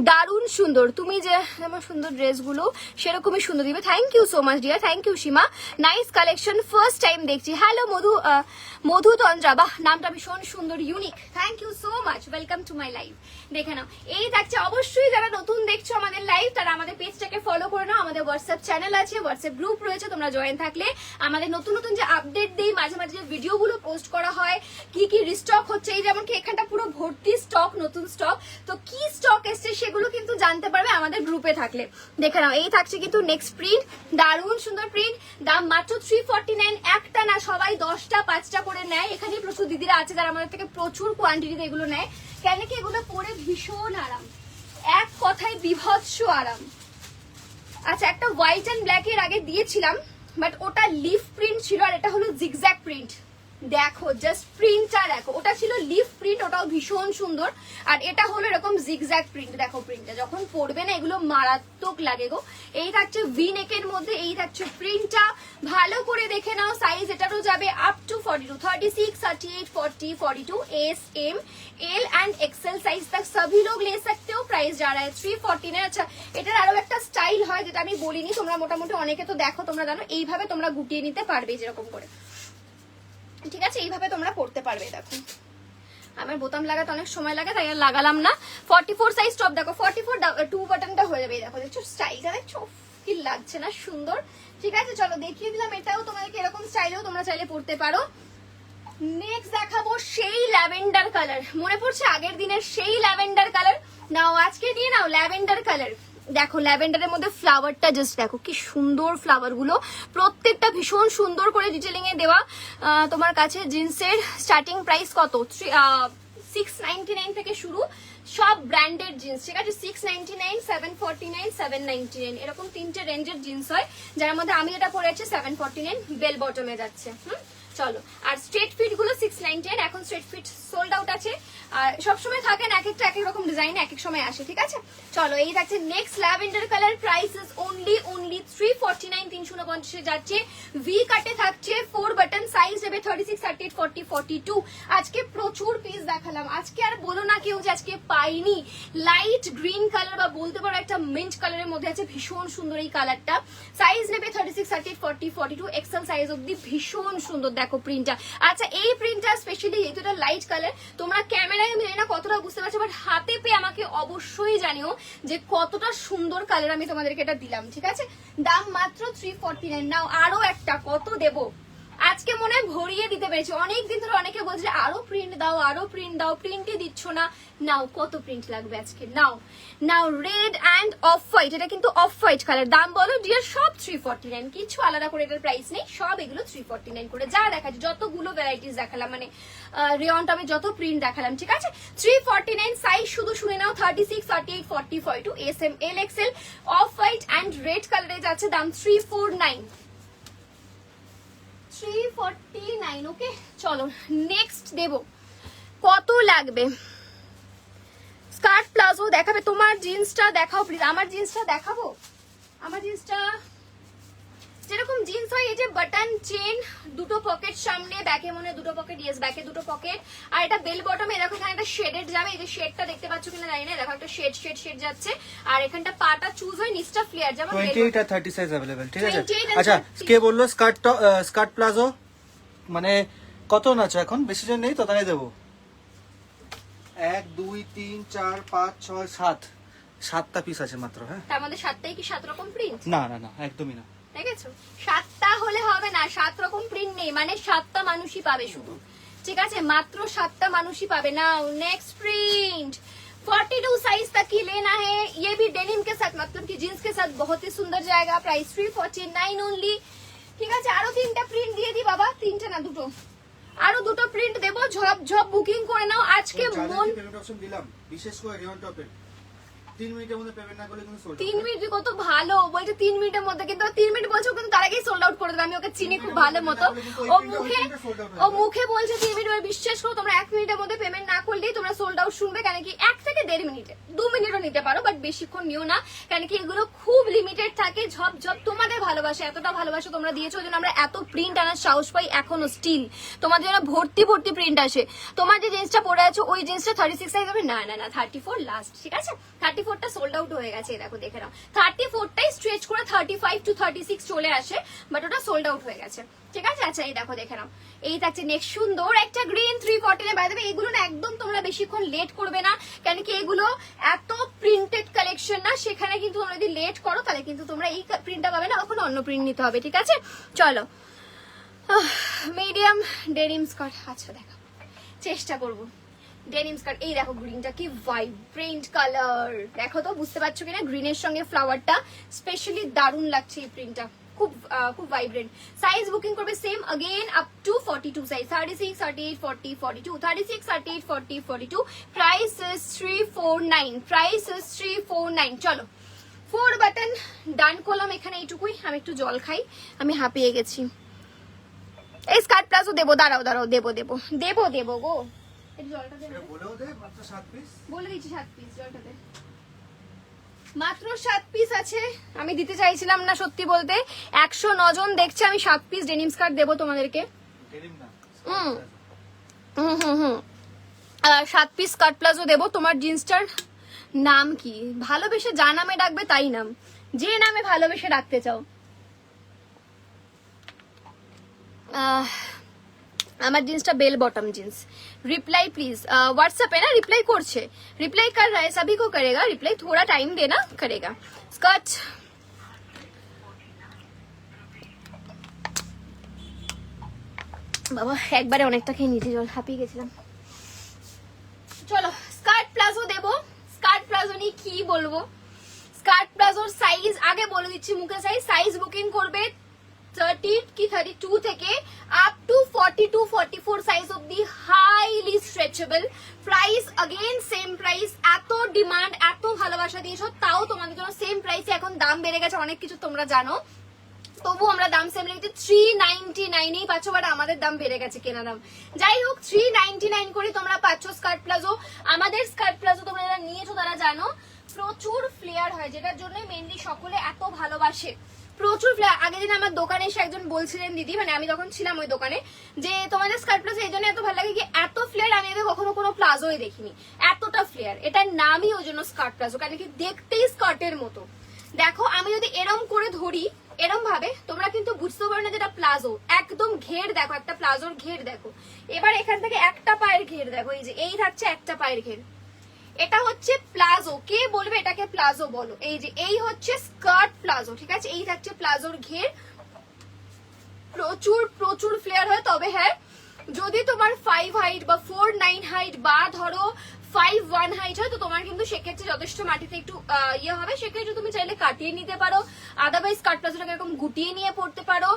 দারুণ সুন্দর। তুমি যে আমার সুন্দর ড্রেসগুলো সেরকমই সুন্দর দিবে। Thank you so much dear, thank you Seema, nice collection, first time দেখছি। হ্যালো মধু তন্দ্রা, বাহ নামটা ভীষণ সুন্দর, unique, thank you so much, welcome to my live. দেখে নাও। এই থাকছে, অবশ্যই যারা নতুন দেখছো আমাদের লাইভ তারা আমাদের পেজটাকে ফলো করে নাও। আমাদের হোয়াটসঅ্যাপ চ্যানেল আছে, হোয়াটসঅ্যাপ গ্রুপ রয়েছে, তোমরা জয়েন থাকলে আমাদের নতুন নতুন যে আপডেট দিই, মাঝে মাঝে যে ভিডিওগুলো পোস্ট করা হয়, কি কি রিস্টক হচ্ছে, এই যেমন কি এখানটা পুরো ভর্তি স্টক, নতুন স্টক, তো কি স্টক এসছে সেগুলো কিন্তু জানতে পারবে আমাদের গ্রুপে থাকলে। দেখে নাও, এই থাকছে কিন্তু নেক্সট প্রিন্ট, দারুণ সুন্দর প্রিন্ট, দাম মাত্র 349। একটা না, সবাই 10টা 5টা করে নেয়। এখানে প্রচুর দিদিরা আছে যারা আমাদের থেকে প্রচুর কোয়ান্টিটিতে এগুলো নেয়, কেন কি এগুলো পরে ভীষণ আরাম, এক কথায় বিভৎস আরাম। আচ্ছা, একটা হোয়াইট এন্ড ব্ল্যাক এর আগে দিয়েছিলাম, বাট ওটা লিফ প্রিন্ট ছিল আর এটা হলো জিগজ্যাগ প্রিন্ট। দেখো জাস্ট প্রিন্টটা দেখো, ওটা ছিল লিফ প্রিন্ট, ওটাও ভীষণ সুন্দর, আর এটা হলো এরকম জিগজ্যাগ প্রিন্ট। দেখো প্রিন্টটা যখন পরবে না এগুলো মারাত্মক লাগে গো। এই থাকছে ভি নেকের মধ্যে, এই থাকছে প্রিন্টটা, ভালো করে দেখে নাও। সাইজ এটারও যাবে up to 42, 36, 38, 40, 42, S M L and XL size तक सभी लोग ले सकते हो। प्राइस जा रहा है 349। আচ্ছা, এটার আরো একটা স্টাইল হয় যেটা আমি বলিনি, তোমরা মোটামুটি অনেকে তো দেখো, তোমরা জানো এইভাবে তোমরা গুটিয়ে নিতে পারবে যেরকম করে, ঠিক আছে, এইভাবে তোমরা পড়তে পারবে। দেখো আমার বোতাম লাগাতে অনেক সময় লাগে তাই আর লাগালাম না। 44 সাইজ টপ, দেখো 44 টু বাটনটা হয়ে যাবে। দেখো দেখছো স্টাইলটা, দেখছো কি লাগছে না সুন্দর। ঠিক আছে, চলো দেখিয়ে দিলাম এটাও তোমাদেরকে, এরকম স্টাইলেও তোমরা চাইলে পড়তে পারো। নেক্সট দেখাবো সেই ল্যাভেন্ডার কালার, মনে পড়ছে আগের দিনের সেই ল্যাভেন্ডার কালার। নাও আজকে নিয়ে নাও ল্যাভেন্ডার কালার। দেখো ল্যাভেন্ডারের মধ্যে ফ্লাওয়ারটা জাস্ট দেখো কি সুন্দর, ফ্লাওয়ার গুলো প্রত্যেকটা ভীষণ সুন্দর করে ডিটেলিং এ দেওয়া। তোমার কাছে জিন্সের স্টার্টিং প্রাইস কত? 699 থেকে শুরু, সব ব্র্যান্ডেড জিন্স, ঠিক আছে। 699, 749, 799 এরকম তিনটে রেঞ্জের জিন্স হয়, যার মধ্যে আমি এটা পরেছি 749, বেল বটমে যাচ্ছে। চলো, আর স্ট্রেট ফিট গুলো 699, এখন স্ট্রেট ফিট সোল্ড আউট আছে, আর সবসময় থাকে না, এক একটা এক এক রকম ডিজাইন এক এক সময় আসে, ঠিক আছে। চলো, এই থাকছে next lavender colour, price is only 349, 349 যাচ্ছে। ভি কাটে থাকছে, 4 বাটন, সাইজ দেবে 36, 38, 40, 42। আজকে প্রচুর পিস দেখালাম, আজকে আর বলো না কেউ যে আজকে পাইনি। লাইট গ্রিন কালার বা বলতে পারো একটা মিন্ট কালারের মধ্যে আছে, ভীষণ সুন্দর এই কালারটা। সাইজ নেবে 36, 38, 40, 42, এক্সেল সাইজ অব্দি, ভীষণ সুন্দর। দেখো প্রিন্টটা, আচ্ছা এই প্রিন্টটা স্পেশালি যেহেতু এটা লাইট কালার, তোমরা ক্যামেরায় আমি জানি না কতটা বুঝতে পারছো, বাট হাতে পেয়ে আমাকে অবশ্যই জানিও যে কতটা সুন্দর কালার আমি তোমাদেরকে এটা দিলাম, ঠিক আছে। দাম মাত্র 349। নাও আরো একটা, কত দেবো আজকে মনে হয় ভরিয়ে দিতে পেরেছি। অনেকদিন ধরে অনেকে বলছে আরো প্রিন্ট দাও, আরো প্রিন্ট দাও, প্রিন্টই দিচ্ছ না। নাও কত প্রিন্ট লাগবে আজকে, নাও নাও। রেড অ্যান্ড অফ হোয়াইট, এটা কিন্তু অফ হোয়াইট কালার। দাম বলো ডিয়ার, সব 349, কিছু আলাদা করে এটার প্রাইস নেই, সব এগুলো 349 করে। যা দেখাচ্ছি যতগুলো ভ্যারাইটিস দেখালাম, মানে রেয়নটা আমি যত প্রিন্ট দেখালাম, ঠিক আছে। 349, সাইজ শুধু শুনে নাও 36, 38, 40, 42, S M L XL, off white and red কালারে যাচ্ছে। দাম 349, 349। ওকে, চলো নেক্সট দেবো, কত লাগবে। স্কার্ট প্লাজো দেখাবে, তোমার জিন্সটা দেখাও প্লিজ। আমার জিন্সটা দেখাবো, আমার জিন্সটা যেরকম জিন্স হয়, এই যে বাটন চেন, দুটো পকেট সামনে, ব্যাকে মনে দুটো পকেট, ইয়েস ব্যাকে দুটো পকেট, আর এটা বেল বটমে দেখো এখানে একটা শেডেড যাবে। এই যে শেডটা দেখতে পাচ্ছ কিনা জানি না, দেখো একটা শেড শেড শেড যাচ্ছে, আর এখানটা পাটা চুজ হয়, নিচটা ফ্লেয়ার, যেমন 28 আর 30 সাইজ अवेलेबल, ঠিক আছে। আচ্ছা, কে বললো স্কার্ট প্লাজো মানে কত নাচ এখন, বেশি জন নেই তো, তাই দেবো 1 2 3 4 5 6 7 7টা পিস আছে মাত্র। হ্যাঁ, তার মধ্যে 7টাই কি 7 রকম প্রিন্ট? না না না, একদমই না। ঠিক আছে, 7টা হলে হবে না, 7 রকম প্রিন্ট নেই, মানে 7টা মানুষই পাবে শুধু, ঠিক আছে, মাত্র 7টা মানুষই পাবে। নাও নেক্সট प्रिंट 42 साइज तक ही लेना है, ये भी डेनिम के साथ, मतलब कि जींस के साथ बहुत ही सुंदर जाएगा। प्राइस 349 ओनली, ঠিক আছে। আরো 3টা প্রিন্ট দিয়ে দি বাবা, 3টা না 2টো, আরো 2টো প্রিন্ট দেবো, ঝপ ঝপ বুকিং করে নাও আজকে। মন পেমেন্ট অপশন দিলাম, বিশেষ করে রিয়ন টপে 3 মিনিটের মধ্যে পেমেন্ট না করলে কিন্তু সোল্ড আউট। 3 মিনিট কত ভালো বলছে, 3 মিনিটের মধ্যে, কিন্তু 3 মিনিট বলছো কিন্তু তার আগেই সোল্ড আউট করে দেবে। আমি ওকে চিনি খুব ভালো মতো, ও মুখে বলছে 3 মিনিট, বিশ্বাস করো তোমরা 1 মিনিটের মধ্যে পেমেন্ট না করলেই তোমরা সোল্ড আউট শুনবে। কেন কি 1 থেকে 1.5 মিনিটে, 2 মিনিটও নিতে পারো, বাট বেশিক্ষণ নিও না, কেন কি এগুলো খুব লিমিটেড থাকে। ঝপ ঝপ, তোমাদের ভালোবাসা, এতটা ভালোবাসা তোমরা দিয়েছো, ওই জন্য আমরা এত প্রিন্ট আনার সাহস পাই এখনো স্টিল। তোমাদের জন্য ভর্তি ভর্তি প্রিন্ট আসে। তোমার যে জিন্সটা পরে আছো ওই জিন্সটা 36 সাইজ হবে না, না না 34 লাস্ট, ঠিক আছে। 34 34টা সোল্ড আউট হয়ে গেছে, দেখো দেখে নাও। 34টাই স্ট্রেচ করে 35 to 36 চলে আসে, বাট ওটা সোল্ড আউট হয়ে গেছে, ঠিক আছে। আচ্ছা এই দেখো দেখে নাও, এই থাকছে নেক্সট সুন্দর একটা গ্রিন 340 বাই দ্য ওয়ে। এগুলো না একদম তোমরা বেশিক্ষণ লেট করবে না, কেন কি এগুলো এত প্রিন্টেড কালেকশন না, সেখানে কিন্তু তোমরা যদি লেট করো তাহলে কিন্তু তোমরা এই প্রিন্টটা পাবে না, ওখানে অন্য প্রিন্ট নিতে হবে, ঠিক আছে। চলো মিডিয়াম ডেনিম স্কার্ট, আচ্ছা দেখো চেষ্টা করবো ডেনিম স্কার্ট। এই দেখো গ্রিনটা কি ভাইব্রেন্ট কালার, দেখো তো বুঝতে পারছো কিনা, গ্রিনের সঙ্গে ফ্লাওয়ারটা স্পেশালি দারুণ লাগছে এই প্রিন্টটা, খুব খুব ভাইব্রেন্ট। সাইজ বুকিং করবে same again up to 42 size, 36 38 40 42, 36 38 40 42। Price is 349, price is 349। চলো 4 বাটন ডান করলাম এখানে, এইটুকুই। আমি একটু জল খাই, আমি হাঁপিয়ে গেছি। এই স্কার্ট প্লাজো দেবো, দাঁড়াও দাঁড়াও, দেবো দেবো দেবো দেবো গো, একটু জলটা দেবো, বলে দিচ্ছি 7 পিস, জলটা দে। মাত্র 7 পিস আছে, আমি দিতে চাইছিলাম না সত্যি বলতে, 109 জন দেখছে, আমি 7 পিস ডেনিম স্কার্ট দেবো তোমাদেরকে। 7 পিস স্কার্ট প্লাজো দেবো। তোমার জিন্সটার নাম কি? ভালোবেসে যা নামে ডাকবে তাই নাম, যে নামে ভালোবেসে ডাকতে চাও। আমার জিন্সটা bell bottom jeans. Reply please WhatsApp है ना, रिप्लाई করছে, रिप्लाई कर रहा है, सभी को करेगा रिप्लाई, थोड़ा टाइम देना करेगा। स्कर्ट বাবা একবারে অনেকটা খেয়ে নিয়েছি জল, হাঁপিয়ে গেছিলাম। চলো স্কার্ট প্লাজো দেবো। স্কার্ট প্লাজো নিয়ে কি বলবো, স্কার্ট প্লাজোর সাইজ আগে বলে দিচ্ছি মুখে, সাইজ বুকিং করবে 30 কি 32 থেকে আপ টু 42 44 সাইজ অবধি, highly stretchable. Price again same price, এত ডিমান্ড এত ভালোবাসা দিয়েছো, তাও তোমাদের জন্য সেম প্রাইসে। এখন দাম বেড়ে গেছে অনেক কিছু তোমরা জানো, তবু আমরা দাম সেম রেখেছি, 399 পাচ্ছ, বাট আমাদের দাম বেড়ে গেছে কেনা দাম। যাই হোক 399 করে তোমরা পাচ্ছ স্কার্ট প্লাজো। আমাদের স্কার্ট প্লাজো তোমরা যারা নিয়েছো তারা জানো প্রচুর ফ্লেয়ার হয়, যেটার জন্য মেনলি সকলে এত ভালোবাসে, প্রচুর ফ্লেয়ার। আগের দিন আমার দোকানে এসে একজন বলছিলেন দিদি, মানে আমি তখন ছিলাম ওই দোকানে, যে তোমাদের স্কার্ট প্লাজো এই জন্য এত ভালো লাগে কি এত ফ্লেয়ার আমি আগে কখনো কোনো প্লাজোই দেখিনি, এতটা ফ্লেয়ার। এটার নামই ওই জন্য স্কার্ট প্লাজো, কারণ কি দেখতেই স্কার্টের মতো। দেখো আমি যদি এরম করে ধরি, এরম ভাবে তোমরা কিন্তু বুঝতে পারো না যেটা প্লাজো, একদম ঘের দেখো, একটা প্লাজোর ঘের দেখো। এবার এখান থেকে একটা পায়ের ঘের দেখো, এই যে এই থাকছে একটা পায়ের ঘের, এটা হচ্ছে প্লাজো। কে বলবে এটাকে প্লাজো বলো? এই যে এই হচ্ছে স্কার্ট প্লাজো, ঠিক আছে, এই থাকছে প্লাজোর ঘের। প্রচুর প্রচুর ফ্লেয়ার হয়, তবে হ্যাঁ যদি তোমার 5 হাইট বা 4'9" হাইট বা ধরো 5'1" হাইট হয়, তো তোমার কিন্তু সেক্ষেত্রে যথেষ্ট মাটিতে একটু ইয়ে হবে, সেক্ষেত্রে তুমি চাইলে কাটিয়ে নিতে পারো, আদারওয়াইজ স্কার্ট প্লাজোটাকে এরকম গুটিয়ে নিয়ে পড়তে পারো,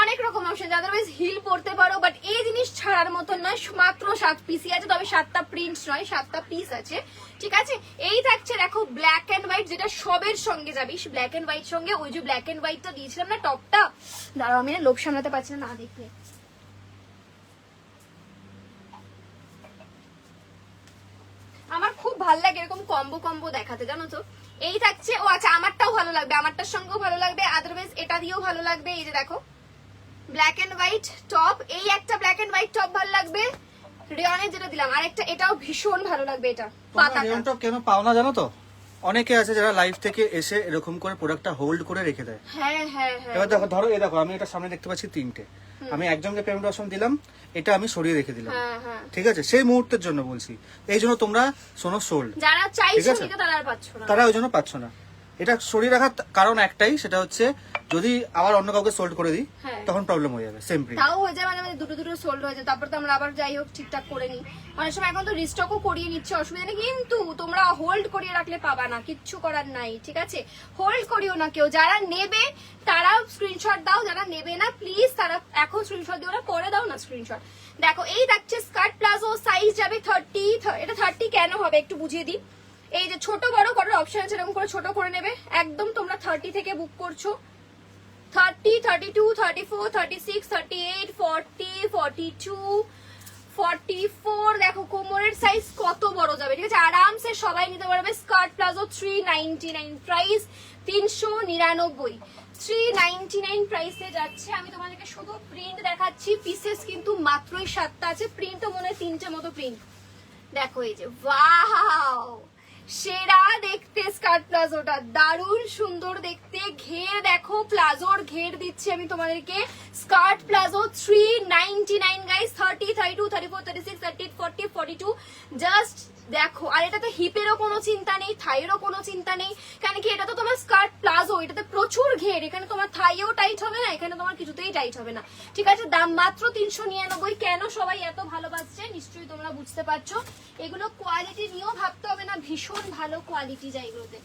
অনেক রকম অপশন, আদারওয়াইজ হিল পড়তে পারো। বাট এই জিনিস ছাড়ার মতন নয়, মাত্র 7 পিসই আছে, তবে 7টা প্রিন্ট নয়, 7টা পিস আছে, ঠিক আছে। এই থাকছে দেখো ব্ল্যাক এন্ড হোয়াইট, যেটা সবের সঙ্গে যাবে, ব্ল্যাক এন্ড হোয়াইট সঙ্গে ওই যে ব্ল্যাক এন্ড হোয়াইটটা দিয়েছিলাম না টপটা, দাঁড়াও আমি না লোভ সামলাতে পারছি না দেখলে। আমার খুব ভালো লাগে এরকম কম্বো কম্বো দেখাতে, জানো তো। এই থাকছে, ও আচ্ছা আমারটাও ভালো লাগবে, আমারটার সঙ্গেও ভালো লাগবে, আদারওয়াইজ এটা দিয়েও ভালো লাগবে। এই যে দেখো ব্ল্যাক এন্ড হোয়াইট টপ, এই একটা ব্ল্যাক এন্ড হোয়াইট টপ ভালো লাগবে, রেয়নের যেটা দিলাম, আর একটা এটাও ভীষণ ভালো লাগবে। এটা পাতা রেয়ন টপ কেন পাও না জানো তো, অনেকে আছে যারা লাইভ থেকে এসে এরকম করে প্রোডাক্টটা হোল্ড করে রেখে দেয়। হ্যাঁ হ্যাঁ হ্যাঁ, এবার দেখো ধরো, এই দেখো আমি এটা সামনে দেখতে পাচ্ছি 3টে, আমি একজনকে পেমেন্ট অপশন দিলাম, এটা আমি সরিয়ে রেখে দিলাম, ঠিক আছে, সেই মুহূর্তের জন্য বলছি, এই জন্য তোমরা শোনো সোল্ড, যারা চাইছো নিতে তারা আর পাচ্ছ না, তারা ওই জন্য পাচ্ছ না। এটা সরিয়ে রাখার কারণ একটাই, সেটা হচ্ছে যদি আবার অন্য কাউকে সোল্ড করে দিই তখন প্রবলেম হয়ে যাবে, সেম প্রিন্ট তাও হয়ে যায়, মানে দুটো দুটো সোল্ড হয়ে যায়, তারপর তো আমরা আবার যাই হোক ঠিকঠাক করে নিই। অনেক সময় এখন তো রিস্টকও করিয়ে নিচ্ছে, অসুবিধা নেই, কিন্তু তোমরা হোল্ড করিয়ে রাখলে পাবা না, কিচ্ছু করার নাই, ঠিক আছে। হোল্ড করিও না কেউ, যারা নেবে তারা স্ক্রিনশট দাও, যারা নেবে না প্লিজ তারা এখন স্ক্রিনশট দিও না, পরে দাও না স্ক্রিনশট। দেখো এই থাকছে স্কার্ট প্লাজো, সাইজ যাবে 30, এটা 30 কেন হবে একটু বুঝিয়ে দিই। এই যে ছোট বড় করার অপশন আছে, এরকম করে ছোট করে নেবে, একদম তোমরা 30 থেকে বুক করছো, 30, 32, 34, 36, 38, 40, 42, 44, দেখো কোমরের সাইজ কত বড় যাবে, ঠিক আছে, আরামসে সবাই নিতে পারবে। স্কার্ট প্লাজো 399, প্রাইস 399, 399 প্রাইসে যাচ্ছে। আমি তোমাদেরকে শুধু প্রিন্ট দেখাচ্ছি, পিসেস কিন্তু মাত্রই 7টা আছে, প্রিন্টও মনে হয় 3টে মতো প্রিন্ট। দেখো এই যে ওয়াও, সেরা দেখতে স্কার্ট প্লাজোটা, দারুণ সুন্দর দেখতে। ঘের দেখো, প্লাজোর ঘের দিচ্ছি আমি তোমাদেরকে। স্কার্ট প্লাজো 399 গাইস, 30, 32, 34, 36, 38, 40, 42, জাস্ট দেখো। আর এটাতে হিপেরও কোনো চিন্তা নেই, থাইয়েরও কোনো চিন্তা নেই, কেন কি এটা তো তোমার স্কার্ট প্লাজো, এটাতে প্রচুর ঘের। এখানে তোমার থাইও টাইট হবে না, এখানে তোমার কিছুতেই টাইট হবে না, ঠিক আছে। দাম মাত্র 399। কেন সবাই এত ভালোবাসছে নিশ্চয়ই তোমরা বুঝতে পারছো। এগুলো কোয়ালিটি নিয়েও ভাবতে হবে না, ভীষণ ভালো কোয়ালিটি যায় এগুলোতে।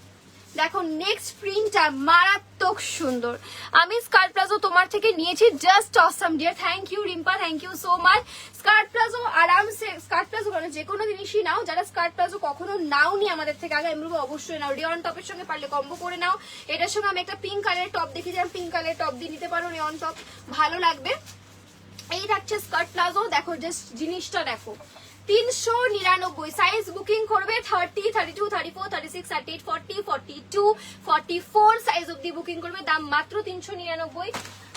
দেখো নেক্সট প্রিন্টটা মারাত্মক সুন্দর। আমি স্কার্ট প্লাজো তোমার থেকে নিয়েছি, just awesome dear. Thank you Rimpa, thank you so much. Skirt palazzo আরামসে, স্কার্ট প্লাজো মানে যে কোনো জিনিসই নাও, যারা স্কার্ট প্লাজো কখনো নাও নি আমাদের থেকে আগে, আমি বলবো অবশ্যই নাও। রেয়ন টপের সঙ্গে পারলে কম্বো করে নাও। এটার সঙ্গে আমি একটা পিঙ্ক কালারের টপ দেখেছিলাম, পিঙ্ক কালারের টপ দিয়ে নিতে পারো, রেয়ন টপ ভালো লাগবে। এই থাকছে স্কার্ট প্লাজো। দেখো জাস্ট জিনিসটা দেখো, 399। সাইজ বুকিং করবে 30, 32, 34, 36, 38, 40, 42, 44 সাইজ অব্দি বুকিং করবে। দাম মাত্র 399।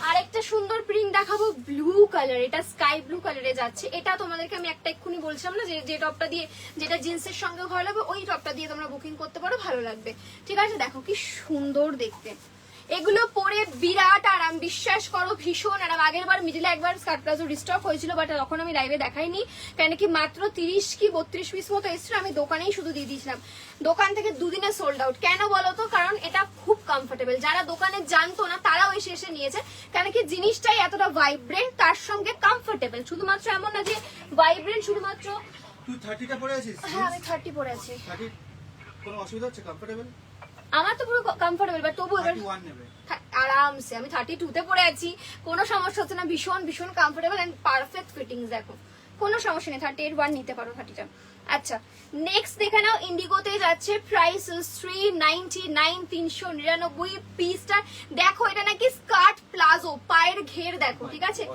আরেকটা সুন্দর প্রিন্ট দেখাবো, ব্লু কালার, এটা স্কাই ব্লু কালারে যাচ্ছে। এটা তোমাদেরকে আমি একটা এক্ষুনি বলছিলাম না, যে টপটা দিয়ে, যেটা জিন্সের সঙ্গে ভালো লাগবে, ওই টপটা দিয়ে তোমরা বুকিং করতে পারো, ভালো লাগবে, ঠিক আছে। দেখো কি সুন্দর দেখতে, এগুলো পরে বিরাট আরাম, বিশ্বাস করো ভীষণ আরাম। আগের বার মিডিলে একবার স্কার্ট প্লাজো রিস্টক হয়েছিল, বাট তখন আমি লাইভে দেখাইনি, কেন কি মাত্র 30 কি 32 পিস মতো এসেছিল, আমি দোকানেই শুধু দিয়ে দিয়েছিলাম। দোকান থেকে দুদিনে সোল্ড আউট। কেন বলো তো? কারণ এটা খুব কমফোর্টেবল। যারা দোকানে জানতো না তারাও এসে নিয়েছে, কেন কি জিনিসটাই এতটা ভাইব্রেন্ট, তার সঙ্গে কমফোর্টেবল। শুধুমাত্র এমন না যে ভাইব্রেন্ট, শুধুমাত্র। তুই 30টা পরে আছিস? হ্যাঁ আমি 30 পরে আছি। 30 কোনো অসুবিধা হচ্ছে? কমফোর্টেবল? আমার তো পুরো কমফোর্টেবল, বাট তবু এবার 31 নেবে আরামসে। আমি 32 তে পরে আছি, কোনো সমস্যা হচ্ছে না, ভীষণ ভীষণ কমফোর্টেবল এন্ড পারফেক্ট ফিটিংস। দেখো কোনো সমস্যা নেই, 31 নিতে পারো 30টা। আচ্ছা নেক্সট দেখে নাও, ইন্ডিগোতে যাচ্ছে, প্রাইস 399, 399 পিসটা। দেখো এটা নাকি স্কার্ট প্লাজো, পায়ের ঘের দেখো, ঠিক আছে।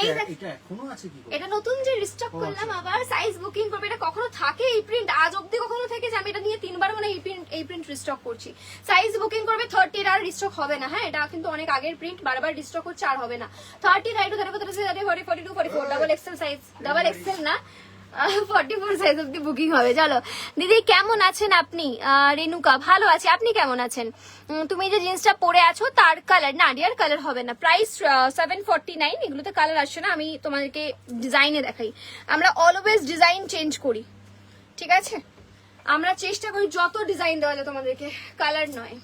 এই এটা এখনো আছে কি? এটা নতুন যে রিস্টক করলাম আবার, সাইজ বুকিং করবে। এটা কখনো থাকে এই প্রিন্ট? আজ অব্দি কখনো থেকেছে? আমি এটা নিয়ে 3বার মানে এই প্রিন্ট রিস্টক করছি। সাইজ বুকিং করবে 30, আর রিস্টক হবে না। হ্যাঁ এটা কিন্তু অনেক আগের প্রিন্ট, বারবার রিস্টক হচ্ছে, আর হবে না। 30, 32, 34, 42, 44 double XL size, double XL না 44 সাইজ অব্দি বুকিং হবে। চলো দিদি কেমন আছেন আপনি? রেনুকা ভালো আছে, আপনি কেমন আছেন? তুমি যে জিন্সটা পরে আছো তার কালার না, ডিয়ার কালার হবে না। প্রাইস 749। এগুলোতে কালার আসছে না, আমি তোমাদেরকে ডিজাইনে দেখাই। আমরা অলওয়েজ ডিজাইন চেঞ্জ করি, ঠিক আছে। আমরা চেষ্টা করি যত ডিজাইন দেওয়া যায় তোমাদেরকে, কালার নয়।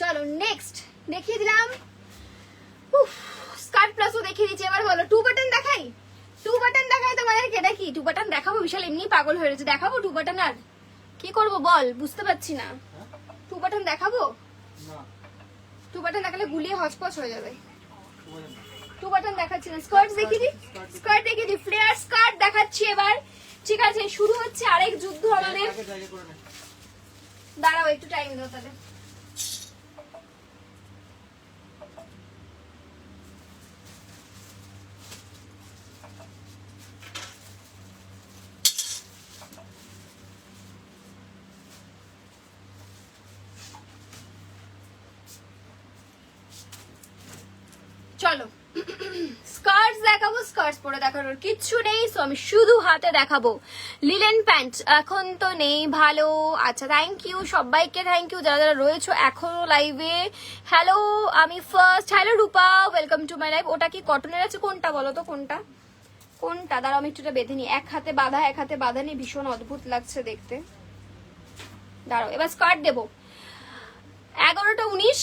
চলো নেক্সট দেখিয়ে দিলাম, স্কার্ট প্লাসও দেখিয়ে দিচ্ছি। এবার বলো 2 বাটন দেখাই? 2 বাটন দেখাই তোমাদেরকে? এটা কি 2 বাটন দেখাবো? বিশাল এমনি পাগল হয়ে রয়েছে, দেখাবো 2 বাটন? আর কি করবো বল, বুঝতে পারছি না। 2 বাটন দেখাবো? না 2 বাটন দেখালে গুলিয়ে হচপচ হয়ে যাবে। 2 বাটন দেখাচ্ছি না, স্কার্ট দেখিয়ে দিই, স্কার্ট দেখিয়ে দিই, ফ্লেয়ার স্কার্ট দেখাচ্ছি এবার, ঠিক আছে। শুরু হচ্ছে আরেক যুদ্ধ আমাদের। দাঁড়াও একটু টাইম দাও তাহলে। চলো স্কার্টস দেখাবো, স্কার্টস পরে দেখানোর কিচ্ছু নেই, সো আমি শুধু হাতে দেখাবো। লিলেন প্যান্ট এখন তো নেই, ভালো। আচ্ছা থ্যাংক ইউ সবাইকে, থ্যাংক ইউ যারা যারা রয়েছো এখনো লাইভে। হ্যালো আমি first, hello Rupa, welcome to my live. ওটা কি কটনের আছে? কোনটা বলো তো, কোনটা কোনটা? দাঁড়াও আমি একটুটা বেঁধে নিই, এক হাতে বাঁধা এক হাতে বাঁধা নেই, ভীষণ অদ্ভুত লাগছে দেখতে। দাঁড়াও এবার স্কার্ট দেবো। 11টা 19,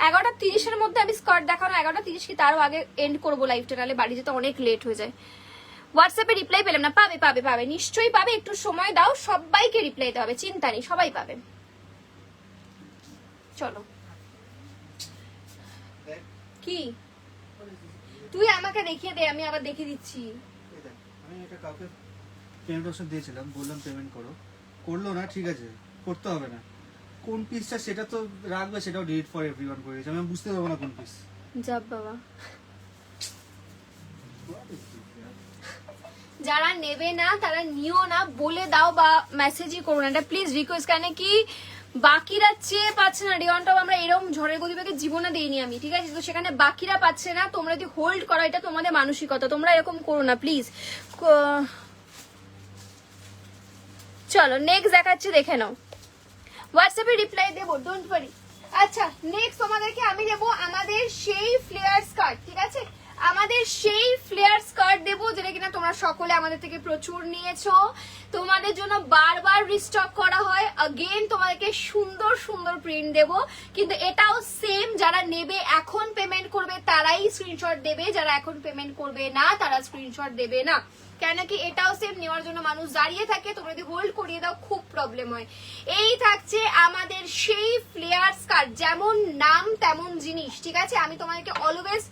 11টা 30-এর মধ্যে আমি স্কার্ট দেখানো, 11টা 30 কি তারও আগে এন্ড করবো লাইভটা, নাহলে বাড়ি যেতে অনেক লেট হয়ে যায়। হোয়াটসঅ্যাপে রিপ্লাই পেলাম না। পাবে পাবে পাবে, নিশ্চয়ই পাবে, একটু সময় দাও, সবাইকে রিপ্লাই দিতে হবে, চিন্তা নেই, সবাই পাবে। চলো কি তুই আমাকে দেখিয়ে দে, আমি আবার দেখিয়ে দিচ্ছি। আমি এটা কাউকে পেমেন্ট অপশন দিয়েছিলাম, বললাম পেমেন্ট করো, করলো না, ঠিক আছে করতে হবে না। কোন পিসটা সেটা তো রাখবে, সেটাও ডিলিট ফর এভরিওয়ান করে দিয়েছে, আমি বুঝতে পারবো না কোন পিস। যাব বাবা, যারা নেবে না তারা নিও না, বলে দাও বা মেসেজই করো না, এটা প্লিজ রিকোয়েস্ট। কেন কি বাকিরা চেয়ে পাচ্ছে না, রিয়নটাও আমরা এরকম ঝড়ের গতিবেগে জীবনে দিইনি আমি, ঠিক আছে। তো সেখানে বাকিরা পাচ্ছে না, তোমরা যদি হোল্ড করো, এটা তোমাদের মানসিকতা, তোমরা এরকম করো না প্লিজ। চলো নেক্সট দেখাচ্ছি, দেখে নাও, হোয়াটসঅ্যাপে রিপ্লাই দেবো, ডোন্ট ওয়ারি। আচ্ছা নেক্সট তোমাদেরকে আমি দেবো আমাদের সেই ফ্লেয়ার স্কার্ট, ঠিক আছে, আমাদের সেই ফ্লেয়ার স্কার্ট দেবো যেটা কিনা তোমরা সকলে আমাদের থেকে প্রচুর নিয়েছো, তোমাদের জন্য বারবার রিস্টক করা হয়। अगेन তোমাদেরকে সুন্দর সুন্দর প্রিন্ট দেবো, কিন্তু এটাও সেম, যারা নেবে এখন পেমেন্ট করবে তারাই স্ক্রিনশট দেবে, যারা এখন পেমেন্ট করবে না তারা স্ক্রিনশট দেবে না, কেন কি এটাও সেম নেওয়ার জন্য মানুষ দাঁড়িয়ে থাকে, তোমরা যদি হোল্ড করিয়ে দাও খুব প্রবলেম হয়। এই থাকছে আমাদের সেই ফ্লেয়ার স্কার্ট, যেমন নাম তেমন জিনিস, ঠিক আছে, আমি তোমাদেরকে অলওয়েজ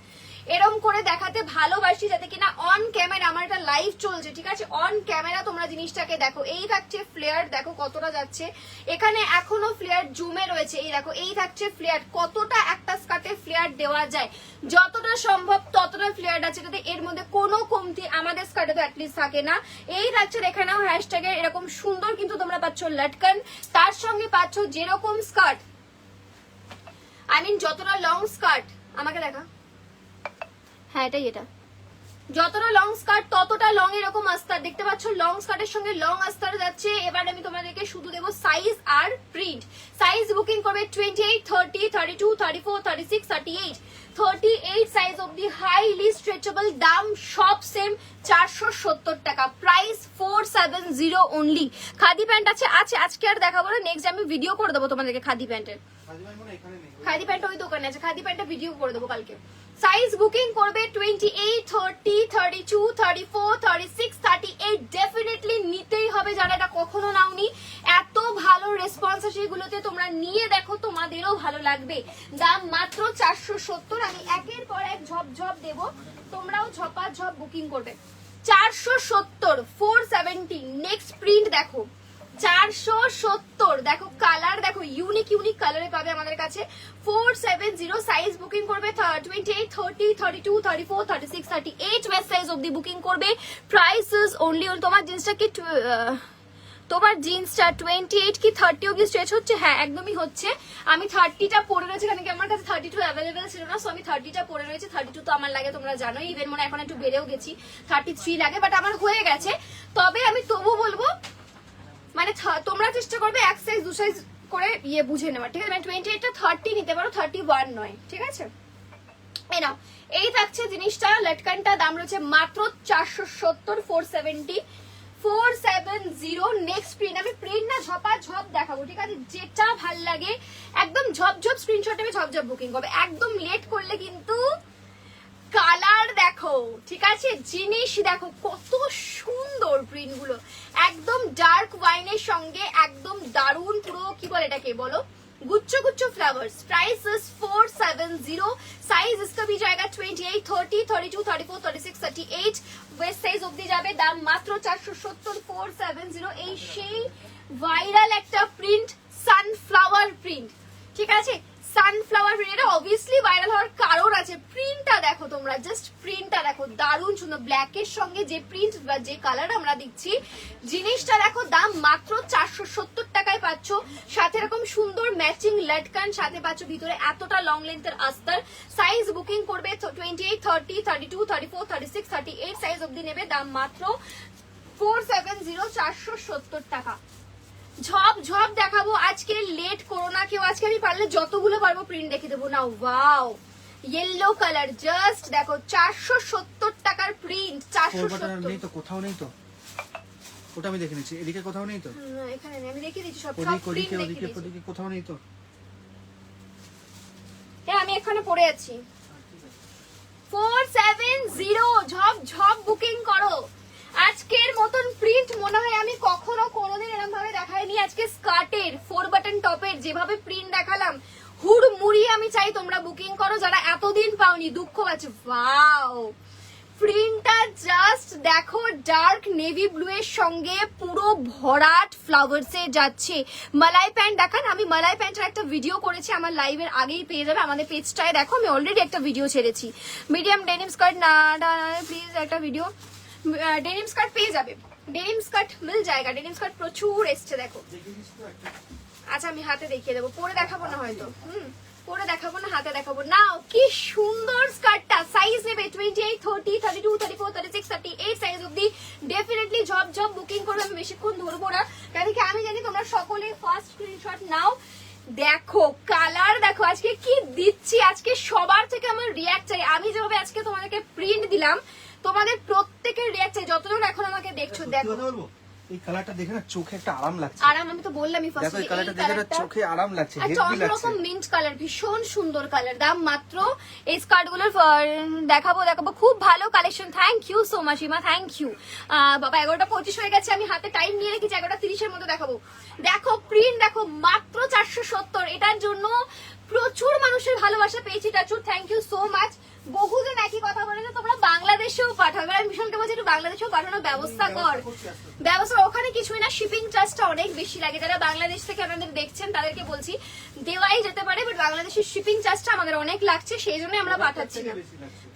এরম করে দেখাতে ভালোবাসি যাতে কিনা অন ক্যামেরা, আমার একটা লাইভ চলছে, ঠিক আছে, অন ক্যামেরা তোমরা জিনিসটাকে দেখো। এই থাকছে ফ্লেয়ার, দেখো কতটা যাচ্ছে, এখানে এখনো ফ্লেয়ার জমে রয়েছে, এই দেখো এই থাকছে ফ্লেয়ার, কতটা একটা স্কার্টে ফ্লেয়ার দেওয়া যায়, যতটা সম্ভব ততটা ফ্লেয়ার আছে, যাতে এর মধ্যে কোনো কমতি আমাদের স্কার্টে তো অ্যাটলিস্ট থাকে না। এই থাকছে এখানেও হ্যাশট্যাগের এরকম সুন্দর, কিন্তু তোমরা পাচ্ছ লটকন, তার সঙ্গে পাচ্ছ যেরকম স্কার্ট, আই মিন যতটা লং স্কার্ট, আমাকে দেখা, হ্যাঁ এটাই, এটা যতটা লং স্কার্ট ততটা লং এরকম আস্তার দেখতে পাচ্ছ, লং স্কার্টের সঙ্গে লং আস্তার যাচ্ছে। এবার আমি তোমাদেরকে শুধু দেবো সাইজ আর প্রিন্ট। সাইজ বুকিং করবে 28, 30, 32, 34, 36, 38, 38 সাইজ অবধি, হাইলি স্ট্রেচেবল, দাম সব সেম 470 টাকা, প্রাইস 470 অনলি। খাদি প্যান্ট আছে, আজকে আর দেখাবো না, নেক্সট আমি ভিডিও করে দেবো তোমাদেরকে খাদি প্যান্টের, খাদি প্যান্ট ওই দোকানে আছে, খাদি প্যান্টটা ভিডিও করে দেবো কালকে। সাইজ বুকিং করবে 28, 30, 32, 34, 36, 38, ডেফিনেটলি নিতেই হবে যারা এটা কখনো নাওনি। এত ভালো রেসপন্স আছে এগুলোতে, তোমরা নিয়ে দেখো তোমাদেরও ভালো লাগবে। দাম মাত্র 470। আমি একের পর এক ঝপ ঝপ দেবো, তোমরাও ঝপা ঝপ বুকিং করবে। 470, 470। নেক্সট প্রিন্ট দেখো, 470, দেখো কালার দেখো, ইউনিক ইউনিক কালারে পাবে আমাদের কাছে। 470 সাইজ বুকিং করবে 28, 30, 32, 34, 36, 38 ওয়েস্ট সাইজ অবধি বুকিং করবে। প্রাইস ইজ অনলি, তোমার জিন্সটা কি তোমার জিন্সটা 28 কি 30 অবধি স্ট্রেচ হচ্ছে? হ্যাঁ একদমই হচ্ছে। আমি 30টা পরে রয়েছে, কারণ কি আমার কাছে 32 অ্যাভেলেবেল ছিল না, সো আমি 30টা পরে রয়েছে। 32 তো আমার লাগে তোমরা জানোই, ইভেন মনে এখন একটু বেড়েও গেছি, 33 লাগে, বাট আমার হয়ে গেছে। তবে আমি তবু বলবো মানে তোমরা চেষ্টা করবে এক সাইজ দু সাইজ করে ইয়ে বুঝে নেওয়া, ঠিক আছে, মানে 28টা 30 নিতে পারো, 31 নয়, ঠিক আছে। এই নাও, এই থাকছে জিনিসটা, লটকানটা দাম রয়েছে মাত্র 470, 470, 470। নেক্সট প্রিন্ট, আমি প্রিন্ট না ঝপা ঝপ দেখাবো, ঠিক আছে, যেটা ভাল লাগে একদম ঝপ ঝপ স্ক্রিনশট আমি ঝপ ঝপ বুকিং করবে, একদম লেট করলে কিন্তু। কালার দেখো, ঠিক আছে, জিনিস দেখো, কত সুন্দর প্রিন্ট গুলো, একদম ডার্ক ওয়াইনের সঙ্গে একদম দারুন, পুরো কি বলে এটাকে বলো, গুচ্ছ গুচ্ছ ফ্লাওয়ার্স। Price is 470। সাইজ इसका भी जाएगा 28, 30, 32, 34, 36, 38 ওয়েস্ট সাইজ অবধি যাবে। দাম মাত্র 470, 470। এই সেই ভাইরাল একটা প্রিন্ট, সানফ্লাওয়ার প্রিন্ট, ঠিক আছে, সানফ্লাওয়ার প্রিন্ট। এটা অবভিয়াসলি ভাইরাল হওয়ার কারণ আছে, প্রিন্টটা দেখো তোমরা, জাস্ট প্রিন্টটা দেখো, দারুণ সুন্দর, ব্ল্যাকের সঙ্গে যে প্রিন্ট বা যে কালার আমরা দিচ্ছি, জিনিসটা দেখো। দাম মাত্র 470 টাকায় পাচ্ছ, সাথে এরকম সুন্দর ম্যাচিং লটকান, সাথে পাচ্ছ ভিতরে এতটা লং লেন্থের আস্তর। সাইজ বুকিং করবে 28, 30, 32, 34, 36, 38 সাইজ অবধি নেবে। দাম মাত্র 470, 470 টাকা। ঝপ ঝপ দেখাবো আজকে, লেট করো না কেউ, আজকে আমি পারলে যতগুলো পারবো প্রিন্ট দেখে দেবো না। ওয়াও, ইয়েলো কালার, জাস্ট দেখো, 470 টাকার প্রিন্ট। 470 নেই তো, কোথাও নেই তো, ওটা আমি দেখে নিচ্ছি, এদিকে কোথাও নেই তো, এখানে নেই, আমি দেখিয়ে দিচ্ছি সব ওদিকে ওদিকে ওদিকে কোথাও নেই তো। হ্যাঁ আমি এখানে পড়ে আছি। 470, ঝপ ঝপ বুকিং করো। আজকের মতন প্রিন্ট মনে হয় আমি কখনো কোনোদিন এরকম ভাবে দেখাইনি। আজকে স্কার্টের 4 বাটন টপের যেভাবে প্রিন্ট দেখালাম, হুড়মুড়ি আমি চাই তোমরা বুকিং করো, যারা এতদিন পাওনি, দুঃখ আছে। ওয়াও, প্রিন্টটা জাস্ট দেখো, ডার্ক নেভি ব্লু এর সঙ্গে পুরো ভরাট ফ্লাওয়ার্সে যাচ্ছে। মালাই প্যান্ট দেখান, আমি মালাই প্যান্টের একটা ভিডিও করেছি, আমার লাইভের আগেই পেয়ে যাবে আমাদের পেজটায়, দেখো আমি অলরেডি একটা ভিডিও ছেড়েছি। মিডিয়াম ডেনিম স্কার্ট না প্লিজ একটা ভিডিও, ডেনিম স্কার্ট পেয়ে যাবে, ডেনিম স্কার্ট মিল জায়গা, ডেনিম স্কার্ট প্রচুর এসছে দেখো। আচ্ছা আমি হাতে দেখিয়ে দেবো, পরে দেখাবো না হয়তো। পরে দেখাবো না, হাতে দেখাবো। নাও কি সুন্দর স্কার্টটা, সাইজ নেবে 28, 30, 32, 34, 36, 38 সাইজ অবধি। ডেফিনেটলি ঝপ বুকিং করবে, আমি বেশিক্ষণ ধরবো না, কারণ কি আমি জানি তোমরা সকলে ফার্স্ট স্ক্রিনশট নাও। দেখো কালার দেখো, আজকে কি দিচ্ছি, আজকে সবার থেকে আমার রিয়াক্ট চাই। আমি যেভাবে আজকে তোমাদেরকে প্রিন্ট দিলাম, তোমাদের প্রত্যেকের রিয়াক্ট চাই, যতজন এখন আমাকে দেখছো। দেখো এই কালারটা দেখে না চোখে একটা আরাম লাগছে। আরাম, আমি তো বললামই ফার্স্ট, দেখো এই কালারটা দেখে না চোখে আরাম লাগছে, একটা হেভি লাগছে। অন্যরকম মিন্ট কালার, ভীষণ সুন্দর কালার। দাম মাত্র, এই স্কার্ট গুলোর দেখাবো খুব ভালো collection. Thank you so much Ima, thank you. বাবা 11:25 হয়ে গেছে, আমি হাতে টাইম নিয়ে রেখেছি, 11:30 এর মধ্যে দেখাবো। দেখো প্রিন্ট দেখো, মাত্র 470। এটার জন্য প্রচুর মানুষের ভালোবাসা পেয়েছি, টাচুর, থ্যাংক ইউ সো মাচ। বহুজন একই কথা বলে যে তোমরা বাংলাদেশেও পাঠাবে, আমি বিশালকে বলছি একটু বাংলাদেশেও পাঠানোর ব্যবস্থা কর। ব্যবস্থা ওখানে কিছুই না, শিপিং চার্জটা অনেক বেশি লাগে। যারা বাংলাদেশ থেকে আমাদের দেখছেন তাদেরকে বলছি দেওয়াই যেতে পারে, বাট বাংলাদেশের শিপিং চার্জটা আমাদের অনেক লাগছে, সেই জন্য আমরা পাঠাচ্ছি না।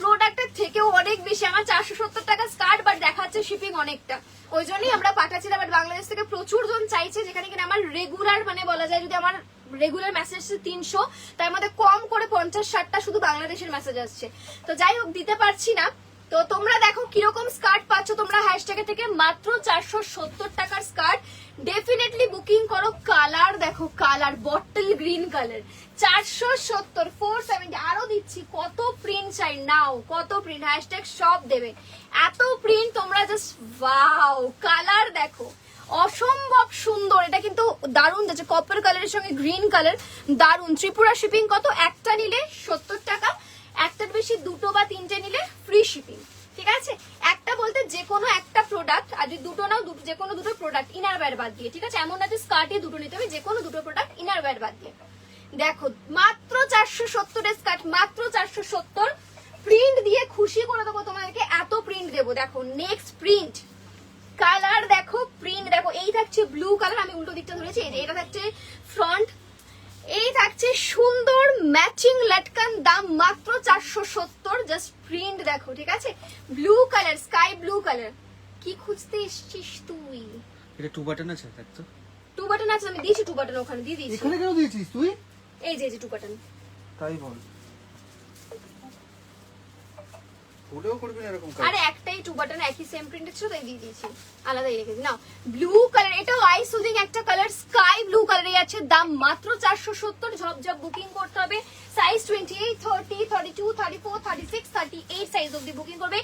প্রোডাক্টের থেকেও অনেক বেশি, আমার 470 টাকা স্কার্ট, বাট দেখাচ্ছে শিপিং অনেকটা, ওই জন্যই আমরা পাঠাচ্ছি না। বাট বাংলাদেশ থেকে প্রচুর জন চাইছে, যেখানে কিনা আমার রেগুলার মানে বলা যায়, যদি আমার রেগুলার মেসেজ 300, তার মধ্যে কম করে 50-60টা শুধু বাংলাদেশের মেসেজ আসছে। তো যাই হোক, দিতে পারছি না। তো তোমরা দেখো কিরকম স্কার্ট পাচ্ছ তোমরা হ্যাশট্যাগে থেকে, মাত্র 470 টাকার স্কার্ট। ডেফিনেটলি বুকিং করো। কালার দেখো, কালার বটল গ্রিন কালার, 470, 470। আরো দিচ্ছি, কত প্রিন্ট চাই নাও, কত প্রিন্ট, হ্যাশট্যাগ সব দেবে, এত প্রিন্ট তোমরা জাস্ট ওয়াও। কালার দেখো অসম্ভব সুন্দর, এটা কিন্তু দারুণ যাচ্ছে, কপার কালারের সঙ্গে গ্রিন কালার, দারুণ। ত্রিপুরা শিপিং কত, একটা নিলে 70 টাকা, একটার বেশি 2 বা 3টে নিলে ফ্রি শিপিং, ঠিক আছে। একটা বলতে যে কোনো একটা প্রোডাক্ট, আর যদি দুটো নাও যে কোনো দুটো প্রোডাক্ট ইনার ওয়্যার বাদ দিয়ে, ঠিক আছে। এমন না যে স্কার্টে দুটো নিতে হবে, যে কোনো দুটো প্রোডাক্ট ইনার ওয়্যার বাদ দিয়ে। দেখো মাত্র 470 এর স্কার্ট, মাত্র 470। প্রিন্ট দিয়ে খুশি করে দেবো তোমাদেরকে, এত প্রিন্ট দেবো। দেখো নেক্সট প্রিন্ট, কালার দেখো, প্রিন্ট দেখো। এই থাকছে ব্লু কালার, আমি উল্টো দিকটা ধরেছি, এটা থাকছে ফ্রন্ট, এই থাকছে সুন্দর ম্যাচিং লাটকান, দাম মাত্র 470। জাস্ট প্রিন্ট দেখো, ঠিক আছে। Blue colour, sky blue colour. কি খুঁজতে এসেছিস তুই? এটা 2 বাটন আছে, দেখ তো 2 বাটন আছে, আমি দিয়েছি 2 বাটন, ওখানে দিয়ে দিয়েছি। এখানে কেন দিয়েছিস তুই? এই যে 2 বাটন, তাই বল, ওটাও করবি না এরকম কাজ? আরে একটাই 2 বাটন, একই সেম প্রিন্টের ছিল তাই দিয়ে দিয়েছি, আলাদাই রেখেছি। নাও ব্লু কালার, এটা আই সুদিং একটা কালার, স্কাই ব্লু কালারে আছে, দাম মাত্র 470। ঝপঝপ বুকিং করতে হবে। সাইজ 28, 30, 32, 34, 36, 38 সাইজ অবধি বুকিং করবে।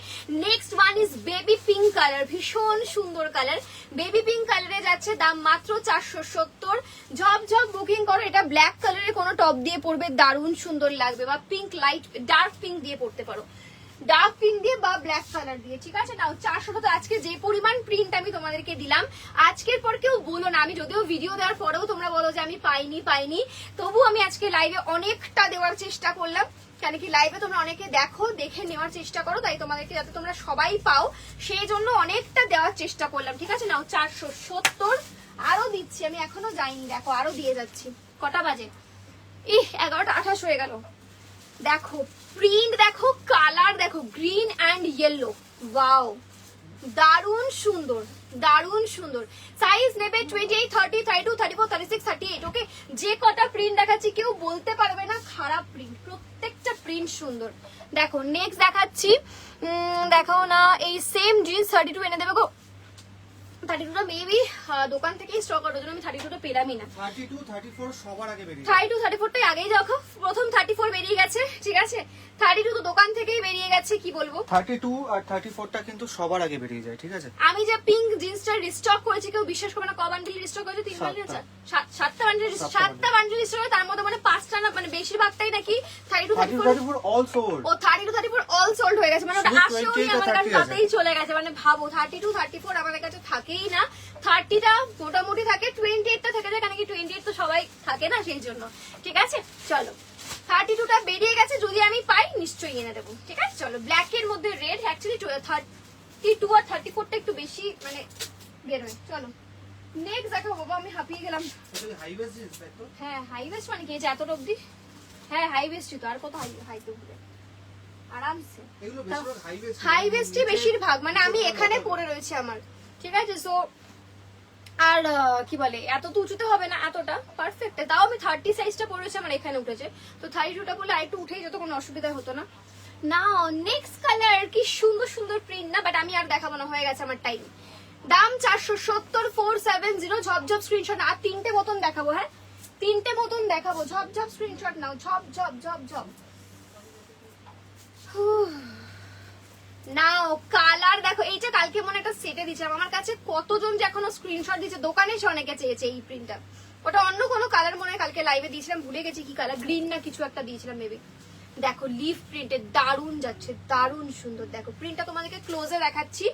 Next one is baby pink colour, ভীষণ সুন্দর কালার, বেবি পিঙ্ক কালারে যাচ্ছে, দাম মাত্র 470। ঝপঝপ বুকিং করো। এটা ব্ল্যাক কালারের কোনো টপ দিয়ে পরবে, দারুণ সুন্দর লাগবে, বা পিঙ্ক লাইট ডার্ক পিঙ্ক দিয়ে পরতে পারো, ডার্ক পিঙ্ক দিয়ে বা ব্ল্যাক কালার দিয়ে, ঠিক আছে। নাও 400। তো আজকে যে পরিমাণ প্রিন্ট আমি তোমাদেরকে দিলাম, আজকের পর কেউ বলো না, আমি যদিও ভিডিও দেওয়ার পরেও তোমরা বলো যে আমি পাইনি, তবু আমি আজকে লাইভে অনেকটা দেওয়ার চেষ্টা করলাম, কেন কি লাইভে তোমরা অনেকে দেখো, দেখে নেওয়ার চেষ্টা করো, তাই তোমাদেরকে যাতে তোমরা সবাই পাও সেই জন্য অনেকটা দেওয়ার চেষ্টা করলাম, ঠিক আছে। নাও 470 আরো দিচ্ছি, আমি এখনো যাইনি, দেখো আরো দিয়ে যাচ্ছি। কটা বাজে? 11:28 হয়ে গেল। দেখো প্রিন্ট দেখো, কালার দেখো, গ্রিন অ্যান্ড ইয়েলো, ওয়াও, দারুণ সুন্দর, দারুণ সুন্দর। সাইজ নেবে 28, 30, 32, 34, 36, 38। ওকে, যে কটা প্রিন্ট দেখাচ্ছি কেউ বলতে পারবে না খারাপ প্রিন্ট, প্রত্যেকটা প্রিন্ট সুন্দর। দেখো নেক্সট দেখাচ্ছি, দেখাও না, এই সেম জিন্স 32 এনে দেবে গো। 32টা মেবি দোকান থেকেই স্টক করার জন্য আমি 32টা পেলামই না। 32, 34 সবার আগে বেরিয়ে 32, 34টাই আগেই দেখো, প্রথম 34 বেরিয়ে গেছে, ঠিক আছে। 32 তো দোকান থেকেই বেরিয়ে গেছে, কি বলবো। 32 আর 34টা কিন্তু সবার আগে বেরিয়ে যায়, ঠিক আছে। আমি যে পিঙ্ক জিন্সটা রিস্টক করেছি, কেউ বিশ্বাস করবে না, ক বান্ডিল রিস্টক করেছে? 3 বান্ডিল, 7টা বান্ডিল, 7টা বান্ডিল রিস্টক করে, তার মধ্যে মানে 5টা না, মানে বেশিরভাগটাই নাকি 32, 34 অল সোল্ড। ও 32, 34 অল সোল্ড হয়ে গেছে, মানে ওটা আসলেই আমার কাছে তাতেই চলে গেছে। মানে ভাবো 32, 34 আমাদের কাছে থাকেই না, 30টা মোটামুটি থাকে, 28টা থেকে যায়, কারণ কি 28 তো সবাই থাকে না, সেই জন্য, ঠিক আছে। চলো 32টা বেরিয়ে গেছে, যদি আমি পাই নিশ্চয়ই এনে দেবো, ঠিক আছে। চলো ব্ল্যাক এর মধ্যে রেড, অ্যাকচুয়ালি 32 আর 34টা একটু বেশি মানে বের হয়। চলো নেক্সট দেখো, বাবা আমি হাঁপিয়ে গেলাম। হ্যাঁ হাই ওয়েস্ট, মানে কি এই যে এতটা অব্দি, হ্যাঁ হাই ওয়েস্টই তো, আর কত হাই তো উঠবে আরামসে। হাই ওয়েস্টই বেশিরভাগ, মানে আমি এখানে পরে রয়েছে আমার, ঠিক আছে। সো আর কি বলে এত তো উঁচুতে হবে না, এতটা পারফেক্ট। তাও আমি 30 সাইজটা পরেছি, আমার এখানে উঠেছে, তো 32টা বলে আরেকটু উঠেই যেত, কোনো অসুবিধা হতো না। নাও নেক্সট কালার, কি সুন্দর সুন্দর প্রিন্ট না, বাট আমি আর দেখাবো না, হয়ে গেছে আমার টাইম। দাম 470, 470, ঝপঝপ স্ক্রিনশট। আর 3টে মতন দেখাবো, হ্যাঁ 3টে মতন দেখাবো, ঝপঝপ স্ক্রিনশট নাও, ঝপ ঝপ ঝপ ঝপ। নাও কালার দেখো, এইটা কালকে মনে একটা সেটে দিয়েছিলাম, আমার কাছে কতজন যে এখনো স্ক্রিনশট দিয়েছে, দোকানে এসে অনেকে চেয়েছে এই প্রিন্টটা। ওটা অন্য কোনো কালার মনে হয় কালকে লাইভে দিয়েছিলাম, ভুলে গেছি কি কালার, গ্রিন না কিছু একটা দিয়েছিলাম মেবি। দেখো লিফ প্রিন্টের, দারুন যাচ্ছে, দারুন সুন্দর। দেখো প্রিন্টটা তোমাদেরকে ক্লোজে দেখাচ্ছি,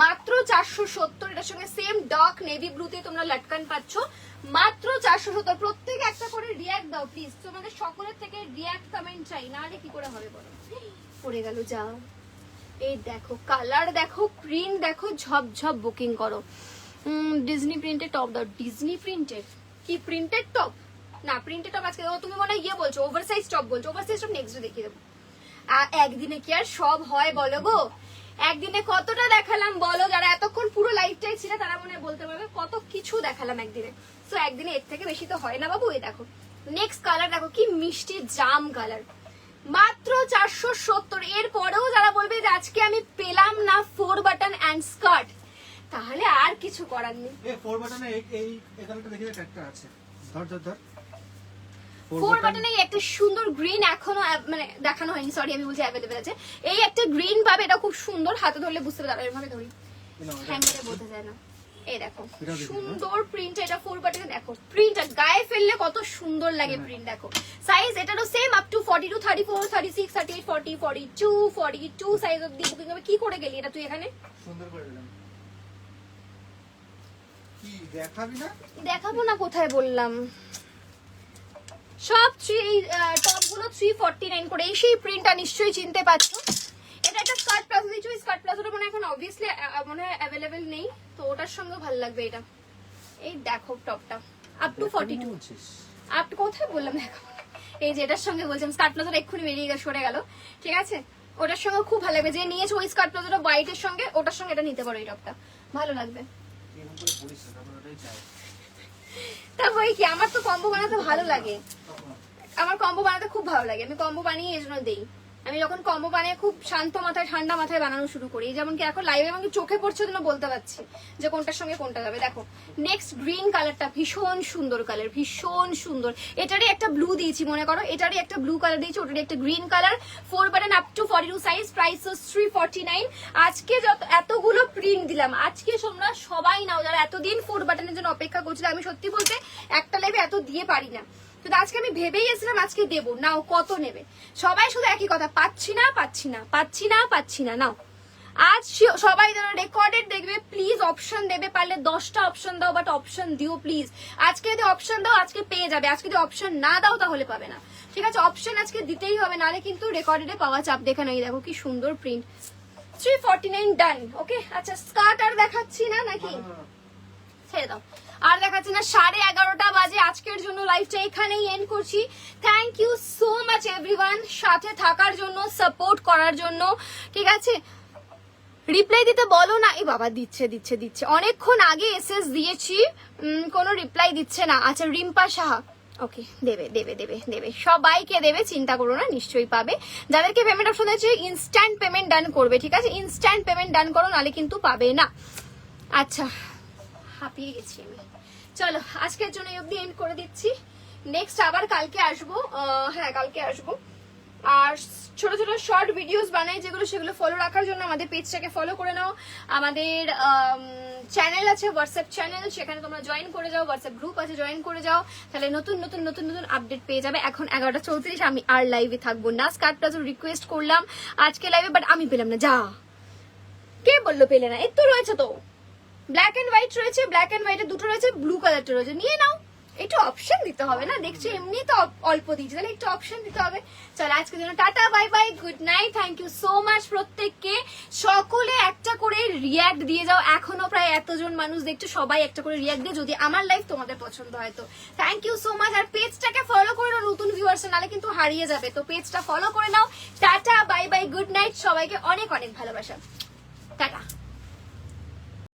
মাত্র 470। এটার সঙ্গে সেম ডার্ক নেভি ব্লুতে তোমরা লটকান পাচ্ছ, মাত্র 470। প্রত্যেকে একটা করে রিয়াক্ট দাও প্লিজ, তোমাদের সকলের থেকে রিয়াক্ট কমেন্ট চাই, নাহলে কি করে হবে বলো। পড়ে গেল যা। এই দেখো কালার দেখো, প্রিন্ট দেখো, ঝপঝপ বুকিং করো। ডিজনি প্রিন্টের টপ দাও, ডিজনি প্রিন্টের কি প্রিন্টেড টপ না, প্রিন্টেড টপ আজকে তুমি মনে হয় ইয়ে বলছো, ওভারসাইজ টপ বলছো, ওভারসাইজ টপ নেক্সট ডে দেখিয়ে দেবো। একদিনে কি আর সব হয় বলো গো, একদিনে কতটা দেখালাম বলো, যারা এতক্ষণ পুরো লাইফটাই ছিল তারা মনে হয় বলতে পারবে কত কিছু দেখালাম একদিনে। তো একদিনে এর থেকে বেশি তো হয় না বাবু। এই দেখো নেক্সট কালার দেখো, কি মিষ্টি জাম কালার, মাত্র 470। এর পরেও যারা বলবে যে আজকে আমি পেলাম না 4 বাটন অ্যান্ড স্কার্ট, তাহলে আর কিছু করার নেই। এই 4 বাটনে এই কালারটা দেখি, একটা আছে, ধর ধর ধর 4 বাটনে একটা সুন্দর গ্রিন এখনো মানে দেখানো হয়নি, সরি আমি বলছি অ্যাভেলেবল আছে। এই একটা গ্রিন পাবে, এটা খুব সুন্দর, হাতে ধরলে বুঝতে পারবে, এভাবে ধরি হ্যান্ডে বোঝা যায় না। এই দেখো সুন্দর প্রিন্ট, এটা 4 বাটনে দেখো প্রিন্টটা গায়ে ফেললে কত সুন্দর লাগে প্রিন্ট। দেখো সাইজ এটারও সেম আপ টু 42, 34, 36, 38, 40, 42, 42 সাইজ অবধি বুকিং হবে। কি করে গেলি এটা তুই এখানে, সুন্দর করে দিলাম। কি দেখাবি না? দেখাবো না কোথায় বললাম। সব টপ গুলো 349 করে। এই সেই প্রিন্টটা নিশ্চয়ই চিনতে পারছো। এটা একটা স্কার্ট প্লাজো দিচ্ছ, স্কার্ট প্লাজোটা মনে এখন অবভিয়াসলি মনে হয় অ্যাভেলেবেল নেই, তো ওটার সঙ্গে ভালো লাগবে এটা। এই দেখো টপটা আপ টু 42, আপ টু কোথায় বললাম দেখো, এই যে এটার সঙ্গে বলছিলাম স্কার্ট প্লাজোটা এক্ষুনি বেরিয়ে গেছে, সরে গেল, ঠিক আছে। ওটার সঙ্গে খুব ভালো লাগবে, যে নিয়েছো ওই স্কার্ট প্লাজোটা হোয়াইটের সঙ্গে, ওটার সঙ্গে এটা নিতে পারো, এই টপটা ভালো লাগবে। তারপরে কি, আমার তো কম্বো বানাতে ভালো লাগে, আমার কম্বো বানাতে খুব ভালো লাগে, আমি কম্বো বানিয়ে এই জন্য দেই। আমি যখন কম্বো বানিয়ে খুব শান্ত মাথায় ঠান্ডা মাথায় বানানো শুরু করি, যেমন কি এখন লাইভে আমাকে চোখে পড়ছে জন্য বলতে পারছি যে কোনটার সঙ্গে কোনটা যাবে। দেখো নেক্সট গ্রিন কালারটা ভীষণ সুন্দর কালার, ভীষণ সুন্দর। এটারই একটা ব্লু দিয়েছি মনে করো, এটারই একটা ব্লু কালার দিয়েছি, ওটারই একটা green colour, 4 button up to 42 size, price 349। আজকে যত এতগুলো প্রিন্ট দিলাম, আজকে তোমরা সবাই নাও যারা এতদিন 4 বাটনের জন্য অপেক্ষা করছিল। আমি সত্যি বলতে একটা লাইভে এত দিয়ে পারি না, কিন্তু আজকে আমি ভেবেই এসেছিলাম আজকে দেবো। নাও কত নেবে, সবাই শুধু একই কথা, পাচ্ছি না পাচ্ছি না পাচ্ছি না পাচ্ছি না। নাও আজ সবাই যারা রেকর্ডেড দেখবে প্লিজ অপশন দেবে, পারলে 10টা অপশন দাও, বাট অপশন দিও প্লিজ। আজকে যদি অপশন দাও আজকে পেয়ে যাবে, আজকে যদি অপশন না দাও তাহলে পাবে না, ঠিক আছে। অপশন আজকে দিতেই হবে, নাহলে কিন্তু রেকর্ডেডে পাওয়া চাপ। দেখে নাও, দেখো কি সুন্দর প্রিন্ট, 349 ডান। ওকে আচ্ছা স্কার্ট আর দেখাচ্ছি না নাকি, ছেড়ে দাও আর দেখাচ্ছি না। 11:30 বাজে, আজকের জন্য লাইভটা এখানেই এন্ড করছি। Thank you so much everyone সাথে থাকার জন্য, সাপোর্ট করার জন্য, ঠিক আছে। রিপ্লাই দিতে বলো না, এই বাবা দিচ্ছে দিচ্ছে দিচ্ছে, অনেকক্ষণ আগে এসএস দিয়েছি, কোনো রিপ্লাই দিচ্ছে না। আচ্ছা রিম্পা সাহা, ওকে দেবে দেবে দেবে দেবে, সবাইকে দেবে, চিন্তা করো না, নিশ্চয়ই পাবে। যাদেরকে পেমেন্ট অপশন আছে ইনস্ট্যান্ট পেমেন্ট ডান করবে, ঠিক আছে, ইনস্ট্যান্ট পেমেন্ট ডান করো, নাহলে কিন্তু পাবে না। আচ্ছা হাঁপিয়ে গেছি আমি, চলো আজকের জন্য এই অবধি এন্ড করে দিচ্ছি। নেক্সট আবার কালকে আসবো, হ্যাঁ কালকে আসবো। আর ছোট ছোট শর্ট ভিডিওস বানাই যেগুলো, সেগুলো ফলো রাখার জন্য আমাদের পেজটাকে ফলো করে নাও। আমাদের চ্যানেল আছে, হোয়াটসঅ্যাপ চ্যানেল, সেখানে তোমরা জয়েন করে যাও, হোয়াটসঅ্যাপ গ্রুপ আছে, জয়েন করে যাও, তাহলে নতুন নতুন নতুন নতুন আপডেট পেয়ে যাবে। এখন 11:34, আমি আর লাইভে থাকবো না। স্কার্ট প্লাজো রিকোয়েস্ট করলাম আজকে লাইভে, বাট আমি পেলাম না। যা, কে বললো পেলে না, এর তো রয়েছে তো, ব্ল্যাক এন্ড হোয়াইট রয়েছে, ব্ল্যাক এন্ড হোয়াইটে দুটো রয়েছে, ব্লু কালারটা রয়েছে, নিয়ে নাও। একটু অপশন দিতে হবে না, দেখছি এমনি তো অল্প দিয়েছে, তাহলে একটু অপশন দিতে হবে। চলো আজকের জন্য tata, bye bye, good night. Thank you so much প্রত্যেককে। সকলে একটা করে রিয়াক্ট দিয়ে যাও, এখনো প্রায় এতজন মানুষ দেখছো, সবাই একটা করে রিয়াক্ট দিয়ে, যদি আমার লাইফ তোমাদের পছন্দ হয় তো। Thank you so much. আর পেজটাকে ফলো করে নাও নতুন ভিউয়ার্স, নাহলে কিন্তু হারিয়ে যাবে, তো পেজটা ফলো করে নাও। Tata, bye bye, good night, সবাইকে অনেক অনেক ভালোবাসা, টাটা।